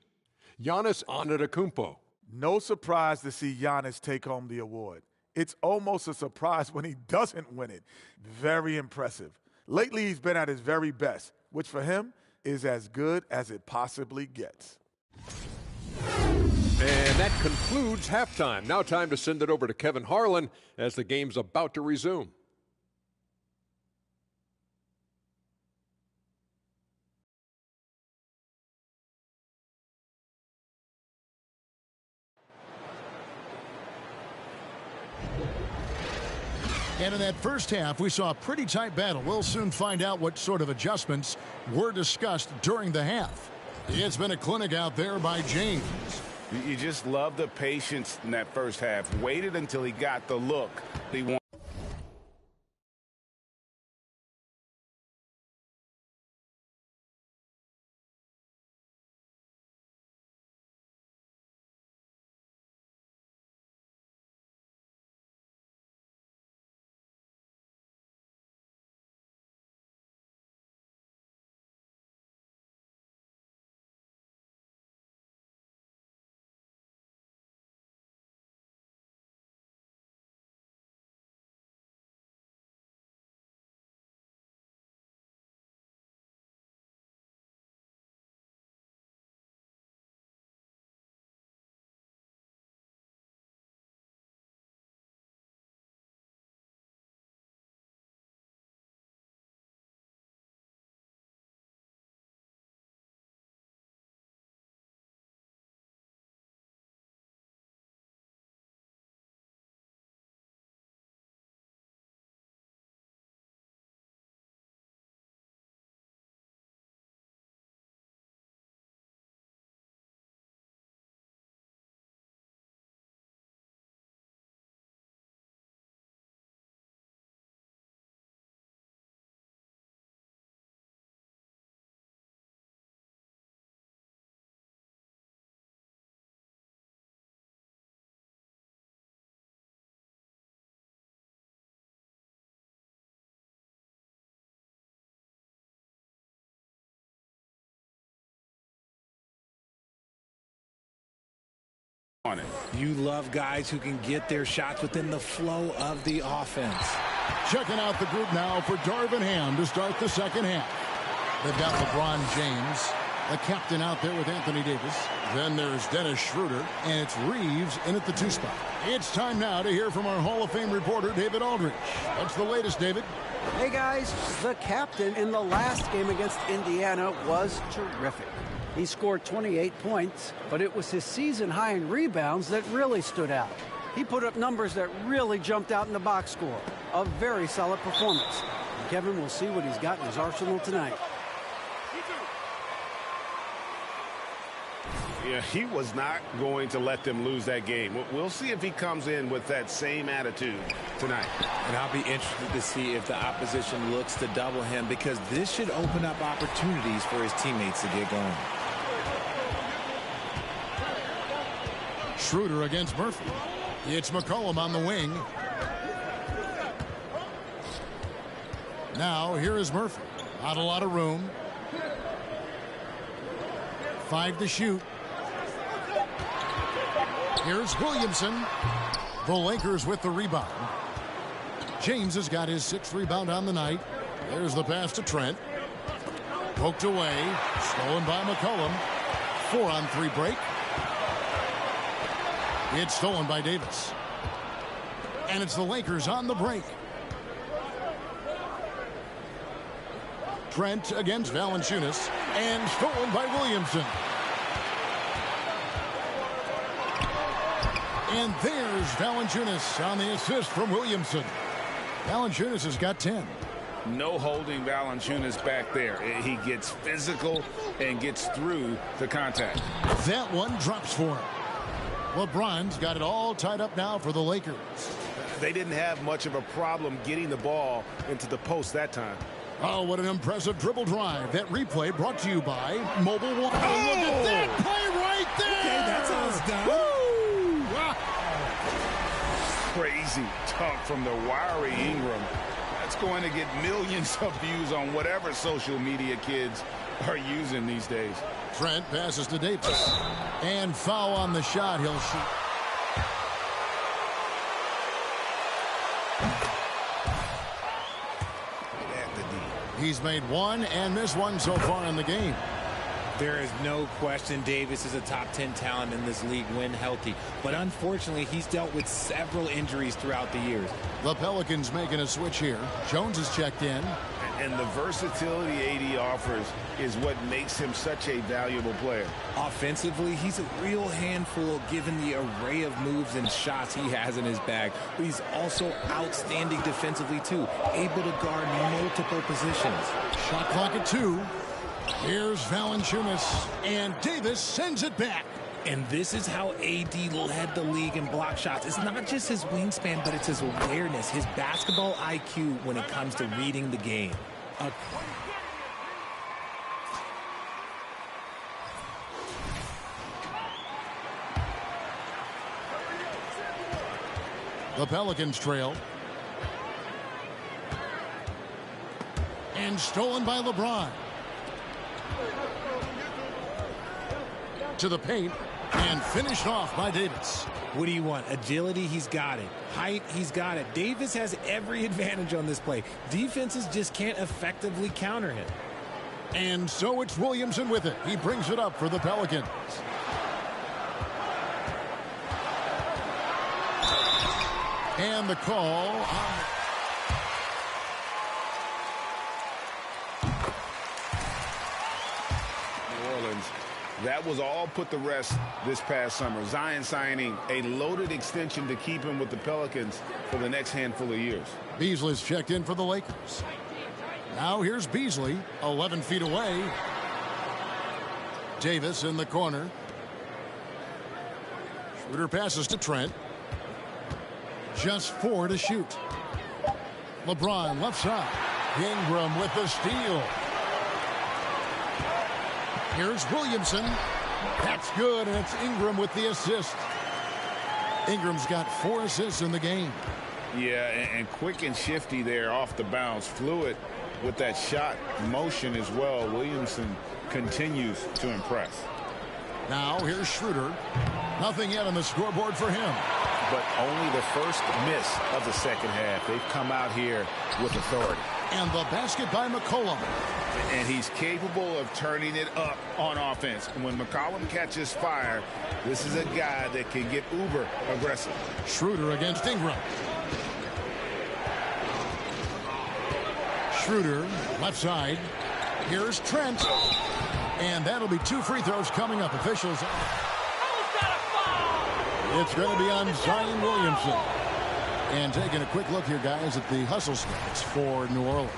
Giannis Antetokounmpo. No surprise to see Giannis take home the award. It's almost a surprise when he doesn't win it. Very impressive. Lately, he's been at his very best, which for him is as good as it possibly gets. And that concludes halftime. Now time to send it over to Kevin Harlan as the game's about to resume. And in that first half, we saw a pretty tight battle. We'll soon find out what sort of adjustments were discussed during the half. It's been a clinic out there by James. You just love the patience in that first half. Waited until he got the look he wanted. On it. You love guys who can get their shots within the flow of the offense. Checking out the group now for Darvin Ham to start the second half. They've got LeBron James, the captain, out there with Anthony Davis. Then there's Dennis Schroeder, and it's Reeves in at the 2 spot. It's time now to hear from our Hall of Fame reporter, David Aldridge. What's the latest, David? Hey, guys, the captain in the last game against Indiana was terrific. He scored 28 points, but it was his season high in rebounds that really stood out. He put up numbers that really jumped out in the box score. A very solid performance. And Kevin will see what he's got in his arsenal tonight. Yeah, he was not going to let them lose that game. We'll see if he comes in with that same attitude tonight. And I'll be interested to see if the opposition looks to double him, because this should open up opportunities for his teammates to get going. Schroeder against Murphy. It's McCollum on the wing. Now here is Murphy. Not a lot of room. 5 to shoot. Here's Williamson. The Lakers with the rebound. James has got his 6th rebound on the night. There's the pass to Trent. Poked away. Stolen by McCollum. 4-on-3 break. It's stolen by Davis. And it's the Lakers on the break. Trent against Valanciunas. And stolen by Williamson. And there's Valanciunas on the assist from Williamson. Valanciunas has got 10. No holding Valanciunas back there. He gets physical and gets through the contact. That one drops for him. LeBron's got it all tied up now for the Lakers. They didn't have much of a problem getting the ball into the post that time. Oh, what an impressive dribble drive. That replay brought to you by Mobile One. Oh, look at that play right there. Okay, that's how it's done. Woo! Wow. Crazy dunk from the wiry Ingram. That's going to get millions of views on whatever social media kids are using these days. Trent passes to Davis. And foul on the shot. He'll shoot. He's made one and missed one so far in the game. There is no question Davis is a top 10 talent in this league when healthy. But unfortunately, he's dealt with several injuries throughout the years. The Pelicans making a switch here. Jones is checked in. And the versatility AD offers is what makes him such a valuable player. Offensively, he's a real handful given the array of moves and shots he has in his bag. But he's also outstanding defensively, too, able to guard multiple positions. Shot clock at 2. Here's Valanciunas, and Davis sends it back. And this is how AD led the league in block shots. It's not just his wingspan, but it's his awareness, his basketball IQ when it comes to reading the game. The Pelicans trail. And stolen by LeBron. To the paint and finished off by Davis. What do you want? Agility, he's got it. Height, he's got it. Davis has every advantage on this play. Defenses just can't effectively counter him. And so it's Williamson with it. He brings it up for the Pelicans. And the call on that was all put to rest this past summer. Zion signing a loaded extension to keep him with the Pelicans for the next handful of years. Beasley's checked in for the Lakers. Now here's Beasley, 11 feet away. Davis in the corner. Schroeder passes to Trent. Just 4 to shoot. LeBron left side. Ingram with the steal. Here's Williamson. That's good, and it's Ingram with the assist. Ingram's got 4 assists in the game. Yeah, and quick and shifty there off the bounce. Fluid with that shot motion as well. Williamson continues to impress. Now here's Schroeder. Nothing yet on the scoreboard for him. But only the first miss of the second half. They've come out here with authority. And the basket by McCollum. And he's capable of turning it up on offense. When McCollum catches fire, this is a guy that can get uber aggressive. Schroeder against Ingram. Schroeder, left side. Here's Trent. And that'll be 2 free throws coming up. Officials. It's going to be on Zion Williamson. And taking a quick look here, guys, at the hustle stats for New Orleans.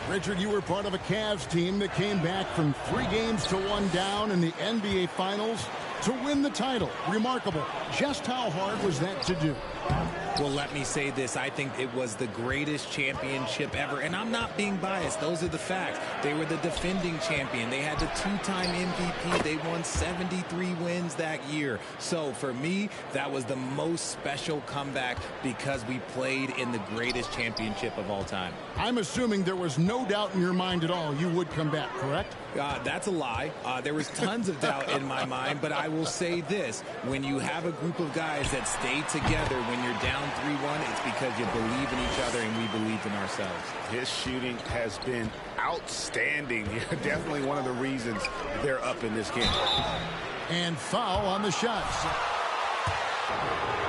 Richard, you were part of a Cavs team that came back from 3 games to 1 down in the NBA Finals to win the title. Remarkable. Just how hard was that to do? Well, let me say this. I think it was the greatest championship ever. And I'm not being biased. Those are the facts. They were the defending champion. They had the 2-time MVP. They won 73 wins that year. So for me, that was the most special comeback because we played in the greatest championship of all time. I'm assuming there was no doubt in your mind at all you would come back, correct? That's a lie. There was tons of doubt in my mind, but I will say this. When you have a group of guys that stay together when you're down 3-1, it's because you believe in each other and we believed in ourselves. His shooting has been outstanding. Definitely one of the reasons they're up in this game. And foul on the shots.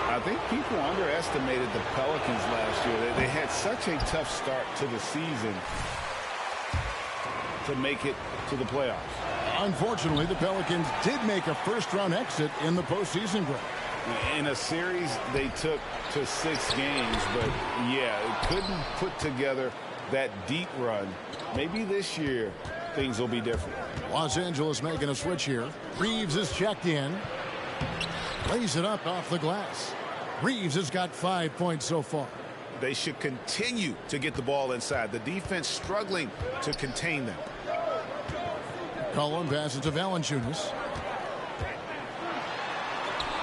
I think people underestimated the Pelicans last year. They had such a tough start to the season to make it to the playoffs. Unfortunately, the Pelicans did make a first-round exit in the postseason break. In a series they took to 6 games, but yeah, it couldn't put together that deep run. Maybe this year things will be different. Los Angeles making a switch here. Reeves is checked in. Lays it up off the glass. Reeves has got 5 points so far. They should continue to get the ball inside. The defense struggling to contain them. Cullen passes to Valanciunas.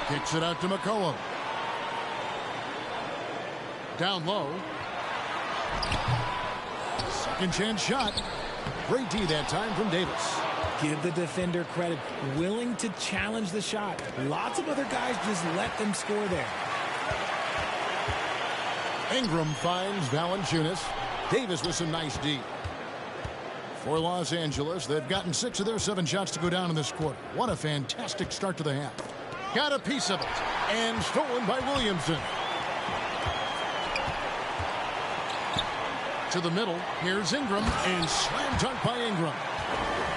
Kicks it out to McCollum. Down low. Second chance shot. Great D that time from Davis. Give the defender credit. Willing to challenge the shot. Lots of other guys just let them score there. Ingram finds Valanciunas. Davis with some nice D. For Los Angeles, they've gotten 6 of their 7 shots to go down in this quarter. What a fantastic start to the half. Got a piece of it. And stolen by Williamson. To the middle. Here's Ingram. And slam dunk by Ingram.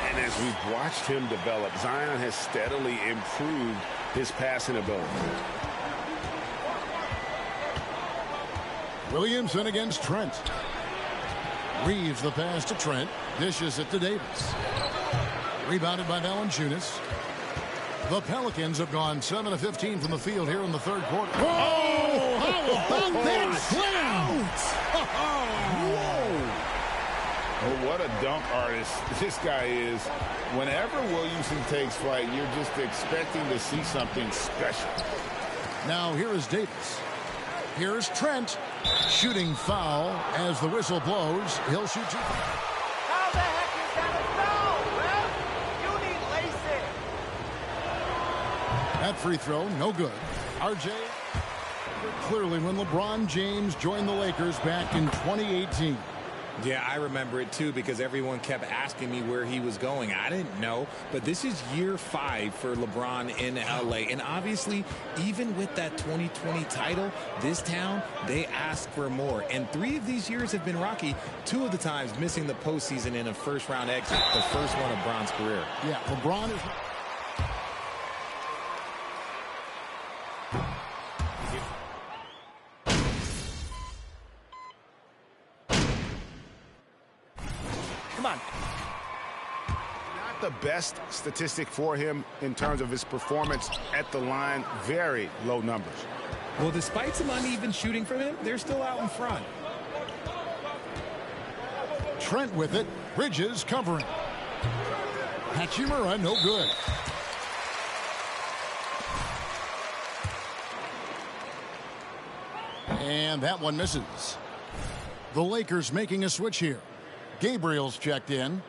And as we've watched him develop, Zion has steadily improved his passing ability. Williamson against Trent. Reeves the pass to Trent. Dishes it to Davis. Rebounded by Valanciunas. The Pelicans have gone 7 of 15 from the field here in the third quarter. Oh, how about that slam? Whoa. Oh, what a dunk artist this guy is. Whenever Williamson takes flight, you're just expecting to see something special. Now here is Davis. Here's Trent. Shooting foul as the whistle blows. He'll shoot 2. How the heck is that a foul, ref? You need LASIK. That free throw, no good. RJ, clearly when LeBron James joined the Lakers back in 2018. Yeah, I remember it too because everyone kept asking me where he was going. I didn't know, but this is year 5 for LeBron in LA. And obviously, even with that 2020 title, this town, they ask for more. And 3 of these years have been rocky. 2 of the times missing the postseason in a first-round exit, the first one of Bron's career. Yeah, LeBron is... Come on. Not the best statistic for him in terms of his performance at the line. Very low numbers. Well, despite some uneven shooting from him, they're still out in front. Trent with it. Bridges covering. Hachimura, no good. And that one misses. The Lakers making a switch here. Gabriel's checked in.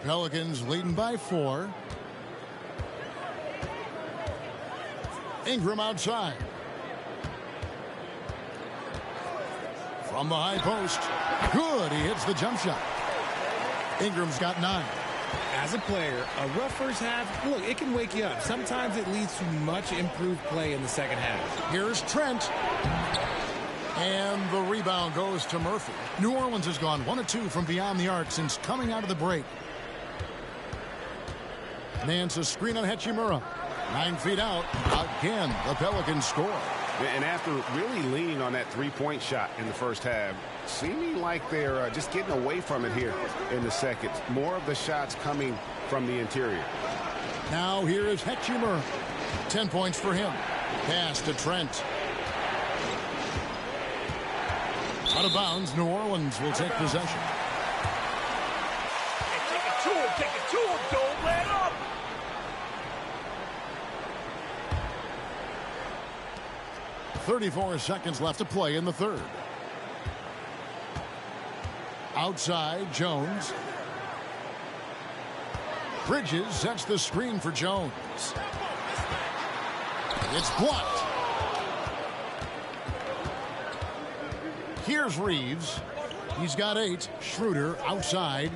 Pelicans leading by 4. Ingram outside. From the high post. Good. He hits the jump shot. Ingram's got 9. As a player, a rough first half, look, it can wake you up. Sometimes it leads to much improved play in the second half. Here's Trent. And the rebound goes to Murphy. New Orleans has gone 1 of 2 from beyond the arc since coming out of the break. Nance a screen on Hachimura. 9 feet out. Again, the Pelicans score. And after really leaning on that three-point shot in the first half, seeming like they're just getting away from it here in the second. More of the shots coming from the interior. Now here is Hachimura. 10 points for him. Pass to Trent. Out of bounds, New Orleans will take possession. Take it to him, don't let up. 34 seconds left to play in the third. Outside, Jones. Bridges sets the screen for Jones. It's blocked. Here's Reeves. He's got 8. Schroeder outside.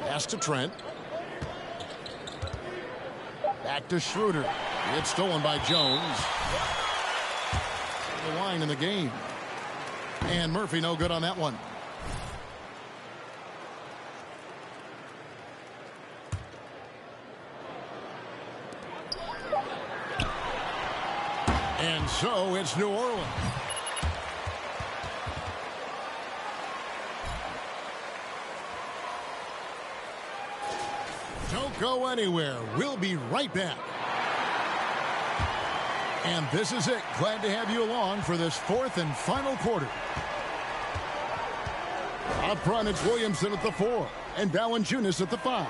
Pass to Trent. Back to Schroeder. It's stolen by Jones. The line in the game. And Murphy no good on that one. And so it's New Orleans. Don't go anywhere. We'll be right back. And this is it. Glad to have you along for this 4th and final quarter. Up front, it's Williamson at the 4 and Valanciunas at the 5.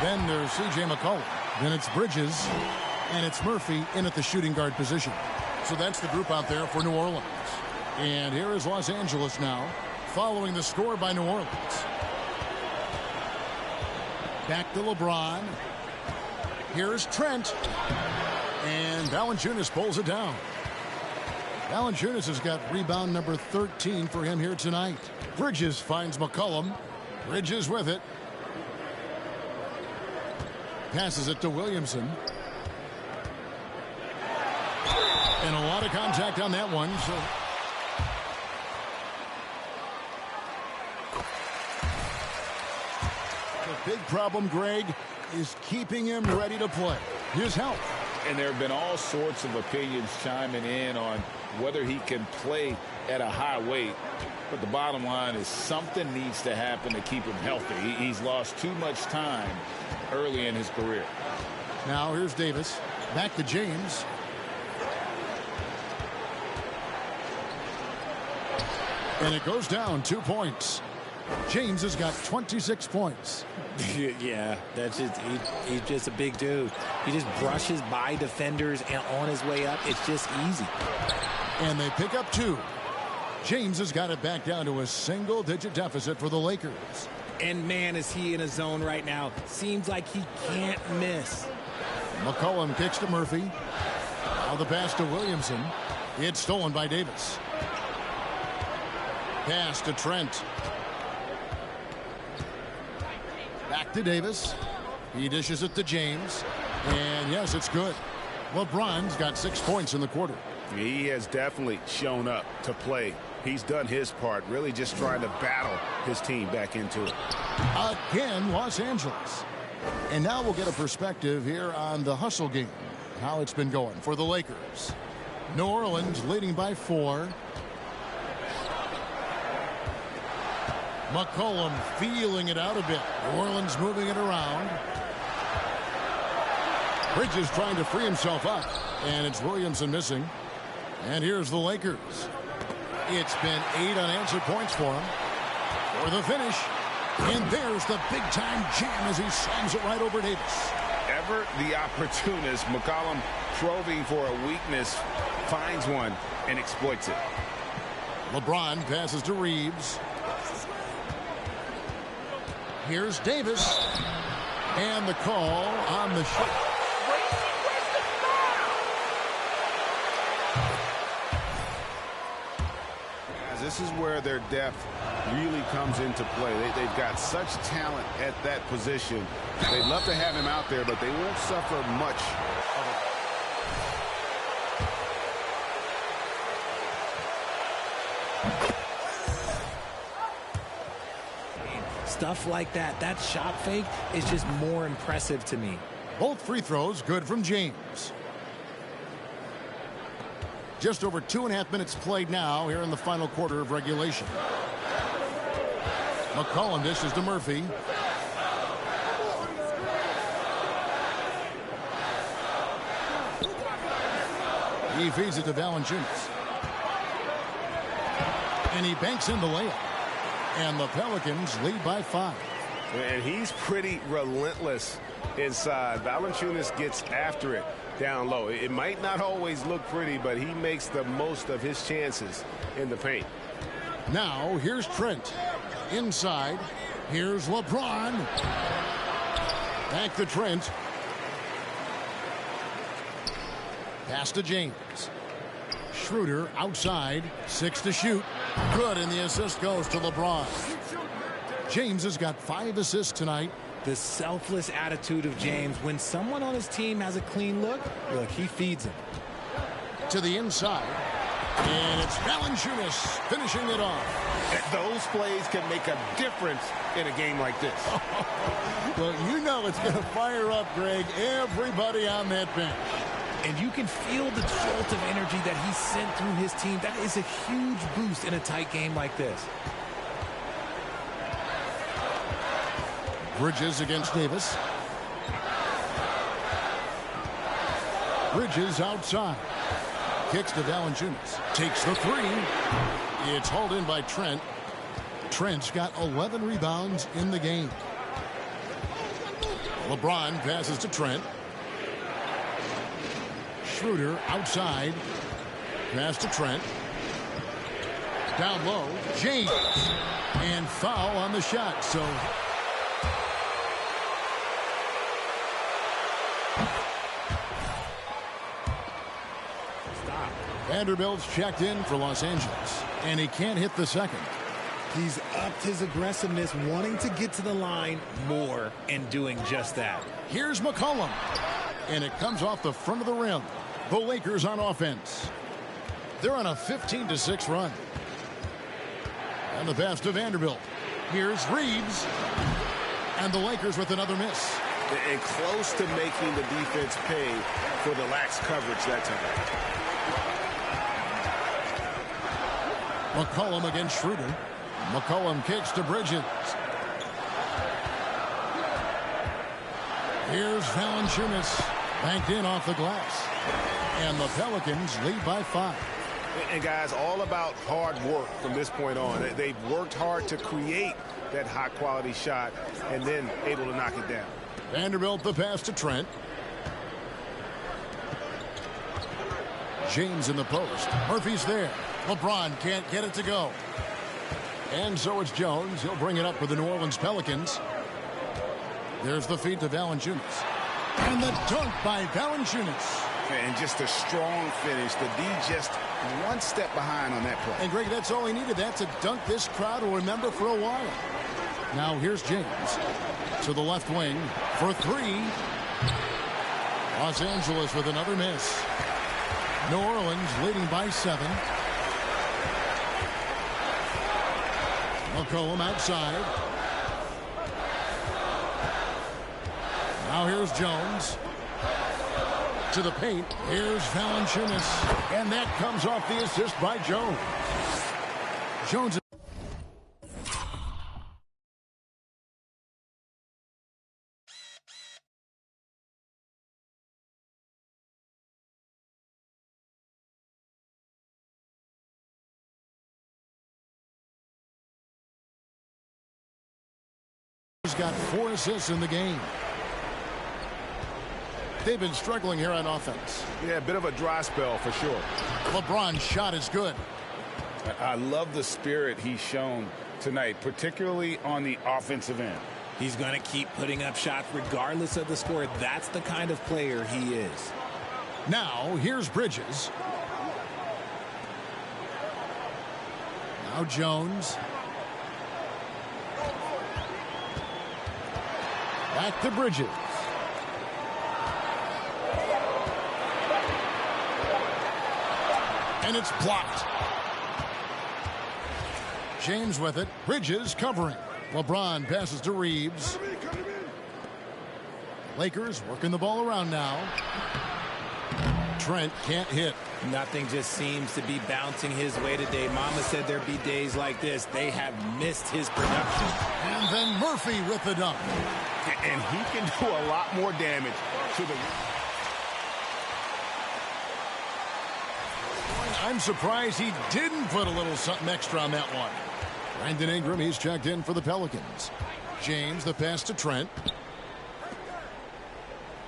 Then there's C.J. McCollum. Then it's Bridges. And it's Murphy in at the shooting guard position. So that's the group out there for New Orleans. And here is Los Angeles now, following the score by New Orleans. Back to LeBron. Here's Trent. And Valanciunas pulls it down. Valanciunas has got rebound number 13 for him here tonight. Bridges finds McCollum. Bridges with it. Passes it to Williamson. And a lot of contact on that one. So the big problem, Greg, is keeping him ready to play. His health. And there have been all sorts of opinions chiming in on whether he can play at a high weight. But the bottom line is something needs to happen to keep him healthy. He's lost too much time early in his career. Now here's Davis. Back to James. And it goes down 2 points. James has got 26 points. Yeah, that's just he's just a big dude. He just brushes by defenders and on his way up. It's just easy. And they pick up 2. James has got it back down to a single-digit deficit for the Lakers. And man, is he in a zone right now. Seems like he can't miss. McCollum kicks to Murphy. Now the pass to Williamson. It's stolen by Davis. Pass to Trent. Back to Davis. He dishes it to James. And yes, it's good. LeBron's got 6 points in the quarter. He has definitely shown up to play. He's done his part, really just trying to battle his team back into it. Again, Los Angeles. And now we'll get a perspective here on the hustle game. How it's been going for the Lakers. New Orleans leading by 4. McCollum feeling it out a bit. New Orleans moving it around. Bridges trying to free himself up. And it's Williamson missing. And here's the Lakers. It's been 8 unanswered points for him. For the finish. And there's the big-time jam as he slams it right over Davis. Ever the opportunist, McCollum probing for a weakness, finds one and exploits it. LeBron passes to Reeves. Here's Davis. And the call on the shot. This is where their depth really comes into play. They've got such talent at that position. They'd love to have him out there, but they won't suffer much. Stuff like that, that shot fake is just more impressive to me. Both free throws good from James. Just over 2.5 minutes played now here in the final quarter of regulation. McCollum dishes to Murphy. He feeds it to Valanciunas. And he banks in the layup. And the Pelicans lead by 5. And he's pretty relentless inside. Valanciunas gets after it down low. It might not always look pretty, but he makes the most of his chances in the paint. Now, here's Trent. Inside. Here's LeBron. Back to Trent. Pass to James. Schroeder outside, 6 to shoot. Good, and the assist goes to LeBron. James has got 5 assists tonight. The selfless attitude of James. When someone on his team has a clean look, he feeds him. To the inside. And it's Valanciunas finishing it off. Those plays can make a difference in a game like this. Well, you know it's going to fire up, Greg, everybody on that bench. And you can feel the jolt of energy that he sent through his team. That is a huge boost in a tight game like this. Bridges against Davis. Bridges outside. Kicks to Valanciunas. Takes the 3. It's hauled in by Trent. Trent's got 11 rebounds in the game. LeBron passes to Trent. Schroeder outside. Pass to Trent. Down low. James. And foul on the shot. So Vanderbilt's checked in for Los Angeles, and he can't hit the second. He's upped his aggressiveness, wanting to get to the line more and doing just that. Here's McCollum, and it comes off the front of the rim. The Lakers on offense. They're on a 15-6 run. And the pass to Vanderbilt. Here's Reeves, and the Lakers with another miss. And close to making the defense pay for the lax coverage that time. McCollum against Schroeder. McCollum kicks to Bridges. Here's Valanciunas. Banked in off the glass. And the Pelicans lead by 5. And guys, all about hard work from this point on. They've worked hard to create that high-quality shot and then able to knock it down. Vanderbilt the pass to Trent. James in the post. Murphy's there. LeBron can't get it to go. And so it's Jones. He'll bring it up for the New Orleans Pelicans. There's the feed to Valanciunas. And the dunk by Valanciunas. And just a strong finish. The D just one step behind on that play. And Greg, that's all he needed. That's a dunk this crowd will remember for a while. Now here's James to the left wing for 3. Los Angeles with another miss. New Orleans leading by 7. McCollum outside. Now here's Jones. To the paint. Here's Valanciunas. And that comes off the assist by Jones. Jones. He's got 4 assists in the game. They've been struggling here on offense. Yeah, a bit of a dry spell for sure. LeBron's shot is good. I love the spirit he's shown tonight, particularly on the offensive end. He's going to keep putting up shots regardless of the score. That's the kind of player he is. Now, here's Bridges. Now Jones. Back to Bridges. And it's blocked. James with it. Bridges covering. LeBron passes to Reeves. Lakers working the ball around now. Trent can't hit. Nothing just seems to be bouncing his way today. Mama said there'd be days like this. They have missed his production. And then Murphy with the dunk. And he can do a lot more damage to the... I'm surprised he didn't put a little something extra on that one. Brandon Ingram, he's checked in for the Pelicans. James, the pass to Trent.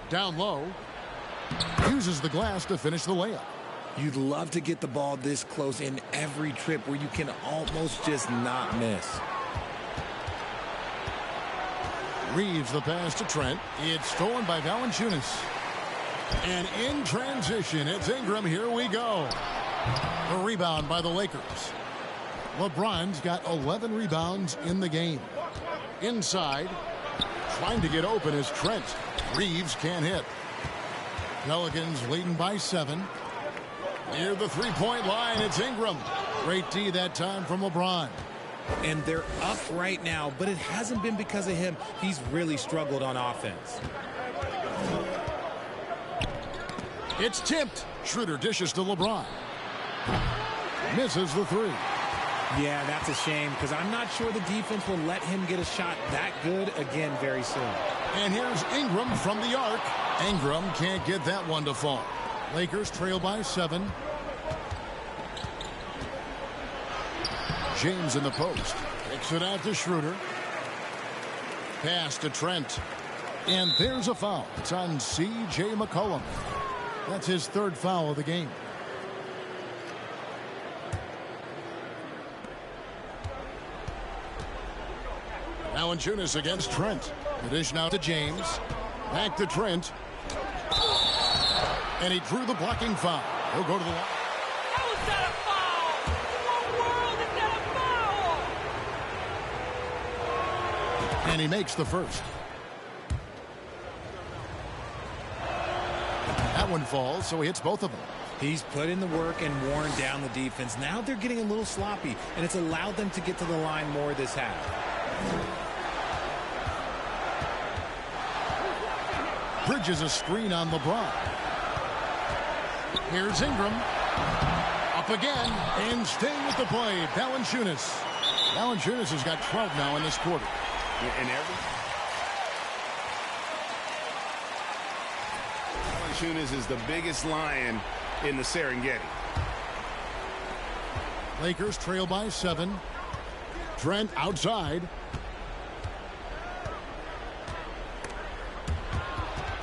Down low. Uses the glass to finish the layup. You'd love to get the ball this close in every trip where you can almost just not miss. Reeves the pass to Trent. It's stolen by Valanciunas. And in transition, it's Ingram. Here we go. A rebound by the Lakers. LeBron's got 11 rebounds in the game. Inside, trying to get open is Trent. Reeves can't hit. Pelicans leading by 7. Near the three-point line, it's Ingram. Great D that time from LeBron. And they're up right now, but it hasn't been because of him. He's really struggled on offense. It's tipped. Schroeder dishes to LeBron. Misses the three. Yeah, that's a shame because I'm not sure the defense will let him get a shot that good again very soon. And here's Ingram from the arc. Ingram can't get that one to fall. Lakers trail by 7. James in the post. Kicks it out to Schroeder. Pass to Trent. And there's a foul. It's on C.J. McCollum. That's his 3rd foul of the game. Valanciunas against Trent. The dish now to James. Back to Trent. And he drew the blocking foul. He'll go to the line. How is that a foul? What world is that a foul? And he makes the first. That one falls, so he hits both of them. He's put in the work and worn down the defense. Now they're getting a little sloppy, and it's allowed them to get to the line more this half. Bridges a screen on LeBron. Here's Ingram. Up again, and staying with the play, Valanciunas. Valanciunas has got 12 now in this quarter. Valanciunas is the biggest lion in the Serengeti. Lakers trail by 7. Trent outside.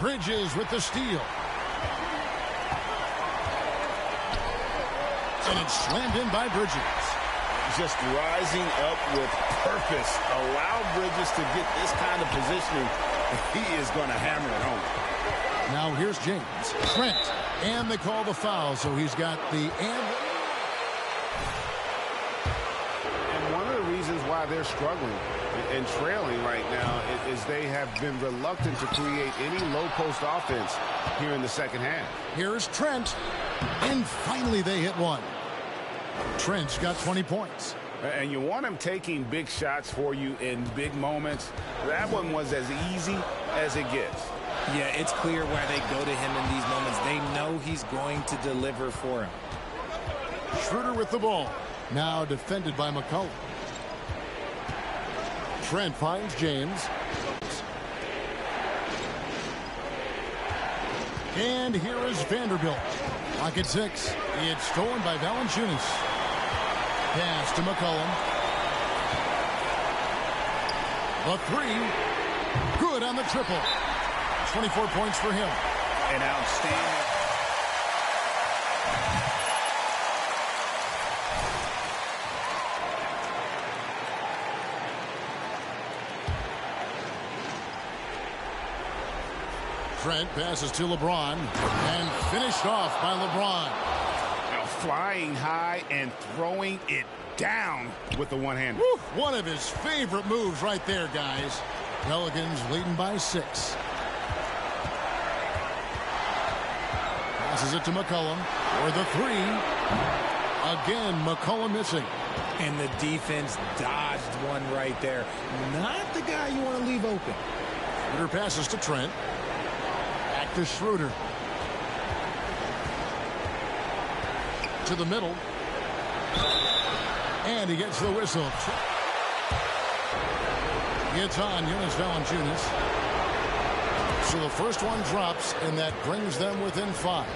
Bridges with the steal. And it's slammed in by Bridges. Just rising up with purpose. Allow Bridges to get this kind of positioning. He is going to hammer it home. Now here's James. Trent. And they call the foul, so he's got the and one of the reasons why they're struggling and trailing right now is they have been reluctant to create any low-post offense here in the second half. Here's Trent. And finally they hit one. Trent's got 20 points. And you want him taking big shots for you in big moments. That one was as easy as it gets. Yeah, it's clear why they go to him in these moments. They know he's going to deliver for him. Schroeder with the ball. Now defended by McCollum. Trent finds James. And here is Vanderbilt. Clock at 6. It's stolen by Valanciunas. Pass to McCollum. The three. Good on the triple. 24 points for him. An outstanding. Trent passes to LeBron and finished off by LeBron. Now flying high and throwing it down with the one hand. One of his favorite moves right there, guys. Pelicans leading by 6. Passes it to McCollum for the three. Again, McCollum missing. And the defense dodged one right there. Not the guy you want to leave open. Schroeder passes to Trent. Back to Schroeder. To the middle. And he gets the whistle. It's on Jonas Valanciunas. So the first one drops, and that brings them within 5.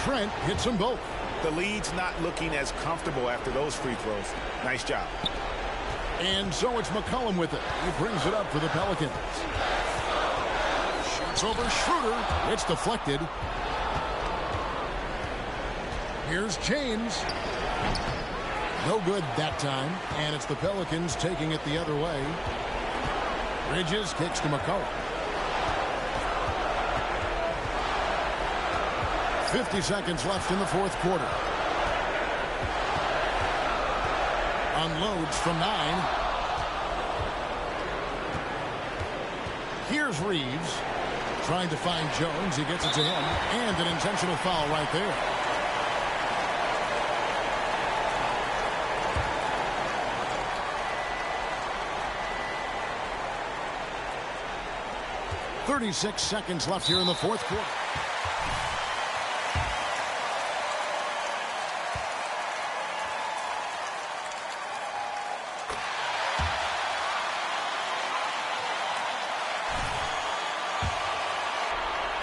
Trent hits them both. The lead's not looking as comfortable after those free throws. Nice job. And so it's McCollum with it. He brings it up for the Pelicans. Shoots over Schroeder. It's deflected. Here's James. No good that time. And it's the Pelicans taking it the other way. Bridges kicks to McCollum. 50 seconds left in the fourth quarter. Unloads from 9. Here's Reeves trying to find Jones. He gets it to him, and an intentional foul right there. .36 seconds left here in the fourth quarter.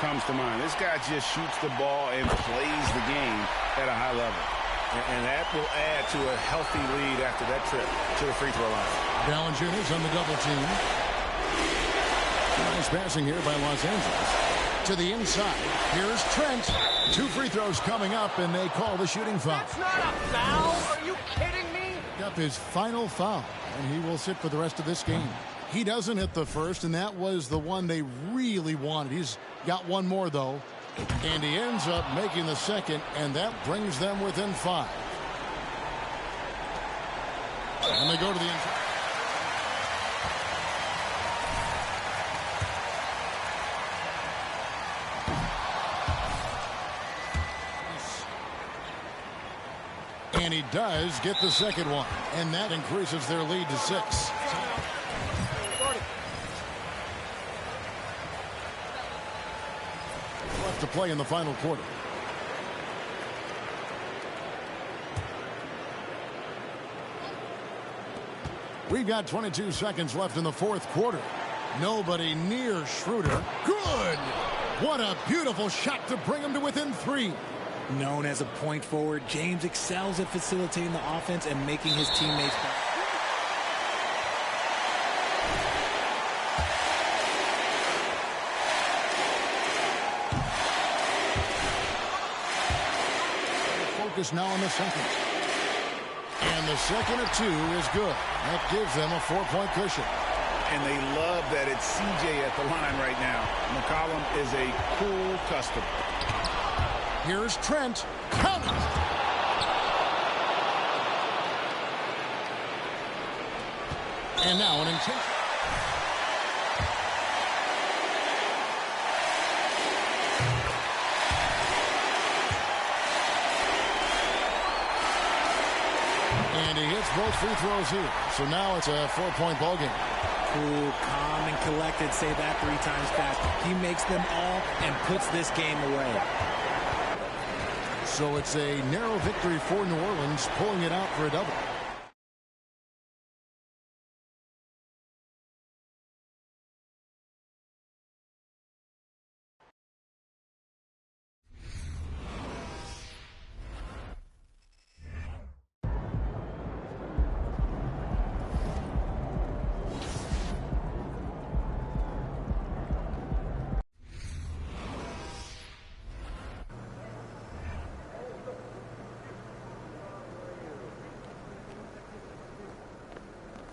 Comes to mind. This guy just shoots the ball and plays the game at a high level. And that will add to a healthy lead after that trip to the free throw line. Valanciunas on the double team. Nice passing here by Los Angeles. To the inside. Here's Trent. 2 free throws coming up, and they call the shooting foul. That's not a foul. Are you kidding me? Up his final foul, and he will sit for the rest of this game. He doesn't hit the first, and that was the one they really wanted. He's got one more, though, and he ends up making the second, and that brings them within 5. And they go to the inside. And he does get the second one, and that increases their lead to 6. Left to play in the final quarter. We've got 22 seconds left in the fourth quarter. Nobody near Schroeder. Good! What a beautiful shot to bring him to within 3. Known as a point forward, James excels at facilitating the offense and making his teammates better. Focus now on the second. And the second of 2 is good. That gives them a 4-point cushion. And they love that it's CJ at the line right now. McCollum is a cool customer. Here's Trent. Count it! And now an intention. And he hits both free throws here. So now it's a 4-point ball game. Cool, calm, and collected. Say that 3 times fast. He makes them all and puts this game away. So it's a narrow victory for New Orleans, pulling it out for a double.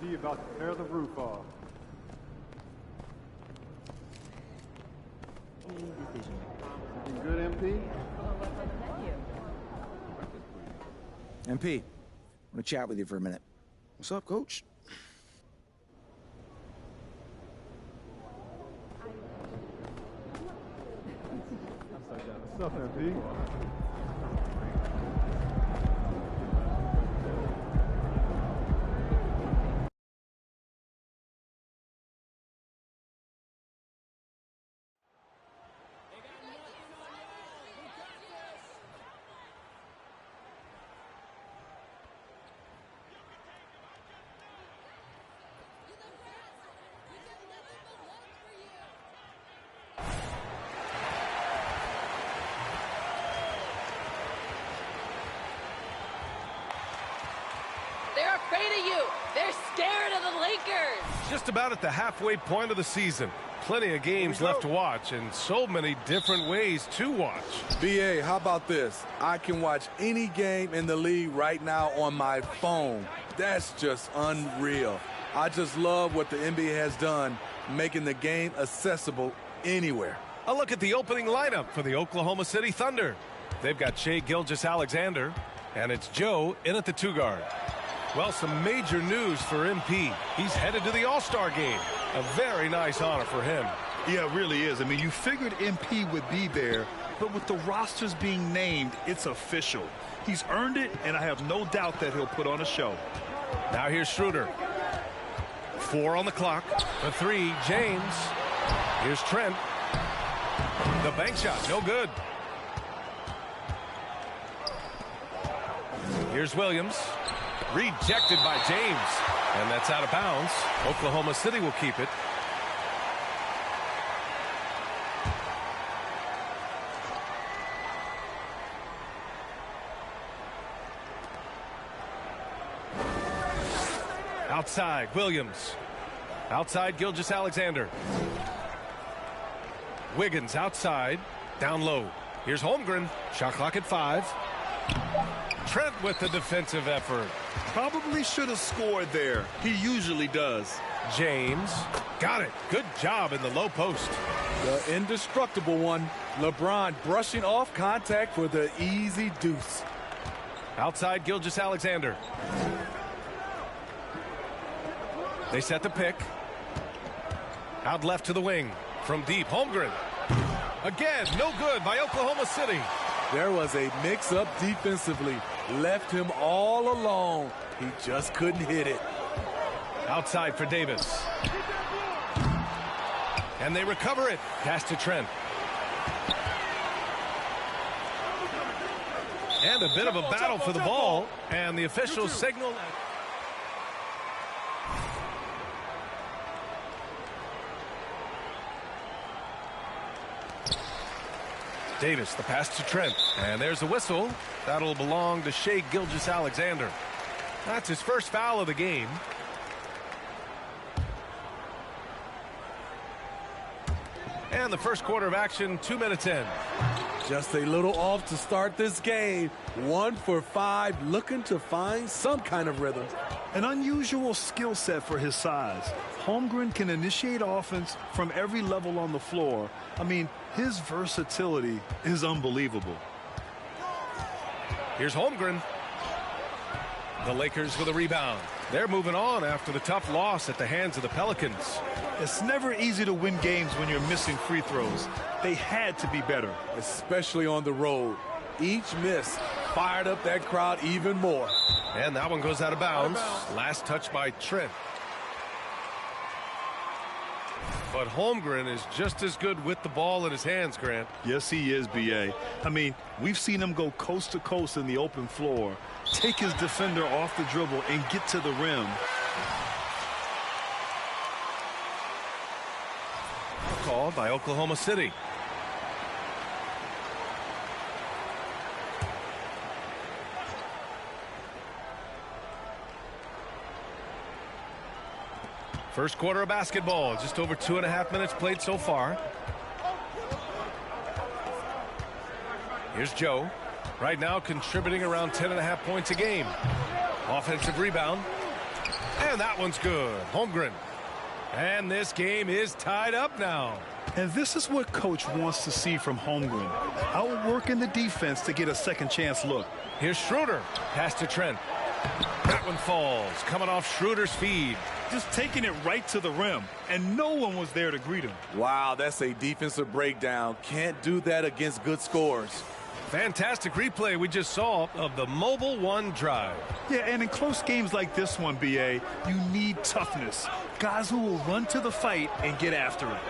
See about to tear the roof off. Looking good, MP? MP, I want to chat with you for a minute. What's up, Coach? What's up, MP? They're afraid of you. They're scared of the Lakers. Just about at the halfway point of the season. Plenty of games left to watch and so many different ways to watch. BA, how about this? I can watch any game in the league right now on my phone. That's just unreal. I just love what the NBA has done, making the game accessible anywhere. A look at the opening lineup for the Oklahoma City Thunder. They've got Shai Gilgeous-Alexander, and it's Joe in at the 2 guard. Well, some major news for MP. He's headed to the All-Star game. A very nice honor for him. Yeah, it really is. I mean, you figured MP would be there, but with the rosters being named, it's official. He's earned it, and I have no doubt that he'll put on a show. Now here's Schroeder. 4 on the clock. The 3, James. Here's Trent. The bank shot, no good. Here's Williams. Rejected by James. And that's out of bounds. Oklahoma City will keep it. Outside, Williams. Outside, Gilgeous-Alexander. Wiggins outside. Down low. Here's Holmgren. Shot clock at 5. Trent with the defensive effort. Probably should have scored there. He usually does. James. Got it. Good job in the low post. The indestructible one. LeBron brushing off contact for the easy deuce. Outside, Gilgeous-Alexander. They set the pick. Out left to the wing. From deep, Holmgren. Again, no good by Oklahoma City. There was a mix-up defensively. Left him all alone. He just couldn't hit it. Outside for Davis. And they recover it. Pass to Trent. And a bit of a battle for the ball. And the officials signal. Davis, the pass to Trent. And there's a whistle. That'll belong to Shai Gilgeous-Alexander. That's his first foul of the game. And the first quarter of action, 2 minutes in. Just a little off to start this game. 1 for 5, looking to find some kind of rhythm. An unusual skill set for his size. Holmgren can initiate offense from every level on the floor. I mean, his versatility is unbelievable. Here's Holmgren. The Lakers with a rebound. They're moving on after the tough loss at the hands of the Pelicans. It's never easy to win games when you're missing free throws. They had to be better. Especially on the road. Each miss fired up that crowd even more. And that one goes out of bounds. Last touch by Trent. But Holmgren is just as good with the ball in his hands, Grant. Yes, he is, B.A. I mean, we've seen him go coast to coast in the open floor, take his defender off the dribble, and get to the rim. Called by Oklahoma City. First quarter of basketball, just over 2.5 minutes played so far. Here's Joe. Right now contributing around 10.5 points a game. Offensive rebound. And that one's good. Holmgren. And this game is tied up now. And this is what Coach wants to see from Holmgren. Outworking the defense to get a second chance look. Here's Schroeder. Pass to Trent. That one falls. Coming off Schroeder's feed. Just taking it right to the rim. And no one was there to greet him. Wow, that's a defensive breakdown. Can't do that against good scores. Fantastic replay we just saw of the Mobile One drive. Yeah, and in close games like this one, B.A., you need toughness. Guys who will run to the fight and get after it.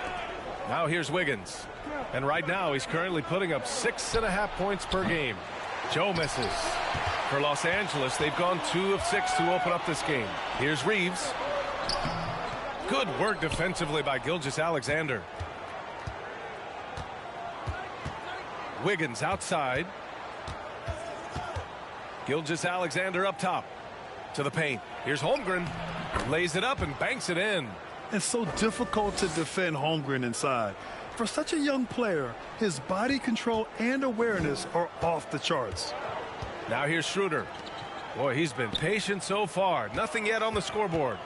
Now here's Wiggins. And right now he's currently putting up 6.5 points per game. Joe misses. For Los Angeles, they've gone 2 of 6 to open up this game. Here's Reeves. Good work defensively by Gilgeous-Alexander. Wiggins outside. Gilgeous-Alexander up top. To the paint. Here's Holmgren. Lays it up and banks it in. It's so difficult to defend Holmgren inside. For such a young player, his body control and awareness are off the charts. Now here's Schroeder. Boy, he's been patient so far. Nothing yet on the scoreboard.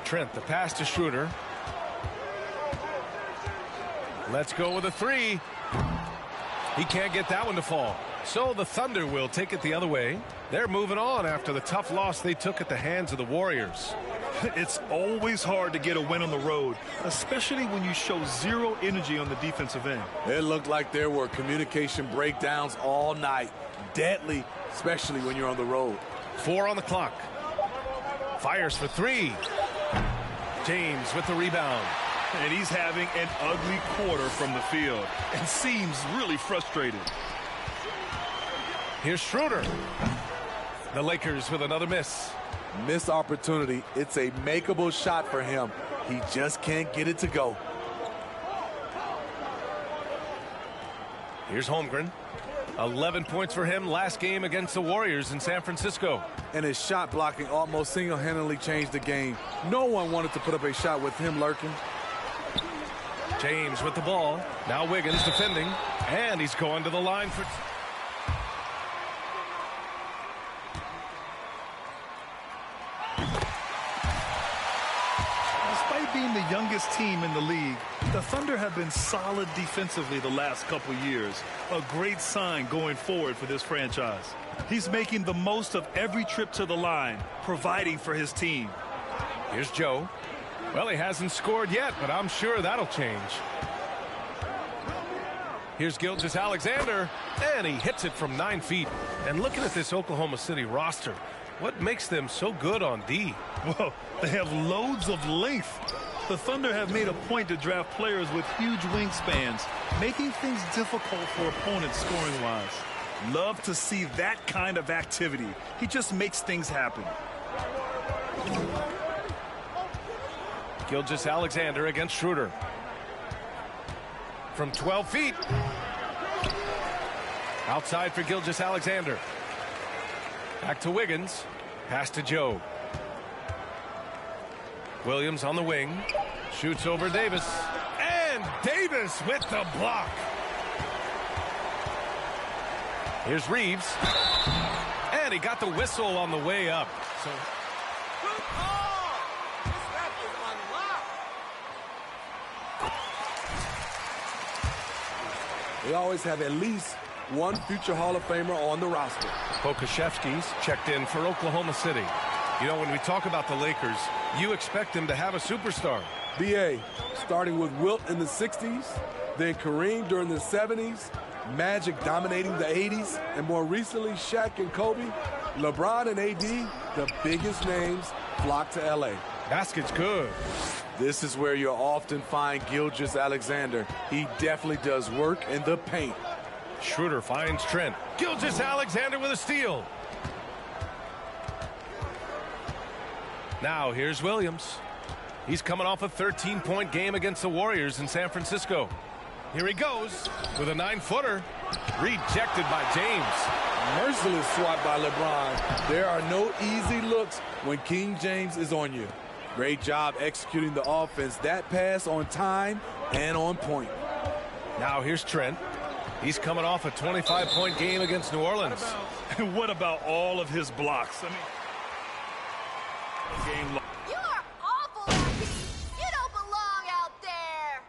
Trent, the pass to Schroeder. Let's go with a 3. He can't get that one to fall. So the Thunder will take it the other way. They're moving on after the tough loss they took at the hands of the Warriors. It's always hard to get a win on the road, especially when you show zero energy on the defensive end. It looked like there were communication breakdowns all night. Deadly, especially when you're on the road. 4 on the clock. Fires for 3. James with the rebound. And he's having an ugly quarter from the field and seems really frustrated. Here's Schroeder. The Lakers with another miss. Missed opportunity. It's a makeable shot for him. He just can't get it to go. Here's Holmgren. 11 points for him last game against the Warriors in San Francisco. And his shot blocking almost single-handedly changed the game. No one wanted to put up a shot with him lurking. James with the ball. Now Wiggins defending. And he's going to the line for... Despite being the youngest team in the league, the Thunder have been solid defensively the last couple years. A great sign going forward for this franchise. He's making the most of every trip to the line, providing for his team. Here's Joe. Well, he hasn't scored yet, but I'm sure that'll change. Here's Gilgeous-Alexander, and he hits it from 9 feet. And looking at this Oklahoma City roster, what makes them so good on D? Well, they have loads of length. The Thunder have made a point to draft players with huge wingspans, making things difficult for opponents scoring-wise. Love to see that kind of activity. He just makes things happen. Gilgeous-Alexander against Schroeder. From 12 feet. Outside for Gilgeous-Alexander. Back to Wiggins. Pass to Joe. Williams on the wing. Shoots over Davis. And Davis with the block. Here's Reeves. And he got the whistle on the way up. So they always have at least one future Hall of Famer on the roster. Pokusevski's checked in for Oklahoma City. You know, when we talk about the Lakers, you expect them to have a superstar. B.A. starting with Wilt in the 60s, then Kareem during the 70s, Magic dominating the 80s, and more recently Shaq and Kobe. LeBron and A.D., the biggest names, flock to L.A. Basket's good. This is where you'll often find Gilgeous-Alexander. He definitely does work in the paint. Schroeder finds Trent. Gilgeous-Alexander with a steal. Now here's Williams. He's coming off a 13-point game against the Warriors in San Francisco. Here he goes with a 9-footer. Rejected by James. Merciless swat by LeBron. There are no easy looks when King James is on you. Great job executing the offense. That pass on time and on point. Now here's Trent. He's coming off a 25-point game against New Orleans. What about all of his blocks? I mean, game. You are awful, LP. You don't belong out there.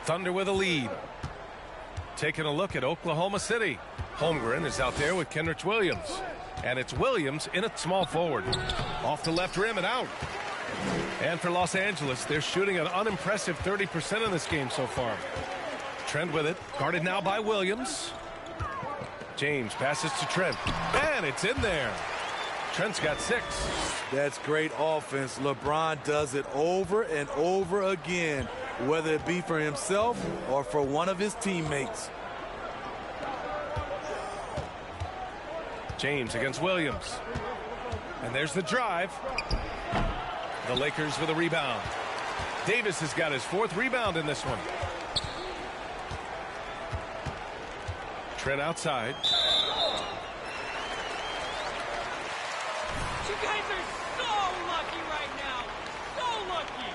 Thunder with a lead. Taking a look at Oklahoma City. Holmgren is out there with Kenrich Williams. And it's Williams in at small forward. Off the left rim and out. And for Los Angeles, they're shooting an unimpressive 30% in this game so far. Trent with it. Guarded now by Williams. James passes to Trent. And it's in there. Trent's got 6. That's great offense. LeBron does it over and over again, whether it be for himself or for one of his teammates. James against Williams. And there's the drive. The Lakers with a rebound. Davis has got his 4th rebound in this one. Trent outside. You guys are so lucky right now. So lucky.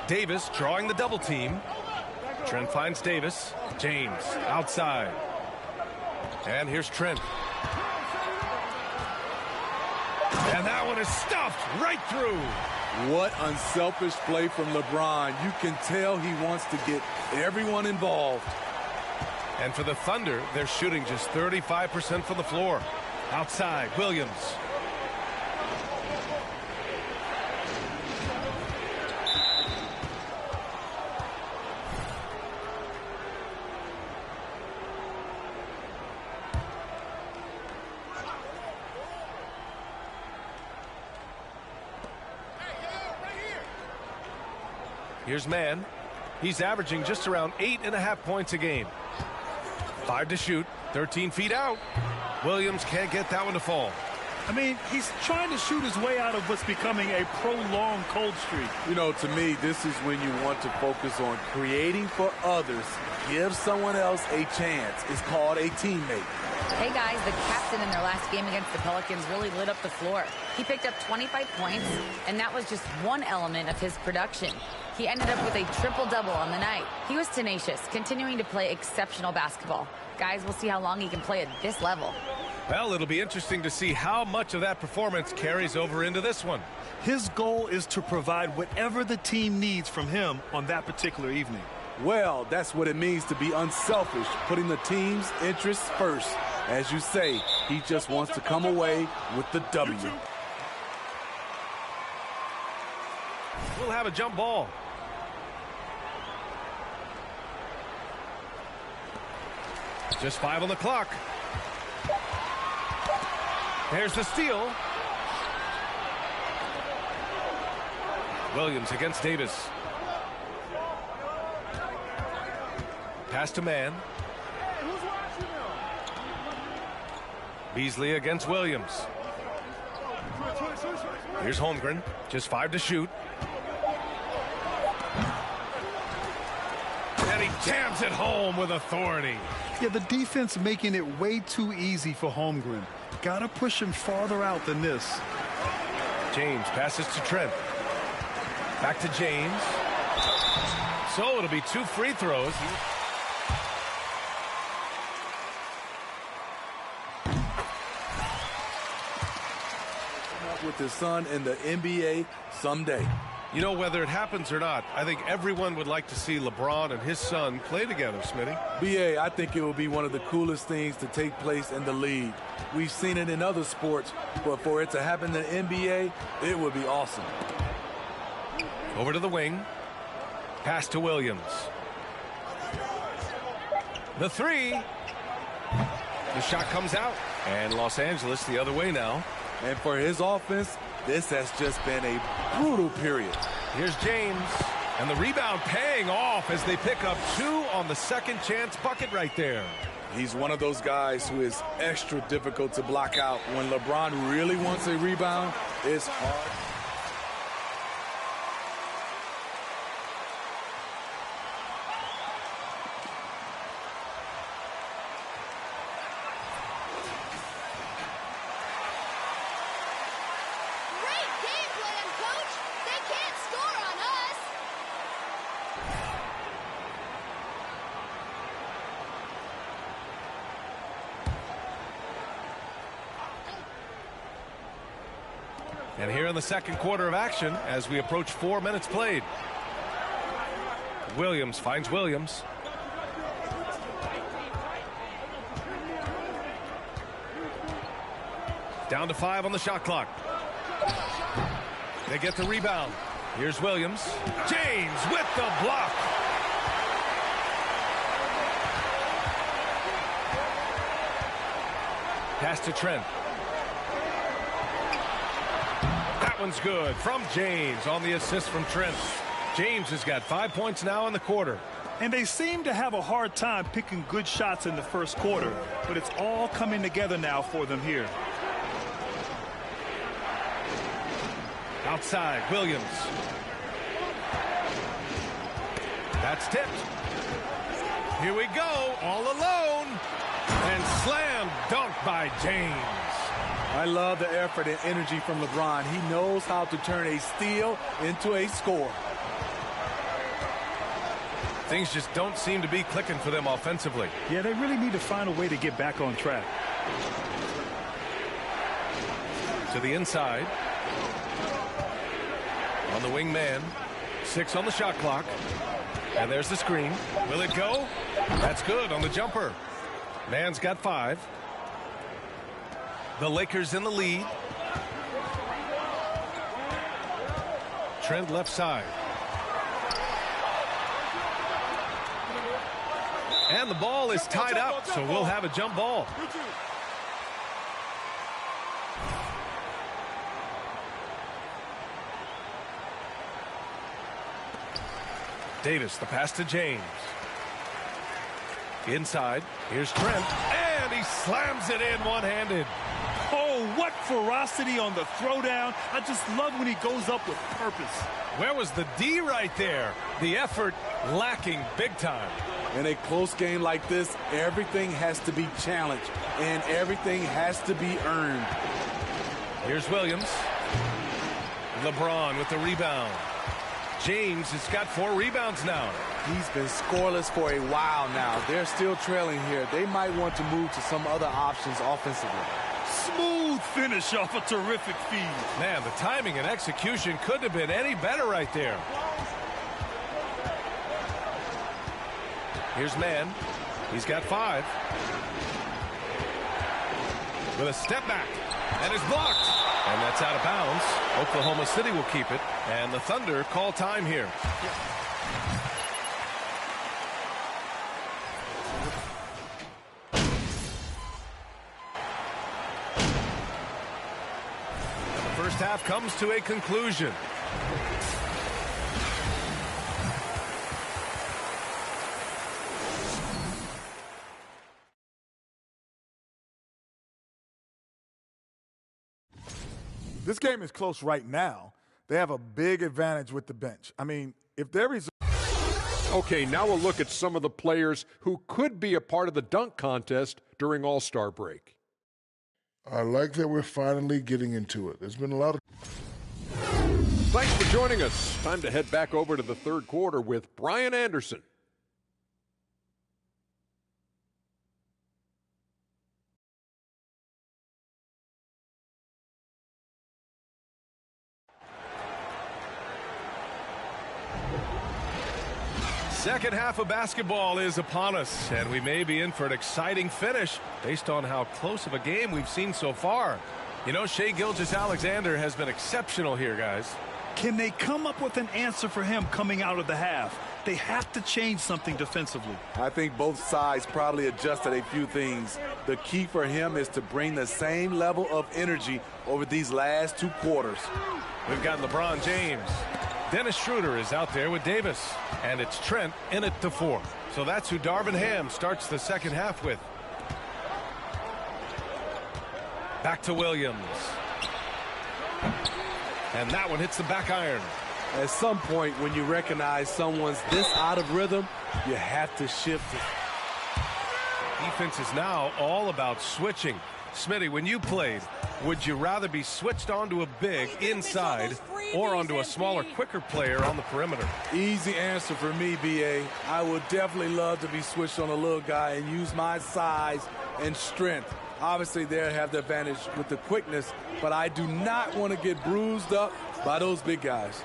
Davis drawing the double team. Trent finds Davis. James outside. And here's Trent. one is stuffed right through. What unselfish play from LeBron. You can tell he wants to get everyone involved. And for the Thunder, they're shooting just 35% from the floor. Outside, Williams. Here's Mann. He's averaging just around 8.5 points a game. 5 to shoot, 13 feet out. Williams can't get that one to fall. I mean, he's trying to shoot his way out of what's becoming a prolonged cold streak. You know, to me, this is when you want to focus on creating for others. Give someone else a chance. It's called a teammate. Hey, guys, the captain in their last game against the Pelicans really lit up the floor. He picked up 25 points, and that was just one element of his production. He ended up with a triple-double on the night. He was tenacious, continuing to play exceptional basketball. Guys, we'll see how long he can play at this level. Well, it'll be interesting to see how much of that performance carries over into this one. His goal is to provide whatever the team needs from him on that particular evening. Well, that's what it means to be unselfish, putting the team's interests first. As you say, he just wants to come away with the W. We'll have a jump ball. Just 5 on the clock. There's the steal. Williams against Davis. Pass to Mann. Beasley against Williams. Here's Holmgren. Just 5 to shoot. And he jams it home with authority. Yeah, the defense making it way too easy for Holmgren. Got to push him farther out than this. James passes to Trent. Back to James. So it'll be 2 free throws. With his son in the NBA someday. You know, whether it happens or not, I think everyone would like to see LeBron and his son play together, Smitty. BA, I think it will be one of the coolest things to take place in the league. We've seen it in other sports, but for it to happen in the NBA, it would be awesome. Over to the wing. Pass to Williams. The 3. The shot comes out. And Los Angeles the other way now. And for his offense, this has just been a brutal period. Here's James. And the rebound paying off as they pick up 2 on the second chance bucket right there. He's one of those guys who is extra difficult to block out. When LeBron really wants a rebound, it's hard. And here in the second quarter of action as we approach 4 minutes played. Williams finds Williams. Down to 5 on the shot clock. They get the rebound. Here's Williams. James with the block. Pass to Trent. That one's good from James on the assist from Trent. James has got 5 points now in the quarter. And they seem to have a hard time picking good shots in the first quarter, but it's all coming together now for them here. Outside, Williams. That's tipped. Here we go, all alone. And slam dunk by James. I love the effort and energy from LeBron. He knows how to turn a steal into a score. Things just don't seem to be clicking for them offensively. Yeah, they really need to find a way to get back on track. To the inside. on the wing man. 6 on the shot clock. And there's the screen. Will it go? That's good on the jumper. Man's got 5. The Lakers in the lead. Trent left side. And the ball is tied up, so we'll have a jump ball. Davis, the pass to James. Inside, here's Trent, and he slams it in one-handed. Oh, what ferocity on the throwdown. I just love when he goes up with purpose. Where was the D right there? The effort lacking big time. In a close game like this, everything has to be challenged, and everything has to be earned. Here's Williams. LeBron with the rebound. James has got 4 rebounds now. He's been scoreless for a while now. They're still trailing here. They might want to move to some other options offensively. Smooth finish off a terrific feed. Man, the timing and execution couldn't have been any better right there. Here's Mann. He's got 5. With a step back. And it's blocked. And that's out of bounds. Oklahoma City will keep it. And the Thunder call time here. And the first half comes to a conclusion. This game is close right now. They have a big advantage with the bench. I mean, if there is... Okay, now we'll look at some of the players who could be a part of the dunk contest during All-Star break. I like that we're finally getting into it. There's been a lot of... Thanks for joining us. Time to head back over to the third quarter with Brian Anderson. Second half of basketball is upon us, and we may be in for an exciting finish based on how close of a game we've seen so far. You know, Shai Gilgeous-Alexander has been exceptional here, guys. Can they come up with an answer for him coming out of the half? They have to change something defensively. I think both sides probably adjusted a few things. The key for him is to bring the same level of energy over these last 2 quarters. We've got LeBron James. Dennis Schroeder is out there with Davis. And it's Trent in it to 4. So that's who Darvin Ham starts the second half with. Back to Williams. And that one hits the back iron. At some point, when you recognize someone's this out of rhythm, you have to shift it. Defense is now all about switching. Smitty, when you played, would you rather be switched onto a big inside or onto a smaller, quicker player on the perimeter? Easy answer for me, B.A. I would definitely love to be switched on a little guy and use my size and strength. Obviously, they'll have the advantage with the quickness, but I do not want to get bruised up by those big guys.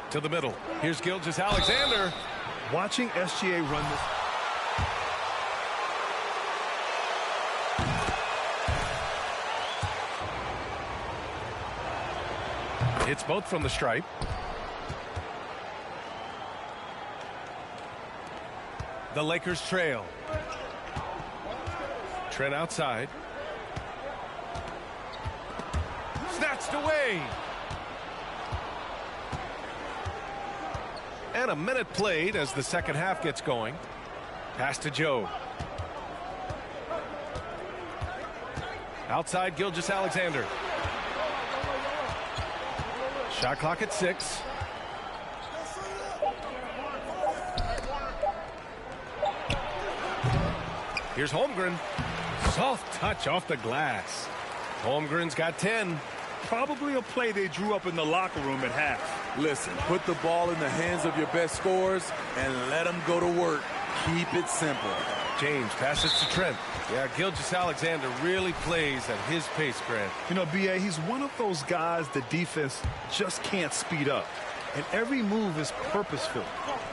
To the middle. Here's Gilgeous-Alexander. Watching SGA run this. It's both from the stripe. The Lakers trail. Trent outside. Snatched away. And a minute played as the second half gets going. Pass to Joe. Outside Gilgeous-Alexander. Shot clock at 6. Here's Holmgren. Soft touch off the glass. Holmgren's got 10. Probably a play they drew up in the locker room at half. Listen, put the ball in the hands of your best scorers and let them go to work. Keep it simple. James passes to Trent. Yeah, Gilgeous-Alexander really plays at his pace, Grant. You know, B.A., he's one of those guys the defense just can't speed up. And every move is purposeful.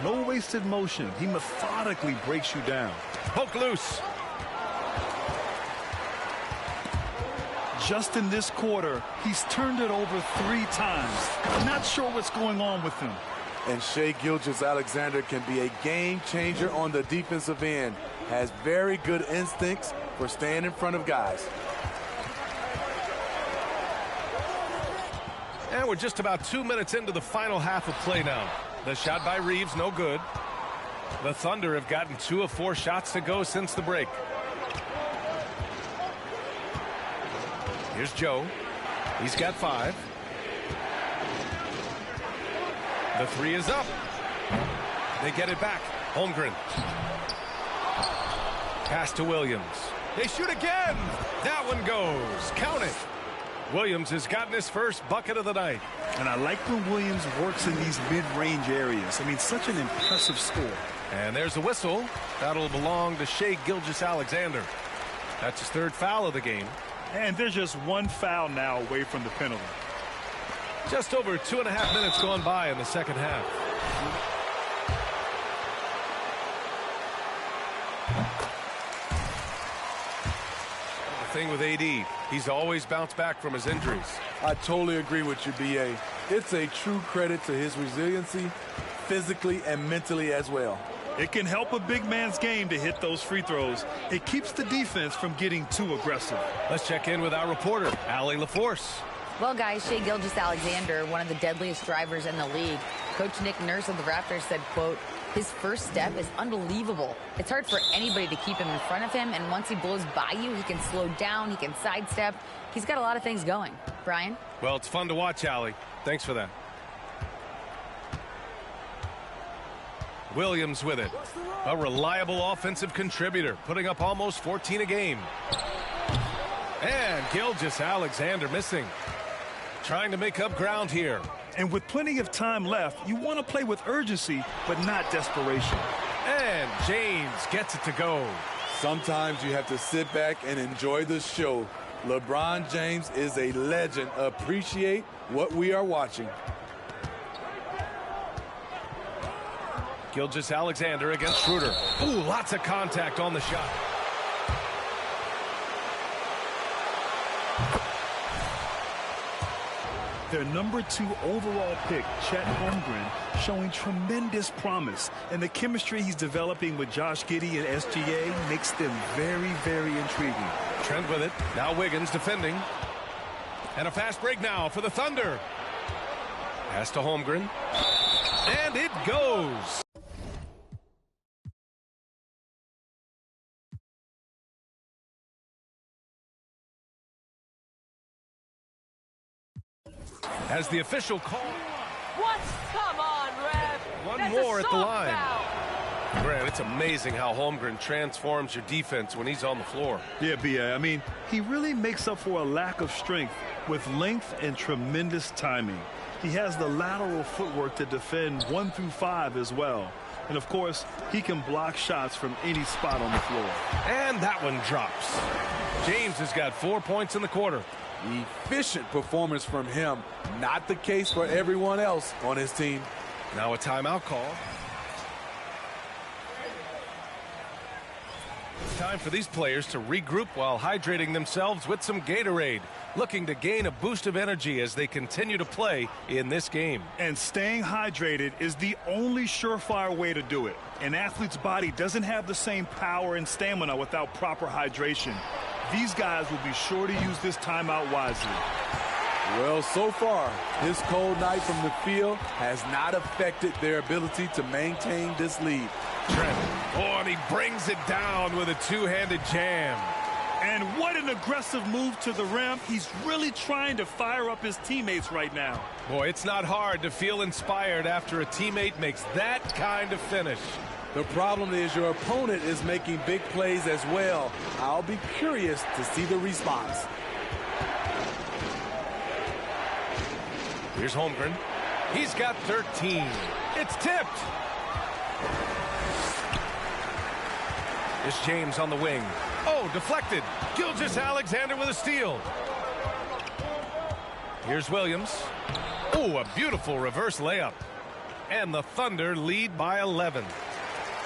No wasted motion. He methodically breaks you down. Poke loose. Just in this quarter, he's turned it over 3 times. I'm not sure what's going on with him. And Shai Gilgeous-Alexander can be a game changer on the defensive end. Has very good instincts for staying in front of guys. And we're just about 2 minutes into the final half of play now. The shot by Reeves, no good. The Thunder have gotten 2 of 4 shots to go since the break. Here's Joe. He's got 5. The 3 is up. They get it back. Holmgren. Pass to Williams. They shoot again. That one goes. Count it. Williams has gotten his first bucket of the night. And I like when Williams works in these mid-range areas. I mean, such an impressive score. And there's the whistle. That'll belong to Shai Gilgeous-Alexander. That's his 3rd foul of the game. And there's just 1 foul now away from the penalty. Just over 2.5 minutes gone by in the second half. The thing with AD, he's always bounced back from his injuries. I totally agree with you, B.A. It's a true credit to his resiliency, physically and mentally as well. It can help a big man's game to hit those free throws. It keeps the defense from getting too aggressive. Let's check in with our reporter, Allie LaForce. Well, guys, Shai Gilgeous-Alexander, one of the deadliest drivers in the league. Coach Nick Nurse of the Raptors said, quote, his first step is unbelievable. It's hard for anybody to keep him in front of him, and once he blows by you, he can slow down, he can sidestep. He's got a lot of things going. Brian? Well, it's fun to watch, Allie. Thanks for that. Williams with it. A reliable offensive contributor, putting up almost 14 a game. And Gilgeous-Alexander missing. Trying to make up ground here. And with plenty of time left, you want to play with urgency, but not desperation. And James gets it to go. Sometimes you have to sit back and enjoy the show. LeBron James is a legend. Appreciate what we are watching. Gilgeous-Alexander against Schroeder. Ooh, lots of contact on the shot. Their number 2 overall pick, Chet Holmgren, showing tremendous promise. And the chemistry he's developing with Josh Giddey and SGA makes them very, very intriguing. Trent with it. Now Wiggins defending. And a fast break now for the Thunder. Pass to Holmgren. And it goes. As the official call. What? Come on, Rev. One That's more a at the soft line. foul. Grant, it's amazing how Holmgren transforms your defense when he's on the floor. Yeah, B.A. I mean, he really makes up for a lack of strength with length and tremendous timing. He has the lateral footwork to defend 1 through 5 as well. And, of course, he can block shots from any spot on the floor. And that one drops. James has got 4 points in the quarter. Efficient performance from him. Not the case for everyone else on his team. Now a timeout call. It's time for these players to regroup while hydrating themselves with some Gatorade, looking to gain a boost of energy as they continue to play in this game. And staying hydrated is the only surefire way to do it. An athlete's body doesn't have the same power and stamina without proper hydration. These guys will be sure to use this timeout wisely. Well, so far, this cold night from the field has not affected their ability to maintain this lead. Trent, oh, and he brings it down with a two-handed jam. And what an aggressive move to the rim. He's really trying to fire up his teammates right now. Boy, it's not hard to feel inspired after a teammate makes that kind of finish. The problem is your opponent is making big plays as well. I'll be curious to see the response. Here's Holmgren. He's got 13. It's tipped. It's James on the wing. Oh, deflected. Gilgeous-Alexander with a steal. Here's Williams. Oh, a beautiful reverse layup. And the Thunder lead by 11.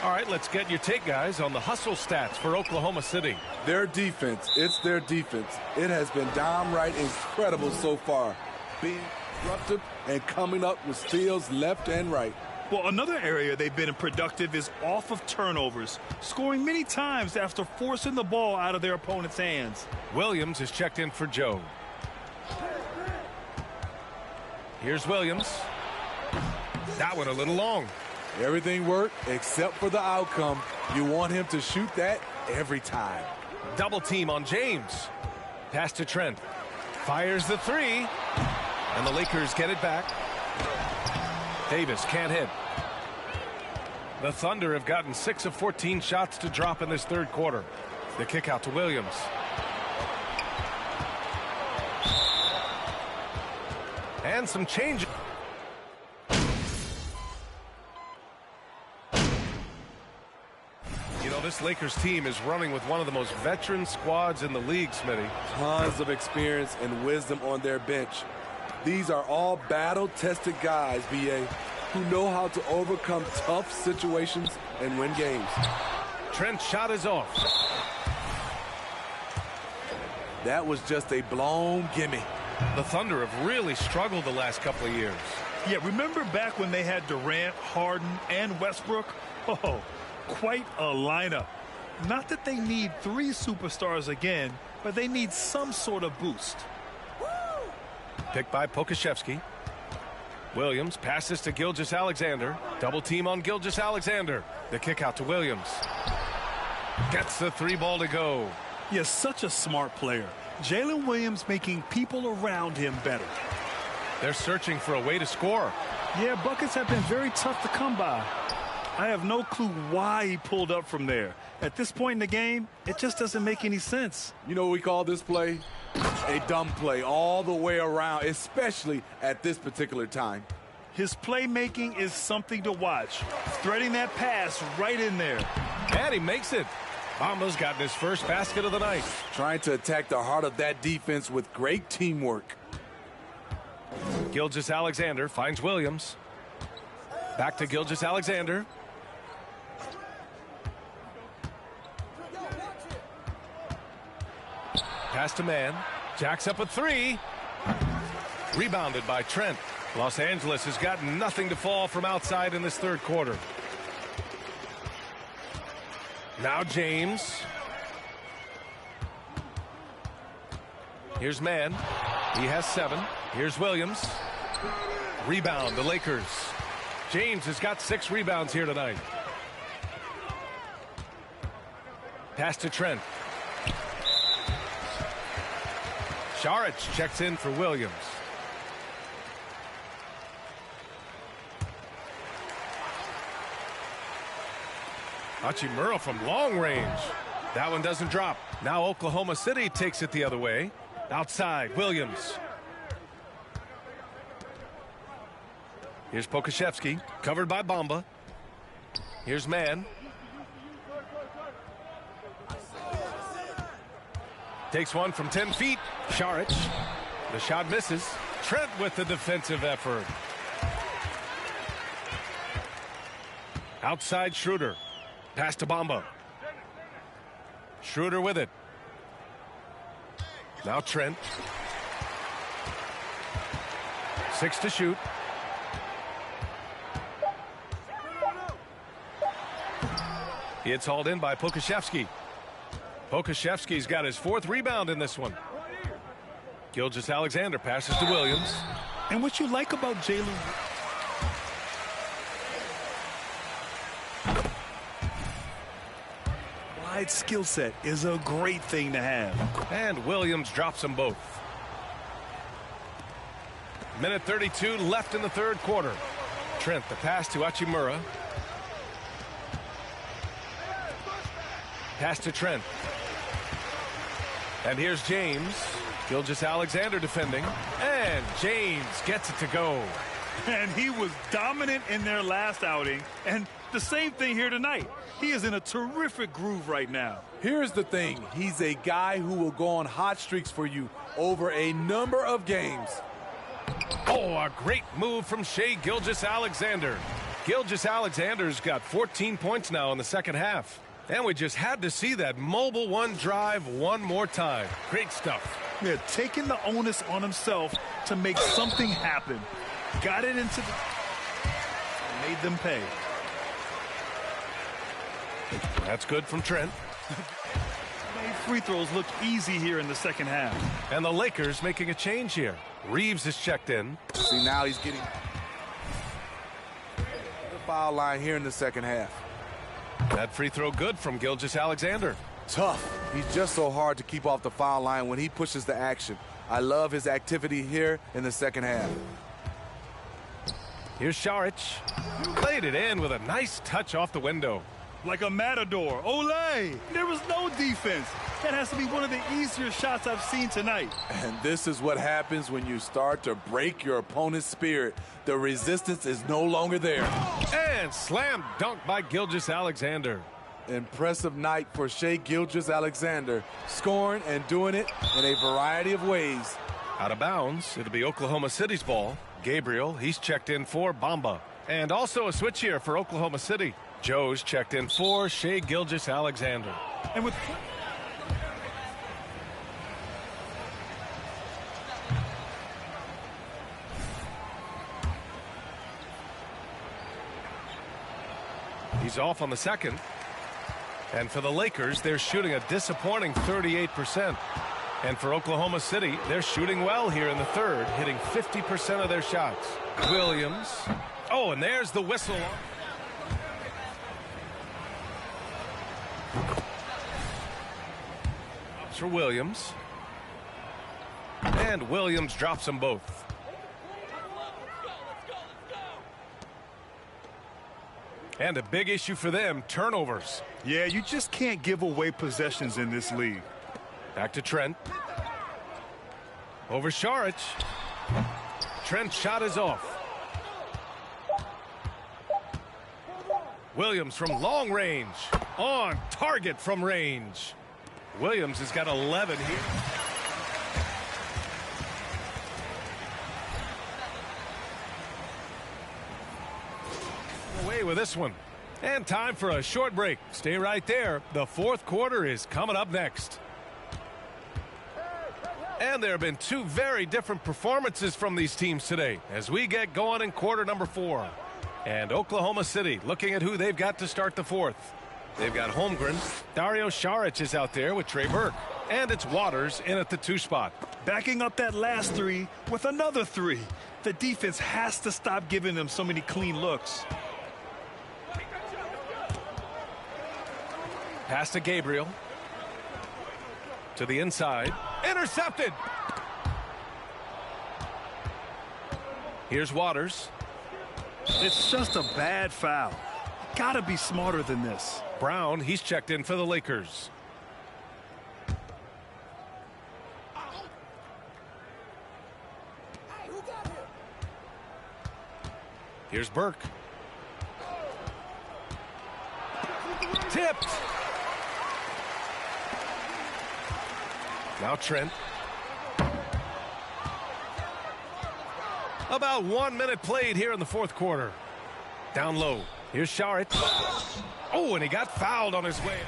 All right, let's get your take, guys, on the hustle stats for Oklahoma City. Their defense, it's their defense. It has been downright incredible so far. Being disruptive and coming up with steals left and right. Well, another area they've been productive is off of turnovers, scoring many times after forcing the ball out of their opponent's hands. Williams is checked in for Joe. Here's Williams. That one a little long. Everything worked except for the outcome. You want him to shoot that every time. Double team on James. Pass to Trent. Fires the three. And the Lakers get it back. Davis can't hit. The Thunder have gotten 6 of 14 shots to drop in this third quarter. The kick out to Williams. And some change. You know, this Lakers team is running with one of the most veteran squads in the league, Smitty. Tons of experience and wisdom on their bench. These are all battle-tested guys, B.A., who know how to overcome tough situations and win games. Trent's shot is off. That was just a blown gimme. The Thunder have really struggled the last couple of years. Yeah, remember back when they had Durant, Harden, and Westbrook? Oh, quite a lineup. Not that they need 3 superstars again, but they need some sort of boost. Picked by Pokashevsky. Williams passes to Gilgeous-Alexander. Double team on Gilgeous-Alexander. The kick out to Williams. Gets the 3 ball to go. Yes, such a smart player. Jalen Williams making people around him better. They're searching for a way to score. Yeah, buckets have been very tough to come by. I have no clue why he pulled up from there. At this point in the game, it just doesn't make any sense. You know what we call this play? A dumb play all the way around, especially at this particular time. His playmaking is something to watch. Threading that pass right in there. And he makes it. Bamba's gotten his first basket of the night. Trying to attack the heart of that defense with great teamwork. Gilgeous-Alexander finds Williams. Back to Gilgeous-Alexander. Pass to man. Jacks up a 3. Rebounded by Trent. Los Angeles has gotten nothing to fall from outside in this third quarter. Now James. Here's Mann. He has 7. Here's Williams. Rebound, the Lakers. James has got 6 rebounds here tonight. Pass to Trent. Saric checks in for Williams. Hachimura from long range. That one doesn't drop. Now Oklahoma City takes it the other way. Outside, Williams. Here's Pokashevsky, covered by Bamba. Here's Mann. Takes one from 10 feet. Saric. The shot misses. Trent with the defensive effort. Outside Schroeder. Pass to Bamba. Schroeder with it. Now Trent. 6 to shoot. It's hauled in by Pokashevsky. Pokashevsky's got his 4th rebound in this one. Gilgeous-Alexander passes to Williams. And what you like about Jalen... wide skill set is a great thing to have. And Williams drops them both. Minute 32 left in the third quarter. Trent, the pass to Hachimura. Pass to Trent. And here's James. Gilgeous-Alexander defending. And James gets it to go. And he was dominant in their last outing, and the same thing here tonight. He is in a terrific groove right now. Here's the thing. He's a guy who will go on hot streaks for you over a number of games. Oh, a great move from Shai Gilgeous-Alexander. Gilgeous-Alexander's got 14 points now in the second half. And we just had to see that mobile one drive one more time. Great stuff. Yeah, taking the onus on himself to make something happen. Got it into the... made them pay. That's good from Trent. Free throws look easy here in the second half. And the Lakers making a change here. Reeves is checked in. See, now he's getting the foul line here in the second half. That free throw good from Gilgeous-Alexander. Tough. He's just so hard to keep off the foul line when he pushes the action. I love his activity here in the second half. Here's Saric. Played it in with a nice touch off the window. Like a matador. Olay! There was no defense. That has to be one of the easier shots I've seen tonight. And this is what happens when you start to break your opponent's spirit. The resistance is no longer there. And slam dunk by Gilgeous-Alexander. Impressive night for Shai Gilgeous-Alexander, scoring and doing it in a variety of ways. Out of bounds, it'll be Oklahoma City's ball. Gabriel, he's checked in for Bamba. And also a switch here for Oklahoma City. Joe's checked in for Shai Gilgeous-Alexander. And with he's off on the second. And for the Lakers, they're shooting a disappointing 38%. And for Oklahoma City, they're shooting well here in the third, hitting 50% of their shots. Williams. Oh, and there's the whistle. For Williams. And Williams drops them both. And a big issue for them, turnovers. Yeah, you just can't give away possessions in this league. Back to Trent. Over Saric. Trent's shot is off. Williams from long range. On target from range. Williams has got 11 here. Away with this one. And time for a short break. Stay right there. The fourth quarter is coming up next. And there have been two very different performances from these teams today as we get going in quarter number 4. And Oklahoma City looking at who they've got to start the fourth. They've got Holmgren. Dario Saric is out there with Trey Burke. And it's Waters in at the 2 spot. Backing up that last three with another three. The defense has to stop giving them so many clean looks. Pass to Gabriel. To the inside. Intercepted. Here's Waters. It's just a bad foul. Gotta be smarter than this. Brown, he's checked in for the Lakers. Here's Burke. Tipped. Now Trent. About 1 minute played here in the fourth quarter. Down low. Here's Saric. Oh, and he got fouled on his way.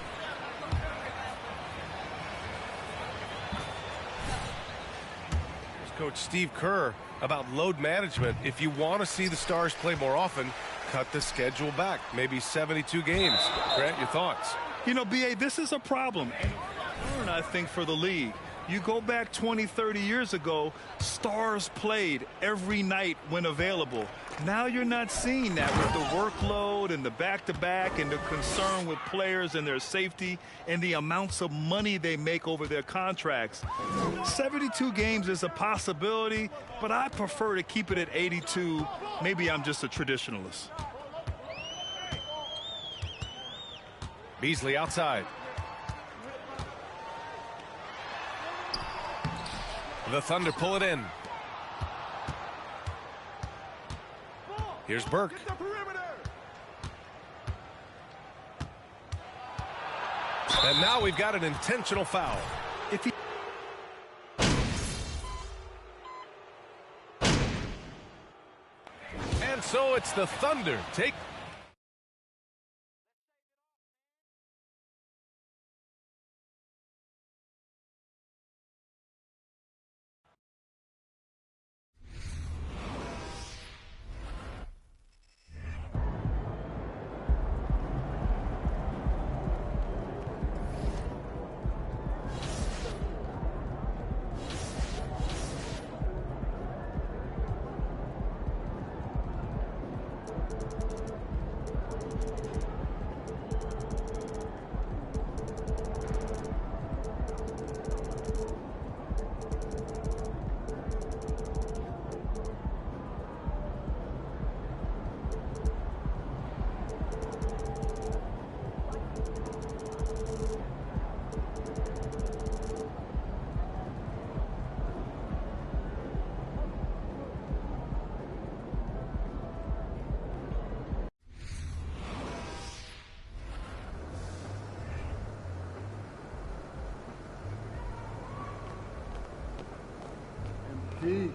Here's Coach Steve Kerr about load management. If you want to see the Stars play more often, cut the schedule back. Maybe 72 games. Grant, your thoughts? You know, B.A., this is a problem. And I think for the league. You go back 20, 30 years ago, Stars played every night when available. Now you're not seeing that with the workload and the back-to-back and the concern with players and their safety and the amounts of money they make over their contracts. 72 games is a possibility, but I prefer to keep it at 82. Maybe I'm just a traditionalist. Beasley outside. The Thunder pull it in. Here's Burke. And now we've got an intentional foul. If he And so it's the Thunder take. MP.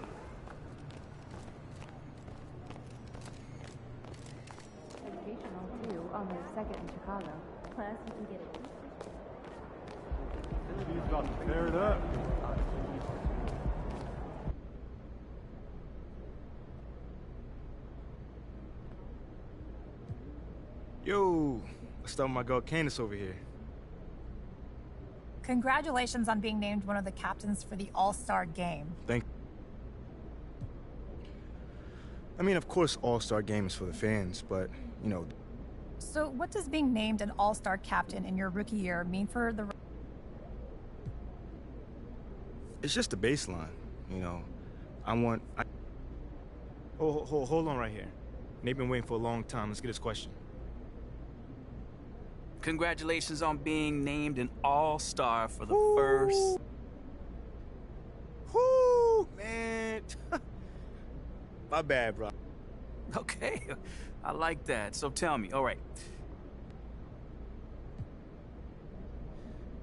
Educational too, on their second in Chicago. Plus, you can get it. He's about to tear it up. Yo, what's up, my girl Candace over here? Congratulations on being named one of the captains for the All-Star game. I mean, of course, All-Star game is for the fans, but, you know. So what does being named an All-Star captain in your rookie year mean for the... It's just the baseline, you know. Hold on right here. They've been waiting for a long time. Let's get his question. Congratulations on being named an all-star for the first... Whoo, man. My bad, bro. Okay, I like that. So tell me, all right.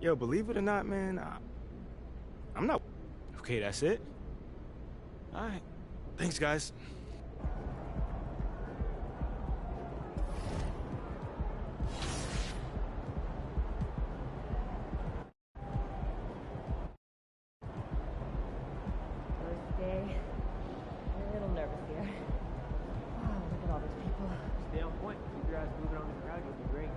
Yo, believe it or not, man, I'm not... Okay, that's it? All right. Thanks, guys. First day. A little nervous here. Wow, look at all those people. Stay on point. Keep your eyes moving on the crowd. You'll be great.